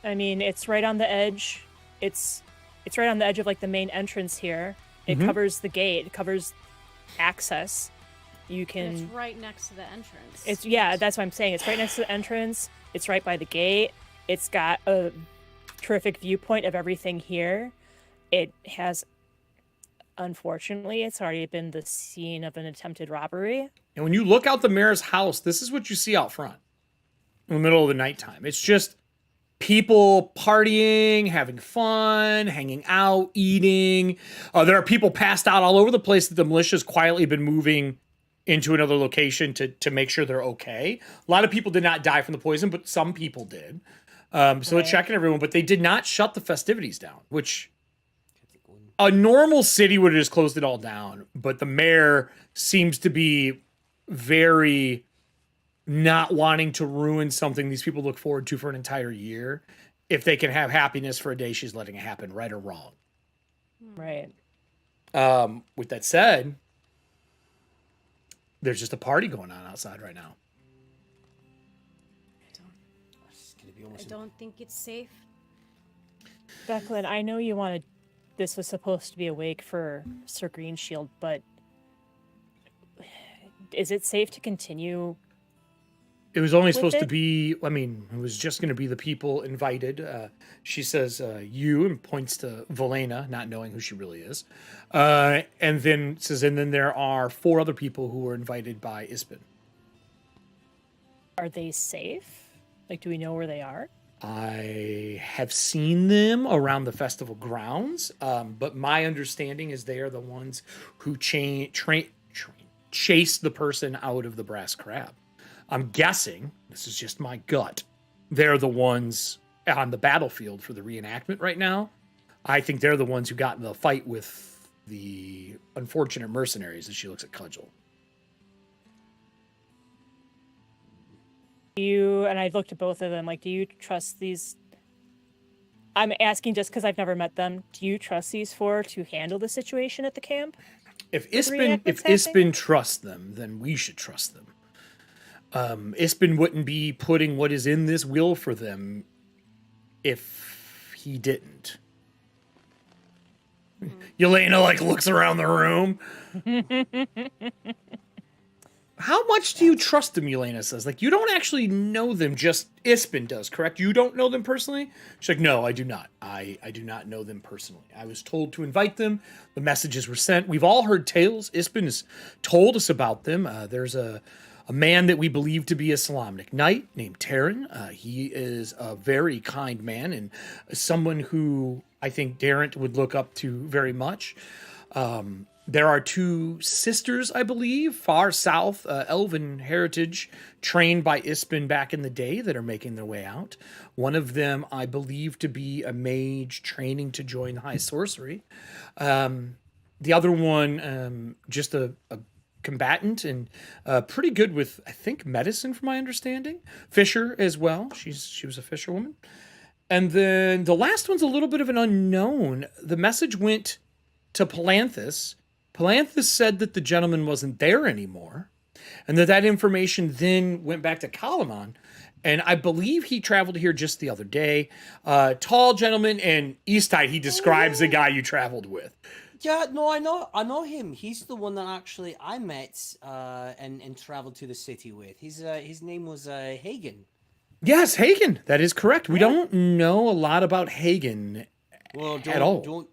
[SPEAKER 2] I mean, it's right on the edge. It's right on the edge of like the main entrance here. It covers the gate. It covers access. You
[SPEAKER 4] And
[SPEAKER 2] can.
[SPEAKER 4] it's right next to the entrance.
[SPEAKER 2] It's yeah. That's what I'm saying. It's right next to the entrance. It's right by the gate. It's got a terrific viewpoint of everything here. It has. Unfortunately, it's already been the scene of an attempted robbery.
[SPEAKER 1] And when you look out the mayor's house, this is what you see out front in the middle of the nighttime. It's just people partying, having fun, hanging out, eating. There are people passed out all over the place that the militia's quietly been moving into another location to make sure they're okay. A lot of people did not die from the poison, but some people did. So they're checking everyone, but they did not shut the festivities down, which a normal city would have just closed it all down. But the mayor seems to be very not wanting to ruin something these people look forward to for an entire year. If they can have happiness for a day, she's letting it happen, right or wrong.
[SPEAKER 2] Right.
[SPEAKER 1] With that said, there's just a party going on outside right now.
[SPEAKER 3] It's gonna be
[SPEAKER 4] I
[SPEAKER 3] almost
[SPEAKER 4] don't think it's safe.
[SPEAKER 2] Declan, I know you wanted. This was supposed to be a wake for Sir Greenshield, but is it safe to continue?
[SPEAKER 1] It was only
[SPEAKER 2] With
[SPEAKER 1] supposed to
[SPEAKER 2] it?
[SPEAKER 1] be, I mean, it was just going to be the people invited. She says, you, and points to Velena, not knowing who she really is. And then says, and then there are 4 other people who were invited by Ispin.
[SPEAKER 2] Are they safe? Like, do we know where they are?
[SPEAKER 1] I have seen them around the festival grounds, but my understanding is they are the ones who chase the person out of the brass crab. I'm guessing, this is just my gut, they're the ones on the battlefield for the reenactment right now. I think they're the ones who got in the fight with the unfortunate mercenaries, as she looks at Cudgel.
[SPEAKER 2] And I've looked at both of them, like, do you trust these? I'm asking just because I've never met them. Do you trust these 4 to handle the situation at the camp?
[SPEAKER 1] If
[SPEAKER 2] the
[SPEAKER 1] Ispin
[SPEAKER 2] reenactments
[SPEAKER 1] trusts them, then we should trust them. Ispin wouldn't be putting what is in this will for them if he didn't. Yelena like looks around the room. How much do you trust them, Yelena says? Like, you don't actually know them, just Ispin does, correct? You don't know them personally? She's like, no, I do not. I do not know them personally. I was told to invite them. The messages were sent. We've all heard tales. Ispin has told us about them. There's a man that we believe to be a Salamnic knight named Terran. He is a very kind man and someone who I think Darrent would look up to very much. There are 2 sisters, I believe, far south, elven heritage, trained by Ispin back in the day that are making their way out. One of them, I believe, to be a mage training to join high sorcery. The other one, just a combatant and pretty good with, I think, medicine, from my understanding. Fisher as well. She was a fisherwoman. And then the last one's a little bit of an unknown. The message went to Palanthus. Palanthus said that the gentleman wasn't there anymore, and that information then went back to Kalaman. And I believe he traveled here just the other day. Tall gentleman, and Easttide, he describes the guy you traveled with.
[SPEAKER 3] Yeah, no, I know him. He's the one that actually I met and traveled to the city with. His name was Hagen.
[SPEAKER 1] Yes, Hagen. That is correct. We don't know a lot about Hagen at all.
[SPEAKER 3] Don't.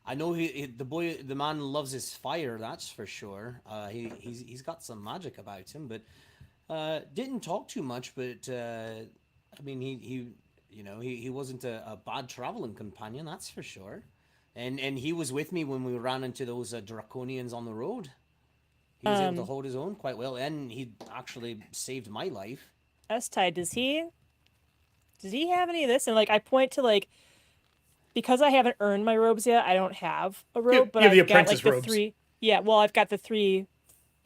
[SPEAKER 3] I know the man loves his fire. That's for sure. He's got some magic about him, but didn't talk too much. But I mean, he wasn't a bad traveling companion. That's for sure. And he was with me when we ran into those draconians on the road. He was able to hold his own quite well, and he actually saved my life.
[SPEAKER 2] S-Tide, does he have any of this? And like I point to like, because I haven't earned my robes yet, I don't have a robe, but
[SPEAKER 1] you have the
[SPEAKER 2] I've got like
[SPEAKER 1] apprentice
[SPEAKER 2] the
[SPEAKER 1] robes.
[SPEAKER 2] three. Yeah, well, I've got the three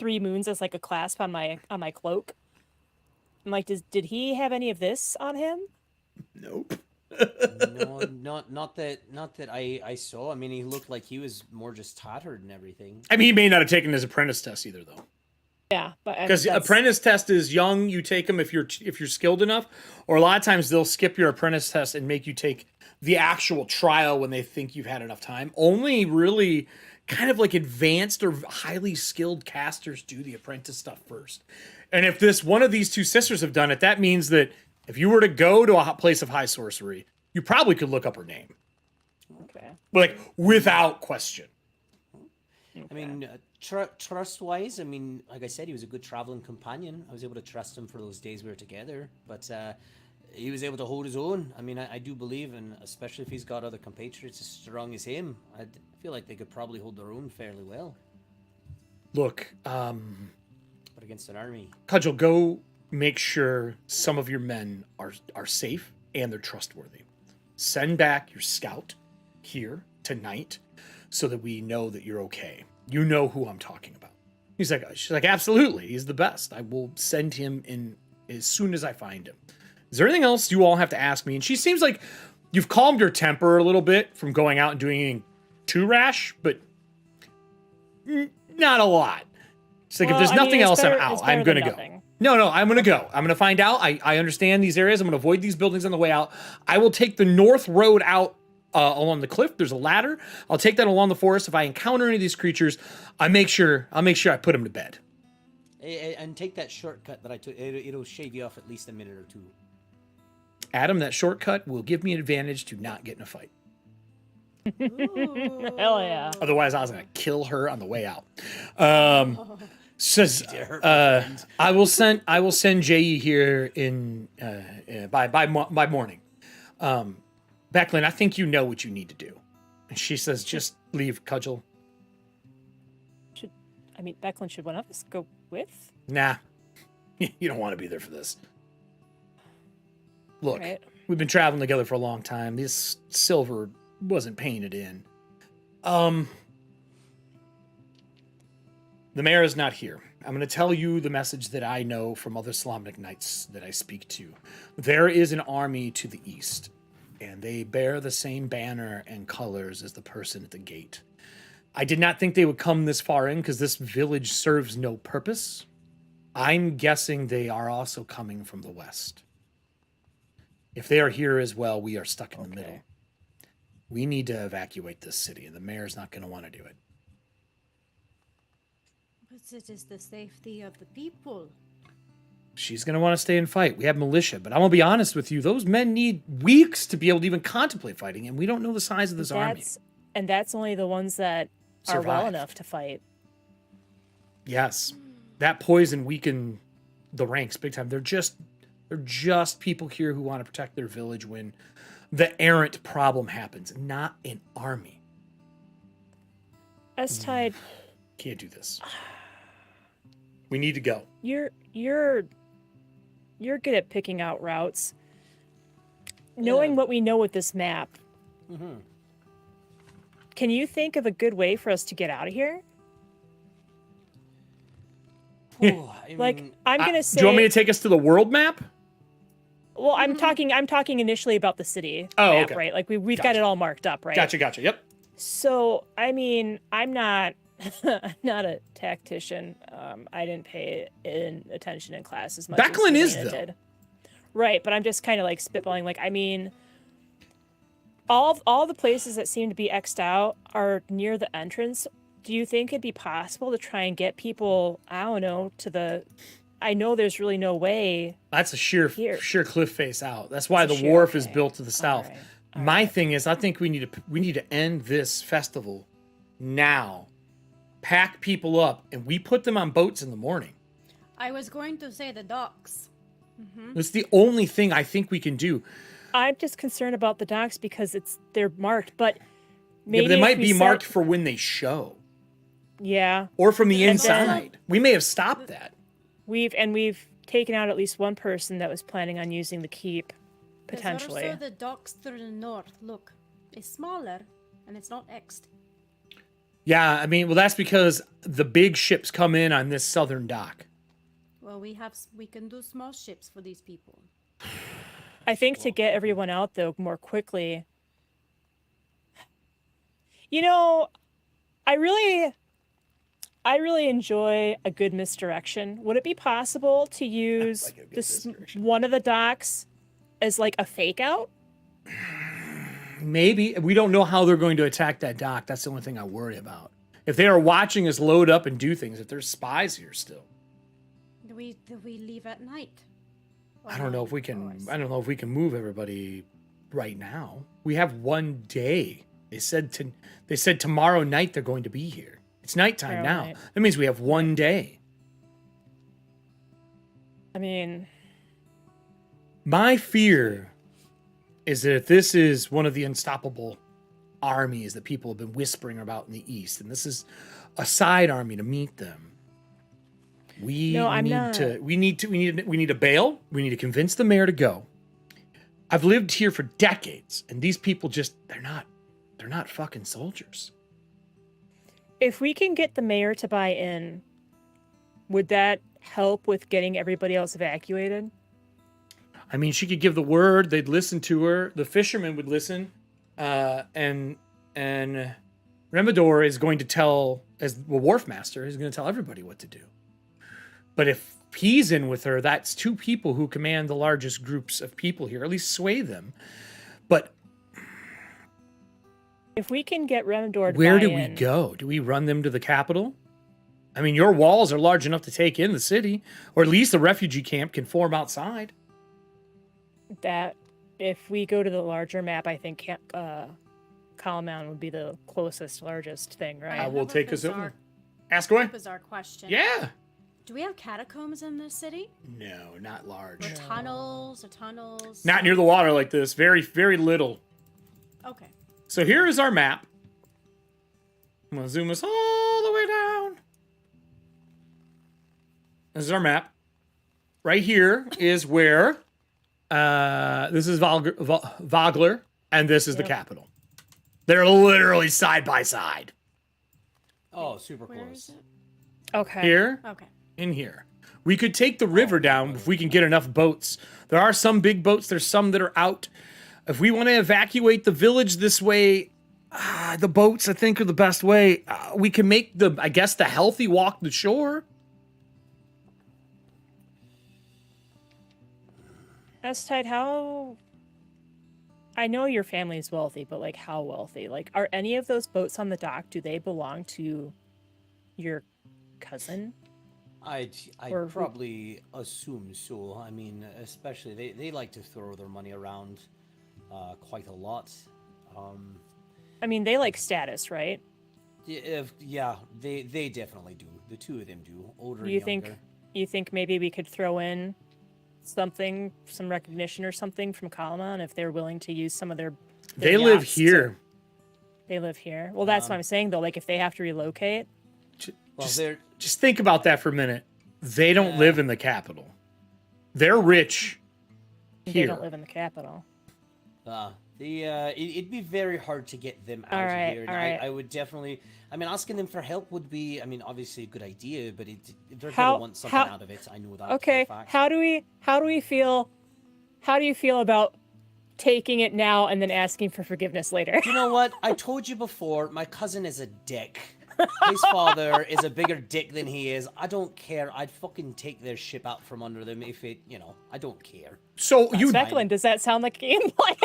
[SPEAKER 2] moons as like a clasp on my cloak. I'm like, did he have any of this on him?
[SPEAKER 1] Nope.
[SPEAKER 3] No, not that I saw. I mean, he looked like he was more just tattered and everything.
[SPEAKER 1] I mean, he may not have taken his apprentice test either, though.
[SPEAKER 2] Yeah, but
[SPEAKER 1] Because apprentice test is young, you take them if you're skilled enough, or a lot of times they'll skip your apprentice test and make you take the actual trial when they think you've had enough time. Only really kind of like advanced or highly skilled casters do the apprentice stuff first. And if one of these two sisters have done it, that means that if you were to go to a place of high sorcery, you probably could look up her name.
[SPEAKER 2] Okay.
[SPEAKER 1] Like, without question.
[SPEAKER 2] Okay.
[SPEAKER 3] I mean, trust-wise, I mean, like I said, he was a good traveling companion. I was able to trust him for those days we were together, but he was able to hold his own. I mean, I do believe, and especially if he's got other compatriots as strong as him, I feel like they could probably hold their own fairly well.
[SPEAKER 1] Look,
[SPEAKER 3] But against an army.
[SPEAKER 1] Cudgel, go make sure some of your men are safe and they're trustworthy. Send back your scout here tonight so that we know that you're okay. You know who I'm talking about. She's like, absolutely. He's the best. I will send him in as soon as I find him. Is there anything else you all have to ask me? And she seems like you've calmed her temper a little bit from going out and doing anything too rash, but not a lot. It's like, if there's nothing else, I'm out. I'm going to go. No, I'm going to go. I'm going to find out. I understand these areas. I'm going to avoid these buildings on the way out. I will take the north road out along the cliff. There's a ladder. I'll take that along the forest. If I encounter any of these creatures, I'll make sure I put them to bed.
[SPEAKER 3] And take that shortcut that I took. It'll shave you off at least a minute or two.
[SPEAKER 1] Adam, that shortcut will give me an advantage to not get in a fight.
[SPEAKER 2] Hell yeah.
[SPEAKER 1] Otherwise, I was going to kill her on the way out. Says I will send J.E. here in by morning. Becklin, I think you know what you need to do. And she says, just leave, Cudgel.
[SPEAKER 2] Becklin, should one of us go with?
[SPEAKER 1] Nah, you don't want to be there for this. Look,
[SPEAKER 2] Right.
[SPEAKER 1] We've been traveling together for a long time. This silver wasn't painted in. The mayor is not here. I'm going to tell you the message that I know from other Solomonic knights that I speak to. There is an army to the east, and they bear the same banner and colors as the person at the gate. I did not think they would come this far in because this village serves no purpose. I'm guessing they are also coming from the west. If they are here as well, we are stuck in the middle. We need to evacuate this city, and the mayor's not going to want to do it.
[SPEAKER 4] But it is the safety of the people.
[SPEAKER 1] She's going to want to stay and fight. We have militia, but I'm going to be honest with you. Those men need weeks to be able to even contemplate fighting, and we don't know the size of this army.
[SPEAKER 2] And that's only the ones that are well enough to fight.
[SPEAKER 1] Yes. That poison weakened the ranks big time. They're just people here who want to protect their village when the errant problem happens, not an army.
[SPEAKER 2] S-Tide,
[SPEAKER 1] can't do this. We need to go.
[SPEAKER 2] You're good at picking out routes. Knowing what we know with this map, can you think of a good way for us to get out of here? I'm gonna say.
[SPEAKER 1] Do you want me to take us to the world map?
[SPEAKER 2] Well, I'm talking initially about the city map,
[SPEAKER 1] okay.
[SPEAKER 2] right? Like we've got it all marked up, right?
[SPEAKER 1] Gotcha. Yep.
[SPEAKER 2] So, I mean, I'm not a tactician. I didn't pay attention in class as much
[SPEAKER 1] Becklin
[SPEAKER 2] as
[SPEAKER 1] is, though.
[SPEAKER 2] did. Right, but I'm just kind of like spitballing. Like, I mean, all the places that seem to be X'd out are near the entrance. Do you think it'd be possible to try and get people, I don't know, to the... I know there's really no way.
[SPEAKER 1] That's a sheer cliff face out. That's why the wharf is built to the south. My thing is, I think we need to end this festival now. Pack people up, and we put them on boats in the morning.
[SPEAKER 4] I was going to say the docks.
[SPEAKER 1] It's the only thing I think we can do.
[SPEAKER 2] I'm just concerned about the docks because they're marked, but Maybe
[SPEAKER 1] but they
[SPEAKER 2] if
[SPEAKER 1] might
[SPEAKER 2] we
[SPEAKER 1] be
[SPEAKER 2] set-
[SPEAKER 1] marked for when they show.
[SPEAKER 2] Yeah,
[SPEAKER 1] Or from the
[SPEAKER 2] And then-
[SPEAKER 1] inside. We may have stopped that.
[SPEAKER 2] we've taken out at least one person that was planning on using the keep, potentially.
[SPEAKER 4] There's also the docks to the north. Look, it's smaller and it's not X'd.
[SPEAKER 1] Yeah, I mean, well, that's because the big ships come in on this southern dock.
[SPEAKER 4] Well, we can do small ships for these people.
[SPEAKER 2] I think to get everyone out though more quickly. You know, I really enjoy a good misdirection. Would it be possible to use
[SPEAKER 1] like a good
[SPEAKER 2] this
[SPEAKER 1] misdirection.
[SPEAKER 2] one of the docks as like a fake out?
[SPEAKER 1] Maybe. We don't know how they're going to attack that dock. That's the only thing I worry about. If they are watching us load up and do things, if there's spies here still.
[SPEAKER 4] Do we leave at night?
[SPEAKER 1] I don't know if we can. I don't know if we can move everybody right now. We have one day. They said tomorrow night they're going to be here. It's nighttime
[SPEAKER 2] Tomorrow
[SPEAKER 1] now.
[SPEAKER 2] night.
[SPEAKER 1] That means we have one day.
[SPEAKER 2] I mean,
[SPEAKER 1] My fear is that if this is one of the unstoppable armies that people have been whispering about in the East, and this is a side army to meet them, we need to bail. We need to convince the mayor to go. I've lived here for decades, and these people they're not fucking soldiers.
[SPEAKER 2] if we can get the mayor to buy in, would that help with getting everybody else evacuated?
[SPEAKER 1] I mean, she could give the word, they'd listen to her, the fishermen would listen, and Remador is going to tell, as the wharf master, is going to tell everybody what to do. But if he's in with her, that's two people who command the largest groups of people here, at least sway them. But
[SPEAKER 2] If we can get Remador to
[SPEAKER 1] where
[SPEAKER 2] buy
[SPEAKER 1] do we
[SPEAKER 2] in,
[SPEAKER 1] go? Do we run them to the capital? I mean, your walls are large enough to take in the city, or at least the refugee camp can form outside.
[SPEAKER 2] that if we go to the larger map, I think Capwn would be the closest, largest thing,
[SPEAKER 1] I
[SPEAKER 2] right?
[SPEAKER 1] will
[SPEAKER 4] have a
[SPEAKER 1] take us over.
[SPEAKER 4] bizarre-
[SPEAKER 1] Ask away.
[SPEAKER 4] Bizarre question.
[SPEAKER 1] Yeah.
[SPEAKER 4] Do we have catacombs in this city?
[SPEAKER 1] No, not large.
[SPEAKER 4] Or tunnels?
[SPEAKER 1] Not near the water like this. Very, very little.
[SPEAKER 4] Okay.
[SPEAKER 1] So here is our map. I'm going to zoom us all the way down. This is our map. Right here is where this is Vogler, and this is the
[SPEAKER 2] Yep.
[SPEAKER 1] capital. They're literally side by side.
[SPEAKER 3] Oh, super
[SPEAKER 4] Where
[SPEAKER 3] close.
[SPEAKER 4] is it?
[SPEAKER 2] Okay.
[SPEAKER 1] Here,
[SPEAKER 4] Okay.
[SPEAKER 1] in here. We could take the river down if we can get enough boats. There are some big boats. There's some that are out. If we want to evacuate the village this way, the boats, I think, are the best way. We can make the healthy walk the shore.
[SPEAKER 2] S-Tide, how... I know your family is wealthy, but, like, how wealthy? Like, are any of those boats on the dock, do they belong to your cousin?
[SPEAKER 3] I'd
[SPEAKER 2] Or-
[SPEAKER 3] probably assume so. I mean, especially they like to throw their money around quite a lot.
[SPEAKER 2] I mean, they like status, right?
[SPEAKER 3] Yeah, they definitely do. The two of them do. Older
[SPEAKER 2] You
[SPEAKER 3] and
[SPEAKER 2] think
[SPEAKER 3] younger.
[SPEAKER 2] you think maybe we could throw in something, some recognition or something from Kalaman if they're willing to use some of their
[SPEAKER 1] They live
[SPEAKER 2] yachts to-
[SPEAKER 1] here.
[SPEAKER 2] They live here. Well, that's what I'm saying though. Like if they have to relocate,
[SPEAKER 3] Well,
[SPEAKER 1] Just,
[SPEAKER 3] they're
[SPEAKER 1] just think about that for a minute. They don't live in the capital. They're rich
[SPEAKER 2] they
[SPEAKER 1] here.
[SPEAKER 2] don't live in the capital.
[SPEAKER 3] it'd be very hard to get them out
[SPEAKER 2] Alright,
[SPEAKER 3] of here. And
[SPEAKER 2] alright.
[SPEAKER 3] I would definitely. I mean, asking them for help would be. I mean, obviously a good idea, but they're
[SPEAKER 2] How-
[SPEAKER 3] gonna want something
[SPEAKER 2] how-
[SPEAKER 3] out of it. I know that. for a
[SPEAKER 2] Okay,
[SPEAKER 3] fact.
[SPEAKER 2] how do we feel? How do you feel about taking it now and then asking for forgiveness later?
[SPEAKER 3] You know what? I told you before, my cousin is a dick. His father is a bigger dick than he is. I don't care. I'd fucking take their ship out from under them if it, I don't care.
[SPEAKER 1] So you,
[SPEAKER 2] Becklin, does that sound like a game plan?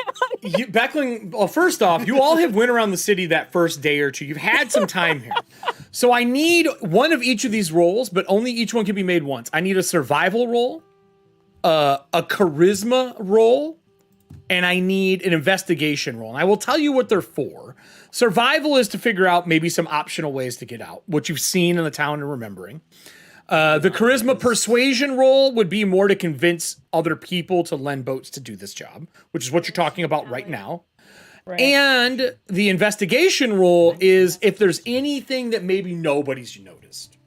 [SPEAKER 1] Becklin, well, first off, you all have went around the city that first day or two. You've had some time here. So I need one of each of these roles, but only each one can be made once. I need a survival roll, a charisma roll, and I need an investigation roll. And I will tell you what they're for. Survival is to figure out maybe some optional ways to get out, what you've seen in the town and remembering. The charisma persuasion roll would be more to convince other people to lend boats to do this job, which is what you're talking about right now.
[SPEAKER 2] Right.
[SPEAKER 1] And the investigation roll is if there's anything that maybe nobody's noticed.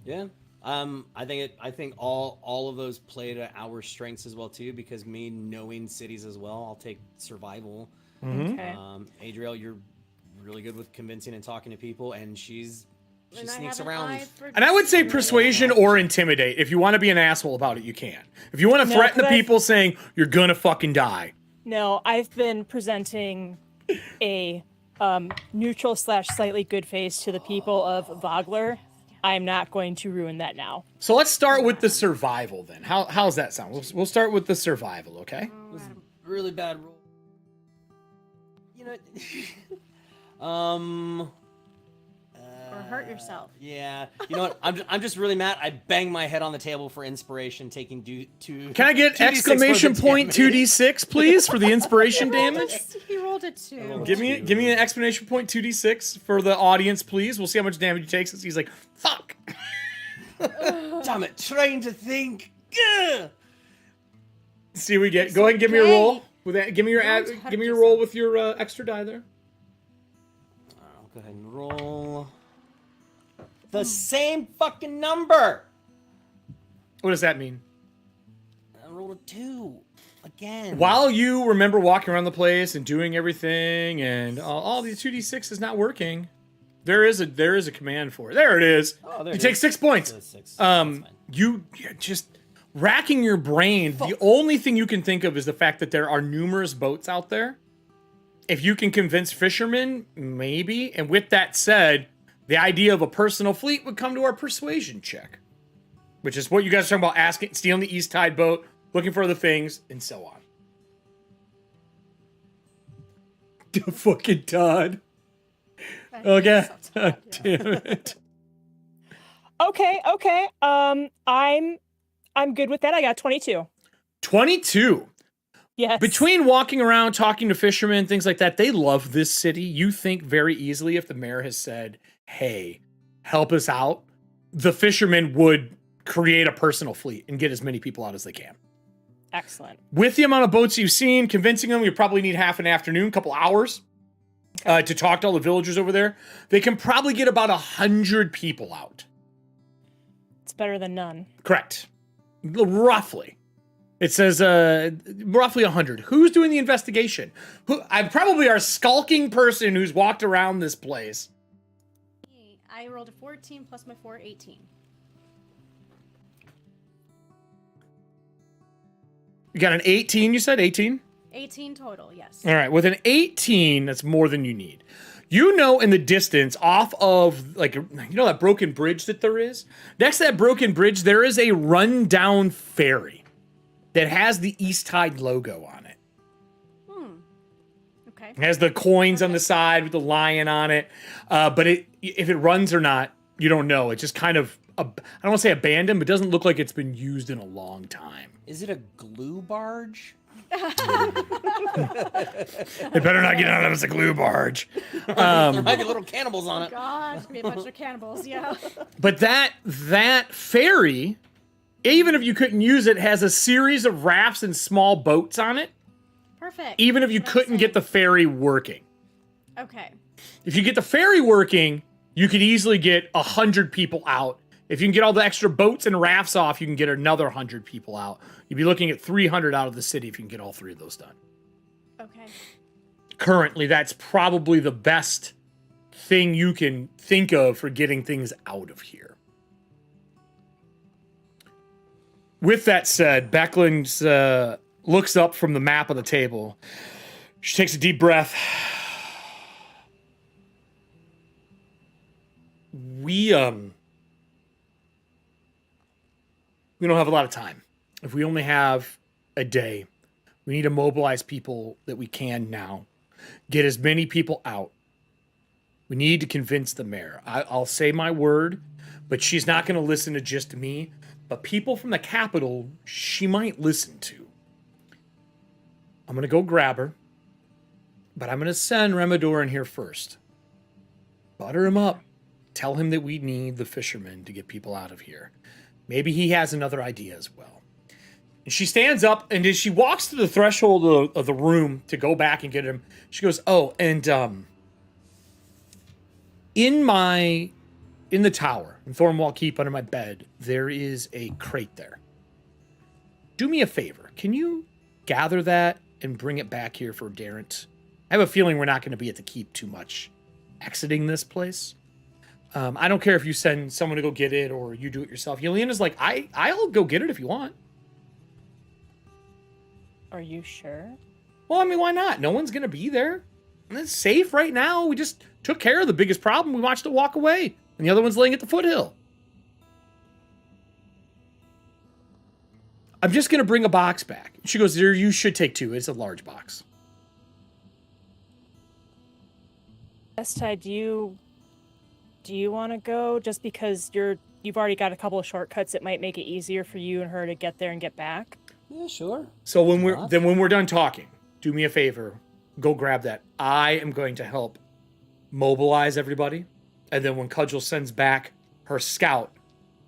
[SPEAKER 3] Yeah. I think all of those play to our strengths as well too, because me knowing cities as well, I'll take survival.
[SPEAKER 2] Okay.
[SPEAKER 3] Adriel, you're really good with convincing and talking to people, and she
[SPEAKER 4] And I
[SPEAKER 3] sneaks
[SPEAKER 4] have an
[SPEAKER 3] around.
[SPEAKER 4] eye for
[SPEAKER 1] And I would say
[SPEAKER 4] discernment.
[SPEAKER 1] persuasion or intimidate. If you want to be an asshole about it, you can. If you want to threaten the
[SPEAKER 2] 'cause
[SPEAKER 1] people saying you're going to fucking die.
[SPEAKER 2] No, I've been presenting a neutral / slightly good face to the people of Vogler. I'm not going to ruin that now.
[SPEAKER 1] So let's start with the survival then. How's that sound? We'll start with the survival, okay?
[SPEAKER 3] It was a really bad roll. You know,
[SPEAKER 4] Or hurt yourself.
[SPEAKER 3] yeah. You know what? I'm just really mad. I banged my head on the table for inspiration, taking two.
[SPEAKER 1] Can I get
[SPEAKER 3] 2d6
[SPEAKER 1] exclamation
[SPEAKER 3] for the
[SPEAKER 1] point
[SPEAKER 3] damage.
[SPEAKER 1] 2d6, please, for the inspiration damage?
[SPEAKER 4] He rolled a 2.
[SPEAKER 1] Give me an exclamation point 2d6 for the audience, please. We'll see how much damage he takes. He's like, fuck.
[SPEAKER 3] Damn it! Trying to think. Ugh.
[SPEAKER 1] See what we get. Go ahead and give me a roll. With that, give me your
[SPEAKER 4] Don't touch
[SPEAKER 1] give me your roll
[SPEAKER 4] yourself.
[SPEAKER 1] with your extra die there.
[SPEAKER 3] I'll go ahead and roll the same fucking number.
[SPEAKER 1] What does that mean?
[SPEAKER 3] I rolled a 2 again.
[SPEAKER 1] While you remember walking around the place and doing everything, and all these 2d6 is not working, there is a command for it. There it is.
[SPEAKER 3] Oh, there
[SPEAKER 1] You
[SPEAKER 3] it
[SPEAKER 1] take
[SPEAKER 3] is.
[SPEAKER 1] 6 points.
[SPEAKER 3] That's 6. That's fine.
[SPEAKER 1] You're just racking your brain. The only thing you can think of is the fact that there are numerous boats out there. If you can convince fishermen, maybe. And with that said, the idea of a personal fleet would come to our persuasion check, which is what you guys are talking about: stealing the East Tide boat, looking for other things, and so on. Fucking Todd. Okay. God damn it.
[SPEAKER 2] Okay. I'm good with that. I got 22.
[SPEAKER 1] 22.
[SPEAKER 2] Yes.
[SPEAKER 1] Between walking around, talking to fishermen, things like that, they love this city. You think very easily if the mayor has said, hey, help us out, the fishermen would create a personal fleet and get as many people out as they can.
[SPEAKER 2] Excellent.
[SPEAKER 1] With the amount of boats you've seen, convincing them, you probably need half an afternoon, couple hours to talk to all the villagers over there. They can probably get about 100 people out.
[SPEAKER 2] It's better than none.
[SPEAKER 1] Correct. Roughly. It says roughly 100. Who's doing the investigation? I'm probably our skulking person who's walked around this place.
[SPEAKER 4] I rolled a 14 plus my 4, 18.
[SPEAKER 1] You got an 18, you said? 18?
[SPEAKER 4] 18 total, yes.
[SPEAKER 1] All right. With an 18, that's more than you need. You know, in the distance, off of, like, you know that broken bridge that there is? Next to that broken bridge, there is a rundown ferry that has the East Tide logo on it.
[SPEAKER 4] Okay.
[SPEAKER 1] It has the coins on the side with the lion on it. But if it runs or not, you don't know. It's just kind of, I don't want to say abandoned, but it doesn't look like it's been used in a long time.
[SPEAKER 3] Is it a glue barge?
[SPEAKER 1] They better not get on it as a glue barge.
[SPEAKER 3] There might be little cannibals on it.
[SPEAKER 4] God, be a bunch of cannibals, yeah.
[SPEAKER 1] But that ferry, even if you couldn't use it, has a series of rafts and small boats on it.
[SPEAKER 4] Perfect.
[SPEAKER 1] Even if you
[SPEAKER 4] That's what I'm
[SPEAKER 1] couldn't get the ferry working.
[SPEAKER 4] Okay.
[SPEAKER 1] If you get the ferry working, you could easily get 100 people out. If you can get all the extra boats and rafts off, you can get another 100 people out. You'd be looking at 300 out of the city if you can get all 3 of those done.
[SPEAKER 4] Okay.
[SPEAKER 1] Currently, that's probably the best thing you can think of for getting things out of here. With that said, Beckland looks up from the map of the table. She takes a deep breath. We don't have a lot of time. If we only have a day, we need to mobilize people that we can now. Get as many people out. We need to convince the mayor. I'll say my word, but she's not going to listen to just me. But people from the capital, she might listen to. I'm going to go grab her, but I'm going to send Remador in here first. Butter him up. Tell him that we need the fishermen to get people out of here. Maybe he has another idea as well. And she stands up, and as she walks to the threshold of the room to go back and get him, she goes, "Oh, and in the tower, in Thornwall Keep under my bed, there is a crate there. Do me a favor. Can you gather that and bring it back here for Darrent? I have a feeling we're not going to be at the keep too much exiting this place. I don't care if you send someone to go get it or you do it yourself." Yelena's like, I'll go get it if you want.
[SPEAKER 2] Are you sure?
[SPEAKER 1] Well, I mean, why not? No one's going to be there. And it's safe right now. We just took care of the biggest problem. We watched it walk away. And the other one's laying at the foothill. I'm just going to bring a box back. She goes, "There, you should take 2. It's a large box."
[SPEAKER 2] Estai, do you want to go? Just because you've already got a couple of shortcuts, it might make it easier for you and her to get there and get back.
[SPEAKER 3] Yeah, sure.
[SPEAKER 1] So when we're done talking, do me a favor. Go grab that. I am going to help mobilize everybody. And then when Cudgel sends back her scout,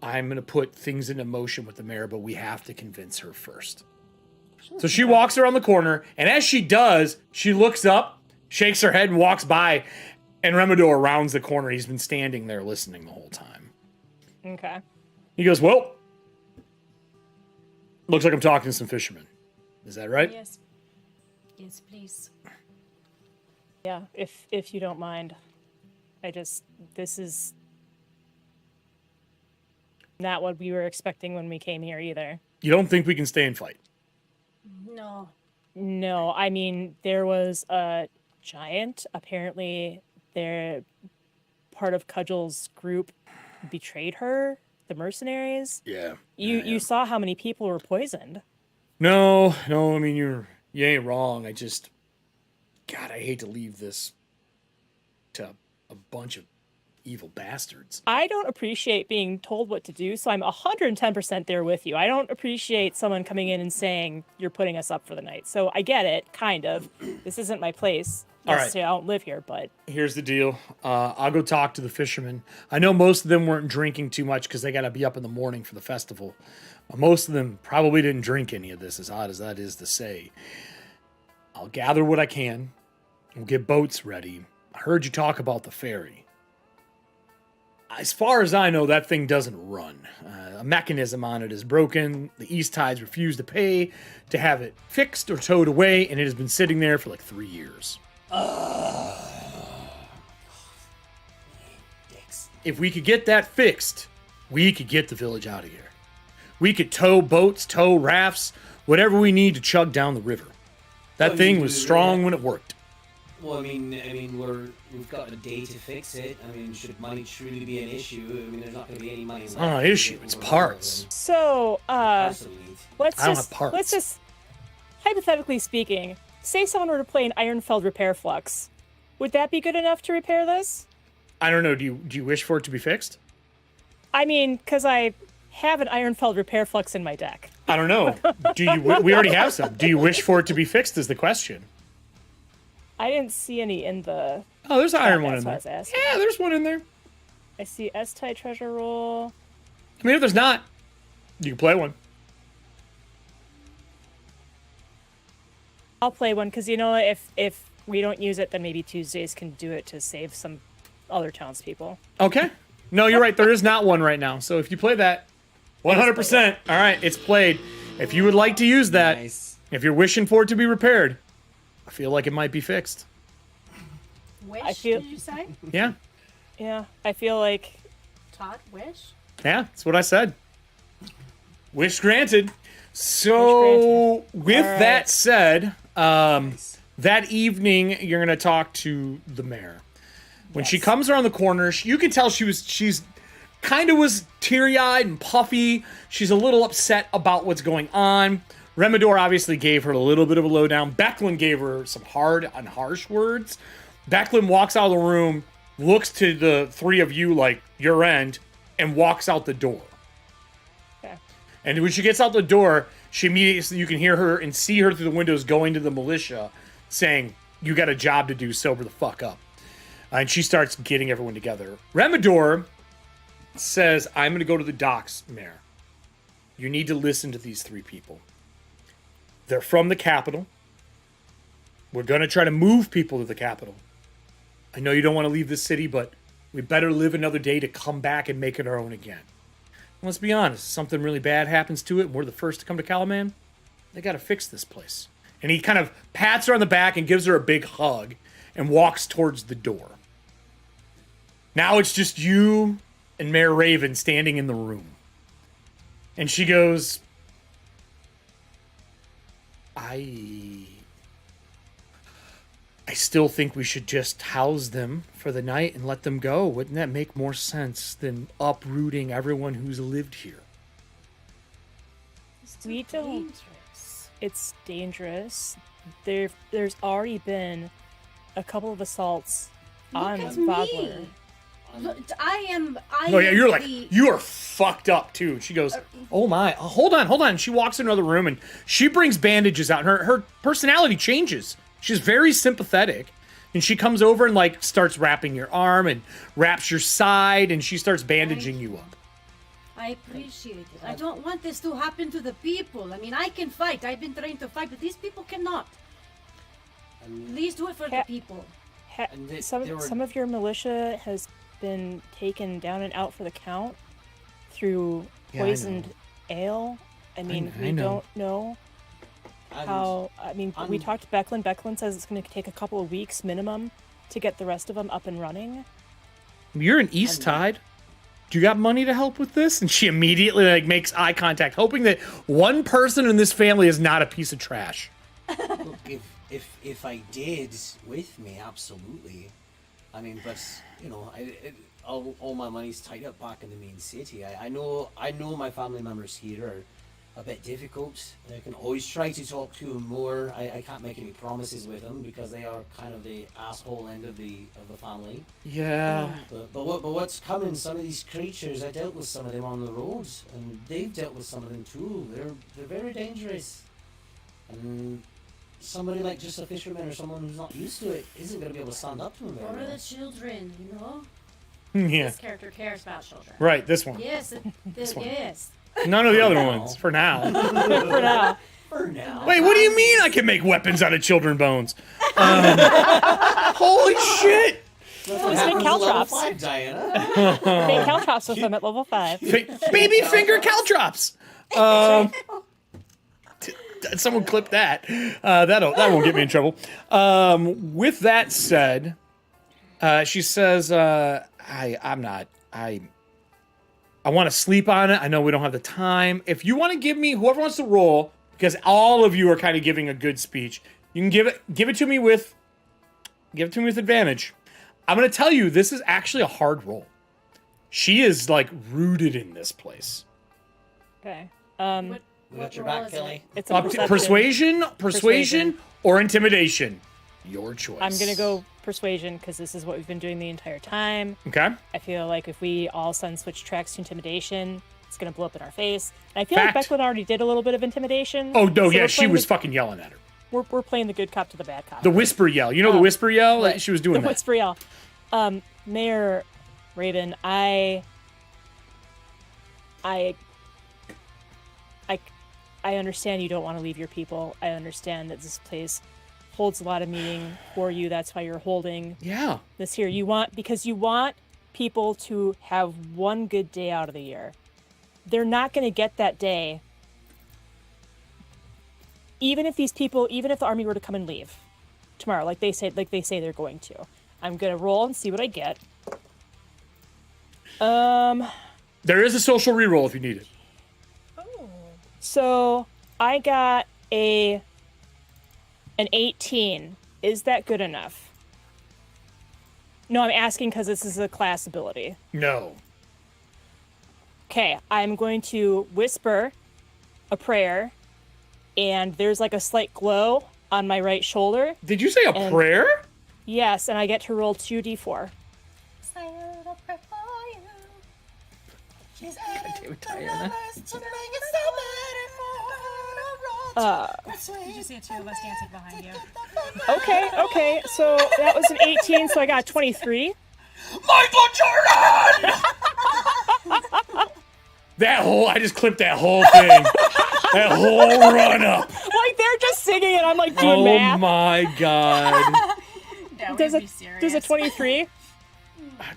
[SPEAKER 1] I'm going to put things into motion with the mayor, but we have to convince her first. Sure. So she walks around the corner, and as she does, she looks up, shakes her head, and walks by, and Remedor rounds the corner. He's been standing there listening the whole time.
[SPEAKER 2] Okay.
[SPEAKER 1] He goes, "Well, looks like I'm talking to some fishermen. Is that right?"
[SPEAKER 4] Yes. Yes, please.
[SPEAKER 2] Yeah, if you don't mind. This is not what we were expecting when we came here either.
[SPEAKER 1] You don't think we can stay and fight?
[SPEAKER 4] No.
[SPEAKER 2] No, I mean, there was a giant. Apparently, they're part of Cudgel's group betrayed her, the mercenaries.
[SPEAKER 1] Yeah.
[SPEAKER 2] You saw how many people were poisoned.
[SPEAKER 1] No, I mean, you ain't wrong. God, I hate to leave this to a bunch of evil bastards.
[SPEAKER 2] I don't appreciate being told what to do, so I'm 110% there with you. I don't appreciate someone coming in and saying, "You're putting us up for the night." So I get it, kind of. This isn't my place.
[SPEAKER 1] All right.
[SPEAKER 2] Necessarily, I don't live here, but...
[SPEAKER 1] Here's the deal. I'll go talk to the fishermen. I know most of them weren't drinking too much because they got to be up in the morning for the festival. Most of them probably didn't drink any of this, as odd as that is to say. I'll gather what I can. We'll get boats ready. I heard you talk about the ferry. As far as I know, that thing doesn't run. A mechanism on it is broken. The East Tides refuse to pay to have it fixed or towed away, and it has been sitting there for like 3 years. If we could get that fixed, we could get the village out of here. We could tow boats, tow rafts, whatever we need to chug down the river. That thing was strong when it worked.
[SPEAKER 3] Well, I mean, we've got a day to fix it. I mean, should money truly be an issue? I mean, there's not going to be any money left.
[SPEAKER 1] It's not an issue. It's parts.
[SPEAKER 2] So, let's
[SPEAKER 1] I don't have parts.
[SPEAKER 2] let's just, hypothetically speaking, say someone were to play an Ironfeld repair flux. Would that be good enough to repair this?
[SPEAKER 1] I don't know. Do you wish for it to be fixed?
[SPEAKER 2] I mean, because I have an Ironfeld repair flux in my deck.
[SPEAKER 1] I don't know. We already have some. Do you wish for it to be fixed is the question.
[SPEAKER 2] I didn't see any in the...
[SPEAKER 1] Oh, there's an iron one
[SPEAKER 2] that's
[SPEAKER 1] in
[SPEAKER 2] what I
[SPEAKER 1] there.
[SPEAKER 2] was asking.
[SPEAKER 1] Yeah, there's one in there.
[SPEAKER 2] I see S-Tie treasure roll.
[SPEAKER 1] I mean, if there's not, you can play one.
[SPEAKER 2] I'll play one, because, you know, if we don't use it, then maybe Tuesdays can do it to save some other townspeople.
[SPEAKER 1] Okay. No, you're right. There is not one right now. So if you play that, 100%. All right, it's played. If you would like to use that, if you're wishing for it to be repaired, I feel like it might be fixed.
[SPEAKER 4] Wish, did you say?
[SPEAKER 1] Yeah.
[SPEAKER 2] Yeah, I feel like...
[SPEAKER 4] Todd, wish?
[SPEAKER 1] Yeah, that's what I said. Wish granted. So, with that said, that evening, you're going to talk to the mayor. When she comes around the corner, you can tell she's kind of was teary-eyed and puffy. She's a little upset about what's going on. Remedor obviously gave her a little bit of a lowdown. Becklin gave her some hard and harsh words. Becklin walks out of the room, looks to the three of you like, your end, and walks out the door.
[SPEAKER 2] Okay.
[SPEAKER 1] And when she gets out the door, she immediately, you can hear her and see her through the windows going to the militia, saying, "You got a job to do, sober the fuck up." And she starts getting everyone together. Remedor says, "I'm going to go to the docks, Mayor. You need to listen to these three people. They're from the capital. We're going to try to move people to the capital. I know you don't want to leave the city, but we better live another day to come back and make it our own again. And let's be honest, if something really bad happens to it and we're the first to come to Calaman, they got to fix this place. And he kind of pats her on the back and gives her a big hug and walks towards the door. Now it's just you and Mayor Raven standing in the room. And she goes, I still think we should just house them for the night and let them go. Wouldn't that make more sense than uprooting everyone who's lived here?
[SPEAKER 2] We don't. It's dangerous. There's already been a couple of assaults on Fogler.
[SPEAKER 4] Look, I
[SPEAKER 1] Oh yeah, you're
[SPEAKER 4] am
[SPEAKER 1] like,
[SPEAKER 4] the-
[SPEAKER 1] you are fucked up too. She goes, oh my, hold on. She walks into another room and she brings bandages out. Her personality changes. She's very sympathetic. And she comes over and like starts wrapping your arm and wraps your side and she starts bandaging you up.
[SPEAKER 4] I appreciate it. I don't want this to happen to the people. I mean, I can fight. I've been trained to fight, but these people cannot. Please do it for the people.
[SPEAKER 3] And they were-
[SPEAKER 2] Some of your militia has been taken down and out for the count through
[SPEAKER 1] Yeah, I
[SPEAKER 2] poisoned ale. I mean,
[SPEAKER 1] I
[SPEAKER 2] we
[SPEAKER 1] know.
[SPEAKER 2] don't know
[SPEAKER 3] And
[SPEAKER 2] how. I mean, we
[SPEAKER 3] I'm-
[SPEAKER 2] talked to Becklin. Becklin says it's going to take a couple of weeks minimum to get the rest of them up and running.
[SPEAKER 1] You're in East Tide. Do you got money to help with this? And she immediately like makes eye contact, hoping that one person in this family is not a piece of trash.
[SPEAKER 3] Look, if I did with me, absolutely. I mean, but you know, all my money's tied up back in the main city. I know my family members here are a bit difficult. I can always try to talk to them more. I can't make any promises with them because they are kind of the asshole end of the family.
[SPEAKER 1] Yeah.
[SPEAKER 3] But what's coming? Some of these creatures, I dealt with some of them on the roads, and they've dealt with some of them too. They're very dangerous, and somebody like just a fisherman or someone who's not used to it isn't going to be able to stand up to them very
[SPEAKER 4] For
[SPEAKER 3] well.
[SPEAKER 4] the children, you know?
[SPEAKER 1] Yeah.
[SPEAKER 4] This character cares about children.
[SPEAKER 1] Right, this one.
[SPEAKER 4] Yes, yes.
[SPEAKER 1] None of the other
[SPEAKER 3] now.
[SPEAKER 1] ones, for now.
[SPEAKER 2] For now.
[SPEAKER 3] For now.
[SPEAKER 1] Wait, what do you mean I can make weapons out of children bones? Holy shit!
[SPEAKER 3] That's what
[SPEAKER 2] Let's make
[SPEAKER 3] happens at level
[SPEAKER 2] caltrops.
[SPEAKER 3] 5, Diana.
[SPEAKER 2] Make caltrops with them at level 5.
[SPEAKER 1] Baby finger caltrops. Someone clip that. That won't get me in trouble. With that said, she says, I want to sleep on it. I know we don't have the time. If you want to give me, whoever wants to roll, because all of you are kind of giving a good speech, you can give it to me with advantage. I'm going to tell you, this is actually a hard roll. She is like rooted in this place.
[SPEAKER 2] Okay.
[SPEAKER 3] We got your
[SPEAKER 4] role
[SPEAKER 3] back,
[SPEAKER 4] is
[SPEAKER 3] Kelly.
[SPEAKER 4] it?
[SPEAKER 2] It's a
[SPEAKER 1] Up to persuasion, or intimidation. Your choice.
[SPEAKER 2] I'm going to go persuasion because this is what we've been doing the entire time.
[SPEAKER 1] Okay.
[SPEAKER 2] I feel like if we all sudden switch tracks to intimidation, it's going to blow up in our face. And I feel
[SPEAKER 1] Fact.
[SPEAKER 2] like Becklin already did a little bit of intimidation.
[SPEAKER 1] Oh, no,
[SPEAKER 2] so
[SPEAKER 1] yeah,
[SPEAKER 2] we're
[SPEAKER 1] she
[SPEAKER 2] playing
[SPEAKER 1] was
[SPEAKER 2] the-
[SPEAKER 1] fucking yelling at her.
[SPEAKER 2] We're playing the good cop to the bad cop.
[SPEAKER 1] The whisper yell. You know the whisper yell?
[SPEAKER 2] right.
[SPEAKER 1] She was doing
[SPEAKER 2] The
[SPEAKER 1] that.
[SPEAKER 2] whisper yell. Mayor Raven, I understand you don't want to leave your people. I understand that this place holds a lot of meaning for you. That's why you're holding
[SPEAKER 1] Yeah.
[SPEAKER 2] this here. You want people to have one good day out of the year. They're not going to get that day. Even if the army were to come and leave tomorrow, like they say they're going to. I'm going to roll and see what I get.
[SPEAKER 1] There is a social reroll if you need it.
[SPEAKER 2] So I got an 18. Is that good enough? No, I'm asking because this is a class ability.
[SPEAKER 1] No.
[SPEAKER 2] Okay, I'm going to whisper a prayer, and there's like a slight glow on my right shoulder.
[SPEAKER 1] Did you say a
[SPEAKER 2] And-
[SPEAKER 1] prayer?
[SPEAKER 2] Yes, and I get to roll 2d4.
[SPEAKER 5] Did you see two of us dancing behind you?
[SPEAKER 2] Okay, so that was an 18, so I got 23.
[SPEAKER 1] Michael Jordan! I just clipped that whole thing. That whole run up.
[SPEAKER 2] Like, they're singing and I'm like doing
[SPEAKER 1] Oh
[SPEAKER 2] math.
[SPEAKER 1] my god.
[SPEAKER 5] No,
[SPEAKER 2] Does
[SPEAKER 5] we'd
[SPEAKER 2] a
[SPEAKER 5] be serious.
[SPEAKER 2] does a 23?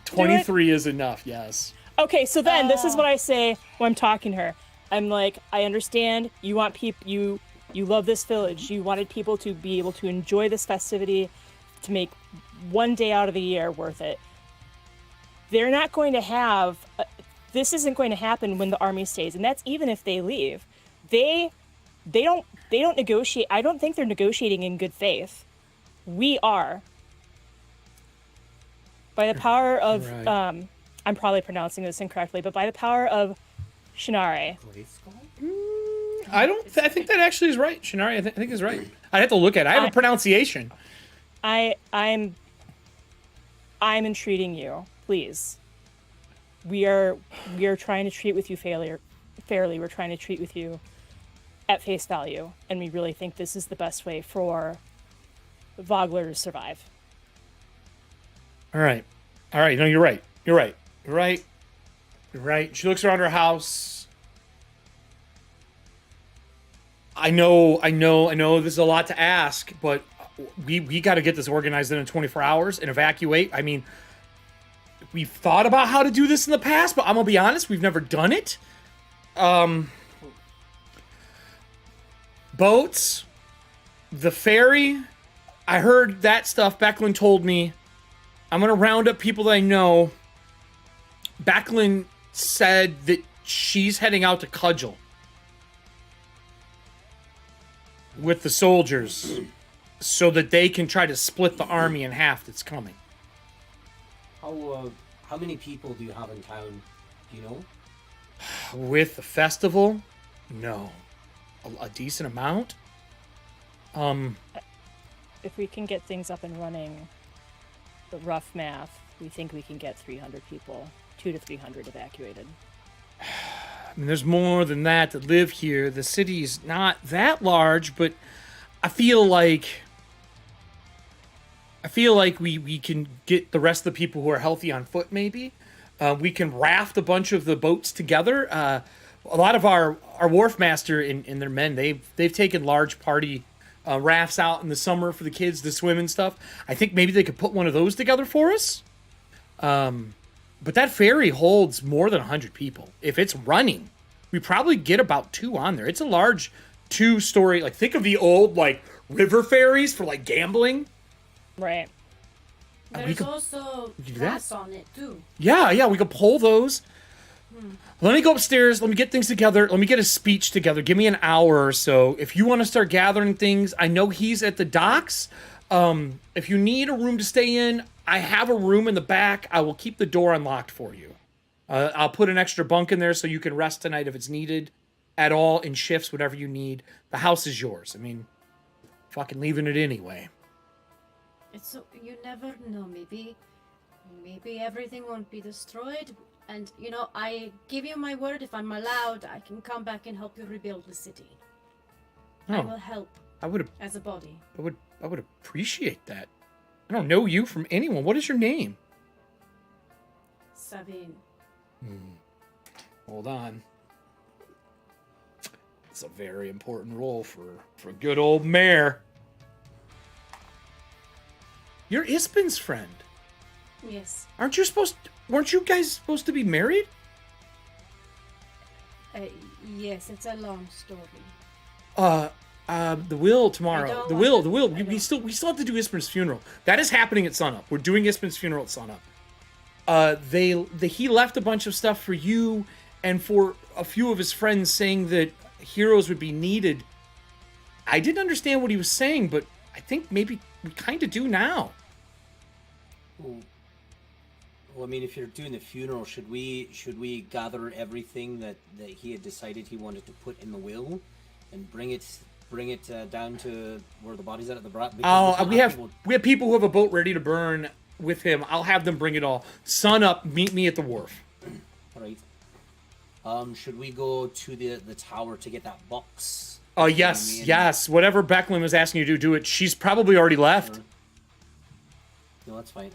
[SPEAKER 1] 23 is enough, yes.
[SPEAKER 2] Okay, so then this is what I say when I'm talking to her. I'm like, I understand you want people, you love this village. You wanted people to be able to enjoy this festivity, to make one day out of the year worth it. They're not going to have, this isn't going to happen when the army stays, and that's even if they leave. They don't negotiate. I don't think they're negotiating in good faith. We are. By the power of,
[SPEAKER 1] Right.
[SPEAKER 2] I'm probably pronouncing this incorrectly, but by the power of Shannare.
[SPEAKER 1] I think that actually is right. Shannari, I think is right. I'd have to look at it. I have a pronunciation.
[SPEAKER 2] I'm entreating you, please. We are trying to treat with you fairly. We're trying to treat with you at face value, and we really think this is the best way for Vogler to survive.
[SPEAKER 1] All right. No, you're right. You're right. She looks around her house. I know this is a lot to ask, but we got to get this organized in 24 hours and evacuate. I mean, we've thought about how to do this in the past, but I'm going to be honest, we've never done it. Boats, the ferry, I heard that stuff. Becklin told me. I'm going to round up people that I know. Becklin said that she's heading out to Cudgel with the soldiers so that they can try to split the army in half that's coming.
[SPEAKER 3] How many people do you have in town? Do you know?
[SPEAKER 1] With the festival? No. A decent amount?
[SPEAKER 2] If we can get things up and running, the rough math, we think we can get 300 people, 200 to 300 evacuated.
[SPEAKER 1] I mean, there's more than that live here. The city's not that large, but I feel like we can get the rest of the people who are healthy on foot, maybe. We can raft a bunch of the boats together. A lot of our wharf master and their men, they've taken large party rafts out in the summer for the kids to swim and stuff. I think maybe they could put one of those together for us. But that ferry holds more than 100 people. If it's running, we probably get about 2 on there. It's a large 2-story, like think of the old like river ferries for like gambling.
[SPEAKER 2] Right.
[SPEAKER 4] There's also
[SPEAKER 1] do that.
[SPEAKER 4] grass on it too.
[SPEAKER 1] Yeah, we could pull those. Let me go upstairs. Let me get things together. Let me get a speech together. Give me an hour or so. If you want to start gathering things, I know he's at the docks. If you need a room to stay in, I have a room in the back. I will keep the door unlocked for you. I'll put an extra bunk in there so you can rest tonight if it's needed at all in shifts, whatever you need. The house is yours. I mean, fucking leaving it anyway.
[SPEAKER 4] It's you never know. Maybe everything won't be destroyed. And I give you my word. If I'm allowed, I can come back and help you rebuild the city. I
[SPEAKER 1] Oh,
[SPEAKER 4] will help
[SPEAKER 1] I would
[SPEAKER 4] as a body.
[SPEAKER 1] appreciate that. I don't know you from anyone. What is your name?
[SPEAKER 4] Sabine.
[SPEAKER 1] Hold on. It's a very important role for good old Mare. You're Ispin's friend.
[SPEAKER 4] Yes.
[SPEAKER 1] Weren't you guys supposed to be married?
[SPEAKER 4] Yes, it's a long story.
[SPEAKER 1] The will tomorrow.
[SPEAKER 4] I don't
[SPEAKER 1] The
[SPEAKER 4] want
[SPEAKER 1] will.
[SPEAKER 4] to-
[SPEAKER 1] We still have to do Ispin's funeral. That is happening at sunup. We're doing Ispin's funeral at sunup. He left a bunch of stuff for you and for a few of his friends, saying that heroes would be needed. I didn't understand what he was saying, but I think maybe we kind of do now.
[SPEAKER 3] Well, I mean, if you're doing the funeral, should we gather everything that he had decided he wanted to put in the will, and bring it down to where the body's at the brat?
[SPEAKER 1] We have people who have a boat ready to burn with him. I'll have them bring it all. Sun up, meet me at the wharf.
[SPEAKER 3] All right. Should we go to the tower to get that box?
[SPEAKER 1] Yes. Whatever Becklin was asking you to do it. She's probably already left.
[SPEAKER 3] No, that's fine.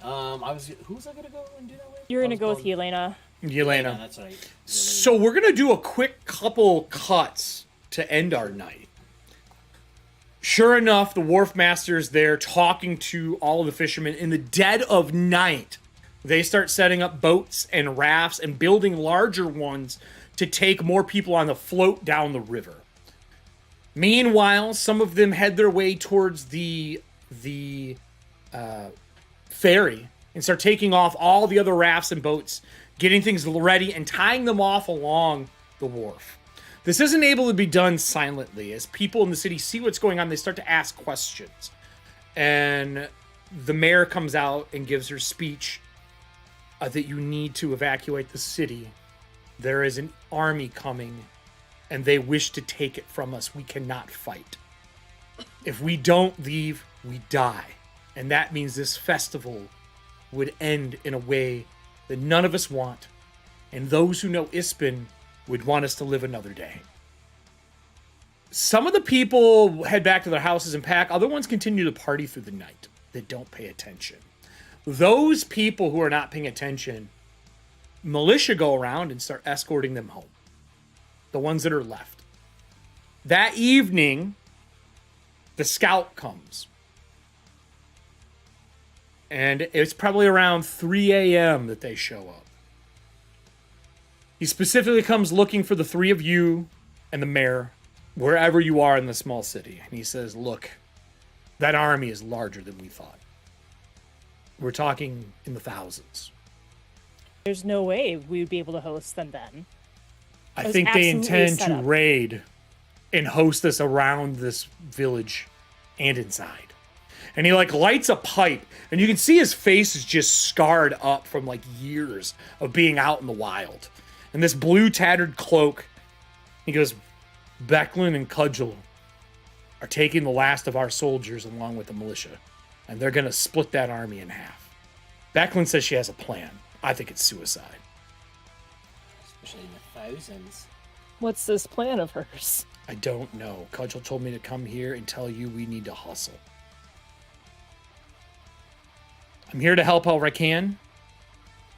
[SPEAKER 3] Who was I gonna go and do that with?
[SPEAKER 2] You're going to go with Yelena.
[SPEAKER 1] Yelena.
[SPEAKER 3] That's right.
[SPEAKER 1] So we're gonna do a quick couple cuts to end our night. Sure enough, the wharf master's there talking to all of the fishermen. In the dead of night, they start setting up boats and rafts and building larger ones to take more people on the float down the river. Meanwhile, some of them head their way towards the ferry and start taking off all the other rafts and boats, getting things ready and tying them off along the wharf. This isn't able to be done silently. As people in the city see what's going on, they start to ask questions. And the mayor comes out and gives her speech that you need to evacuate the city. There is an army coming, and they wish to take it from us. We cannot fight. If we don't leave, we die. And that means this festival would end in a way that none of us want. And those who know Ispin would want us to live another day. Some of the people head back to their houses and pack. Other ones continue to party through the night. They don't pay attention. Those people who are not paying attention, militia go around and start escorting them home. The ones that are left. That evening, the scout comes. And it's probably around 3 a.m. that they show up. He specifically comes looking for the three of you and the mayor, wherever you are in the small city. And he says, look, that army is larger than we thought. We're talking in the thousands.
[SPEAKER 2] There's no way we would be able to host them then.
[SPEAKER 1] I think they intend to raid and host us around this village and inside. And he lights a pipe, and you can see his face is just scarred up from years of being out in the wild. And this blue tattered cloak, he goes, Becklin and Cudgel are taking the last of our soldiers along with the militia, and they're going to split that army in half. Becklin says she has a plan. I think it's suicide.
[SPEAKER 3] Especially in the thousands.
[SPEAKER 2] What's this plan of hers?
[SPEAKER 1] I don't know. Cudgel told me to come here and tell you we need to hustle. I'm here to help however I can.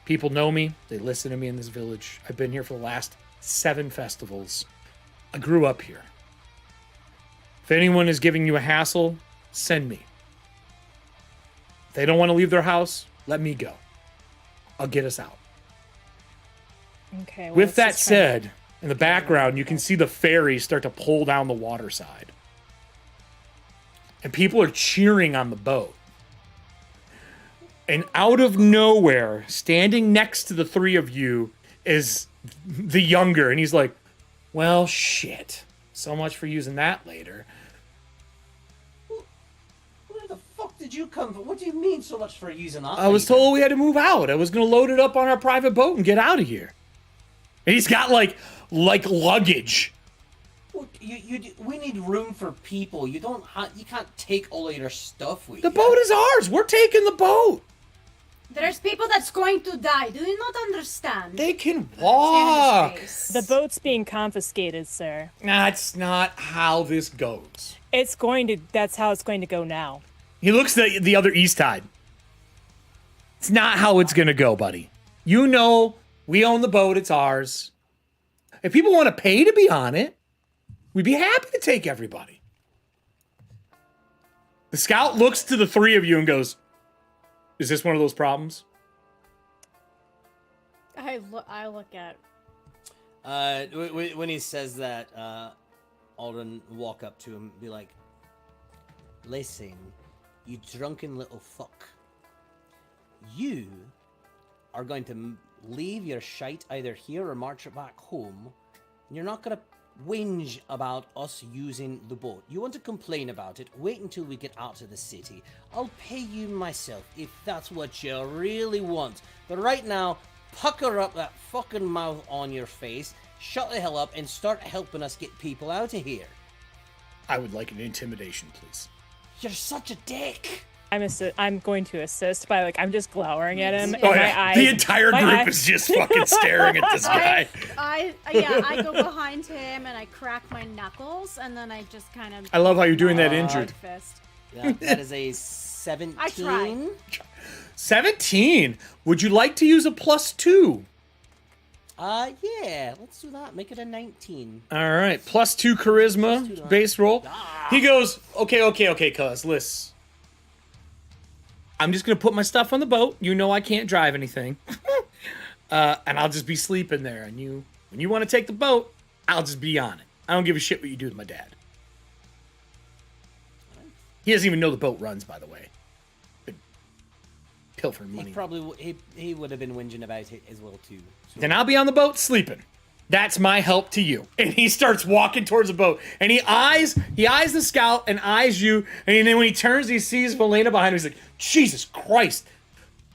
[SPEAKER 1] People know me. They listen to me in this village. I've been here for the last 7 festivals. I grew up here. If anyone is giving you a hassle, send me. If they don't want to leave their house, let me go. I'll get us out.
[SPEAKER 2] Okay.
[SPEAKER 1] With that said, in the background, you can see the ferry start to pull down the water side. And people are cheering on the boat. And out of nowhere, standing next to the three of you, is the younger. And he's like, well, shit. So much for using that later.
[SPEAKER 3] Where the fuck did you come from? What do you mean so much for using that?
[SPEAKER 1] I was told we had to move out. I was going to load it up on our private boat and get out of here. And he's got like luggage.
[SPEAKER 3] We need room for people. You can't take all of your stuff with you.
[SPEAKER 1] The boat is ours. We're taking the boat.
[SPEAKER 4] There's people that's going to die. Do you not understand?
[SPEAKER 1] They can walk.
[SPEAKER 2] The boat's being confiscated, sir.
[SPEAKER 1] That's not how this goes.
[SPEAKER 2] That's how it's going to go now.
[SPEAKER 1] He looks at the other East Tide. It's not how it's going to go, buddy. You know, we own the boat. It's ours. If people want to pay to be on it, we'd be happy to take everybody. The scout looks to the three of you and goes, is this one of those problems?
[SPEAKER 4] I look at...
[SPEAKER 3] when he says that, Alden walk up to him and be like, listen, you drunken little fuck. You are going to leave your shite either here or march it back home. And you're not going to whinge about us using the boat. You want to complain about it, wait until we get out of the city. I'll pay you myself if that's what you really want. But right now, pucker up that fucking mouth on your face, shut the hell up, and start helping us get people out of here.
[SPEAKER 1] I would like an intimidation, please.
[SPEAKER 3] You're such a dick.
[SPEAKER 2] I'm going to assist by I'm just glowering at him.
[SPEAKER 1] Oh,
[SPEAKER 2] and
[SPEAKER 1] yeah.
[SPEAKER 2] my eyes,
[SPEAKER 1] The entire group is just fucking staring at this guy.
[SPEAKER 4] I go behind him and I crack my knuckles and then I just kind of...
[SPEAKER 1] I love how you're doing that injured.
[SPEAKER 4] Fist.
[SPEAKER 3] Yeah, that is a 17.
[SPEAKER 4] I tried.
[SPEAKER 1] 17. Would you like to use a +2?
[SPEAKER 3] Yeah, let's do that. Make it a 19.
[SPEAKER 1] All right, +2 charisma base roll. He goes, okay, cuz, listen. I'm just going to put my stuff on the boat. You know I can't drive anything. And I'll just be sleeping there. And when you want to take the boat, I'll just be on it. I don't give a shit what you do with my dad. He doesn't even know the boat runs, by the way. Been pilfering money.
[SPEAKER 3] He would have been whinging about it as well too. So.
[SPEAKER 1] Then I'll be on the boat sleeping. That's my help to you. And he starts walking towards the boat. And he eyes the scout and eyes you. And then when he turns, he sees Valena behind him. He's like, Jesus Christ.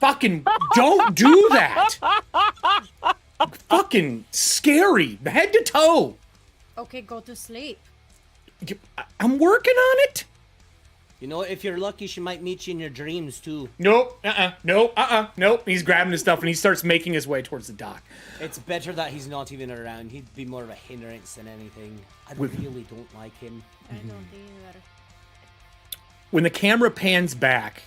[SPEAKER 1] Fucking don't do that. Fucking scary. Head to toe.
[SPEAKER 4] Okay, go to sleep.
[SPEAKER 1] I'm working on it.
[SPEAKER 3] You know, if you're lucky, she might meet you in your dreams too.
[SPEAKER 1] Nope. He's grabbing his stuff and he starts making his way towards the dock.
[SPEAKER 3] It's better that he's not even around. He'd be more of a hindrance than anything. I really don't like him.
[SPEAKER 4] I don't either.
[SPEAKER 1] When the camera pans back,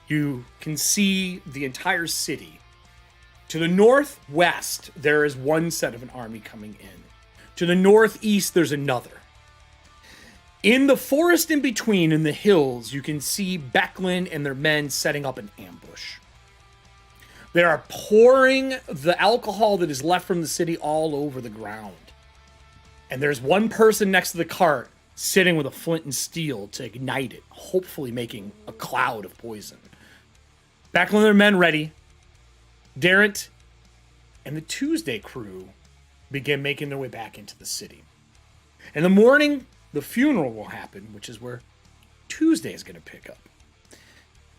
[SPEAKER 1] you can see the entire city. To the northwest, there is one set of an army coming in. To the northeast, there's another. In the forest in between, in the hills, you can see Becklin and their men setting up an ambush. They are pouring the alcohol that is left from the city all over the ground. And there's one person next to the cart sitting with a flint and steel to ignite it, hopefully making a cloud of poison. Becklin and their men ready. Darrent and the Tuesday crew begin making their way back into the city. In the morning, the funeral will happen, which is where Tuesday is going to pick up.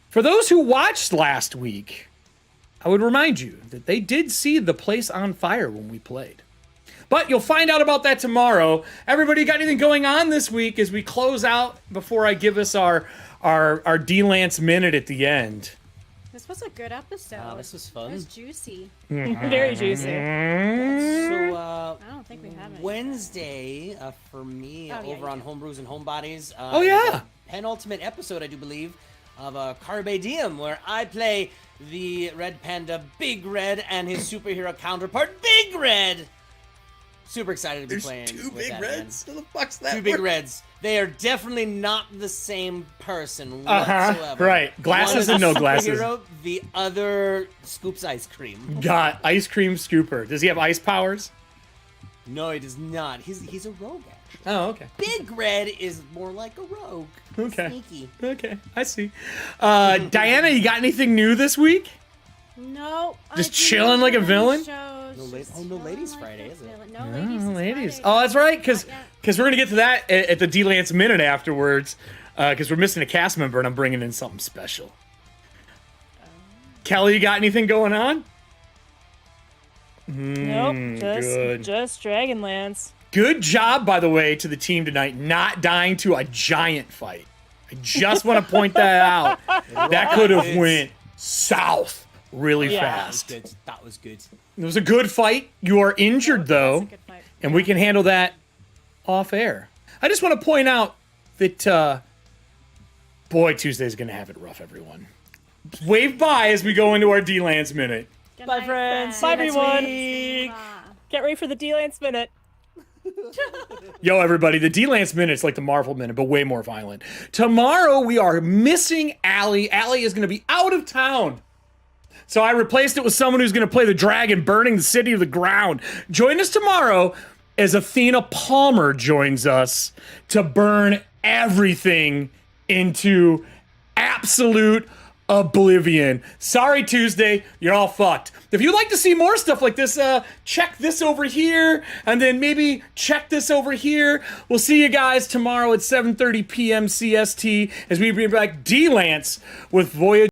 [SPEAKER 1] For those who watched last week, I would remind you that they did see the place on fire when we played. But you'll find out about that tomorrow. Everybody got anything going on this week as we close out before I give us our D-Lance minute at the end?
[SPEAKER 4] This was a good episode.
[SPEAKER 3] Wow, this was fun.
[SPEAKER 4] It was juicy.
[SPEAKER 2] Very juicy.
[SPEAKER 3] So,
[SPEAKER 4] I don't think we have it.
[SPEAKER 3] Wednesday, for me, over on Homebrews and Homebodies.
[SPEAKER 1] Oh, yeah.
[SPEAKER 3] Penultimate episode, I do believe, of Carpe Diem, where I play the Red Panda Big Red and his superhero counterpart, Big Red. Super excited to be playing.
[SPEAKER 1] Two
[SPEAKER 3] with
[SPEAKER 1] big
[SPEAKER 3] that,
[SPEAKER 1] reds?
[SPEAKER 3] Man.
[SPEAKER 1] Who the fuck's that?
[SPEAKER 3] Two big reds. They are definitely not the same person whatsoever.
[SPEAKER 1] Right. Glasses and no glasses.
[SPEAKER 3] Superhero, the other scoops ice cream.
[SPEAKER 1] Got ice cream scooper. Does he have ice powers?
[SPEAKER 3] No, he does not. He's a rogue, actually.
[SPEAKER 1] Oh, okay.
[SPEAKER 3] Big Red is more like a rogue.
[SPEAKER 1] Okay.
[SPEAKER 3] Sneaky.
[SPEAKER 1] Okay, I see. Diana, you got anything new this week?
[SPEAKER 4] No.
[SPEAKER 1] Just chilling like a villain?
[SPEAKER 3] No Ladies Friday, is it?
[SPEAKER 4] No ladies.
[SPEAKER 1] Oh, ladies.
[SPEAKER 4] Friday.
[SPEAKER 1] Oh, that's right, because
[SPEAKER 4] Yeah.
[SPEAKER 1] we're going to get to that at the D-Lance Minute afterwards, because we're missing a cast member and I'm bringing in something special. Kelly, you got anything going on?
[SPEAKER 2] Nope,
[SPEAKER 1] good.
[SPEAKER 2] just Dragonlance.
[SPEAKER 1] Good job, by the way, to the team tonight, not dying to a giant fight. I just want to point that out. That could have went south really fast.
[SPEAKER 3] That was good.
[SPEAKER 1] It was a good fight. You are injured, though,
[SPEAKER 4] That's a good fight.
[SPEAKER 1] and we can handle that off air. I just want to point out that, boy, Tuesday's going to have it rough, everyone. Wave bye as we go into our D-Lance Minute.
[SPEAKER 4] Good
[SPEAKER 2] Bye,
[SPEAKER 4] night,
[SPEAKER 2] friends. Bye,
[SPEAKER 4] friends.
[SPEAKER 2] everyone.
[SPEAKER 4] Bye.
[SPEAKER 2] Get ready for the D-Lance Minute.
[SPEAKER 1] Yo, everybody, the D-Lance Minute is like the Marvel Minute, but way more violent. Tomorrow, we are missing Allie. Allie is going to be out of town. So I replaced it with someone who's going to play the dragon, burning the city to the ground. Join us tomorrow as Athena Palmer joins us to burn everything into absolute oblivion. Sorry, Tuesday, you're all fucked. If you'd like to see more stuff like this, check this over here, and then maybe check this over here. We'll see you guys tomorrow at 7:30 PM CST as we bring back D-Lance with Voyage.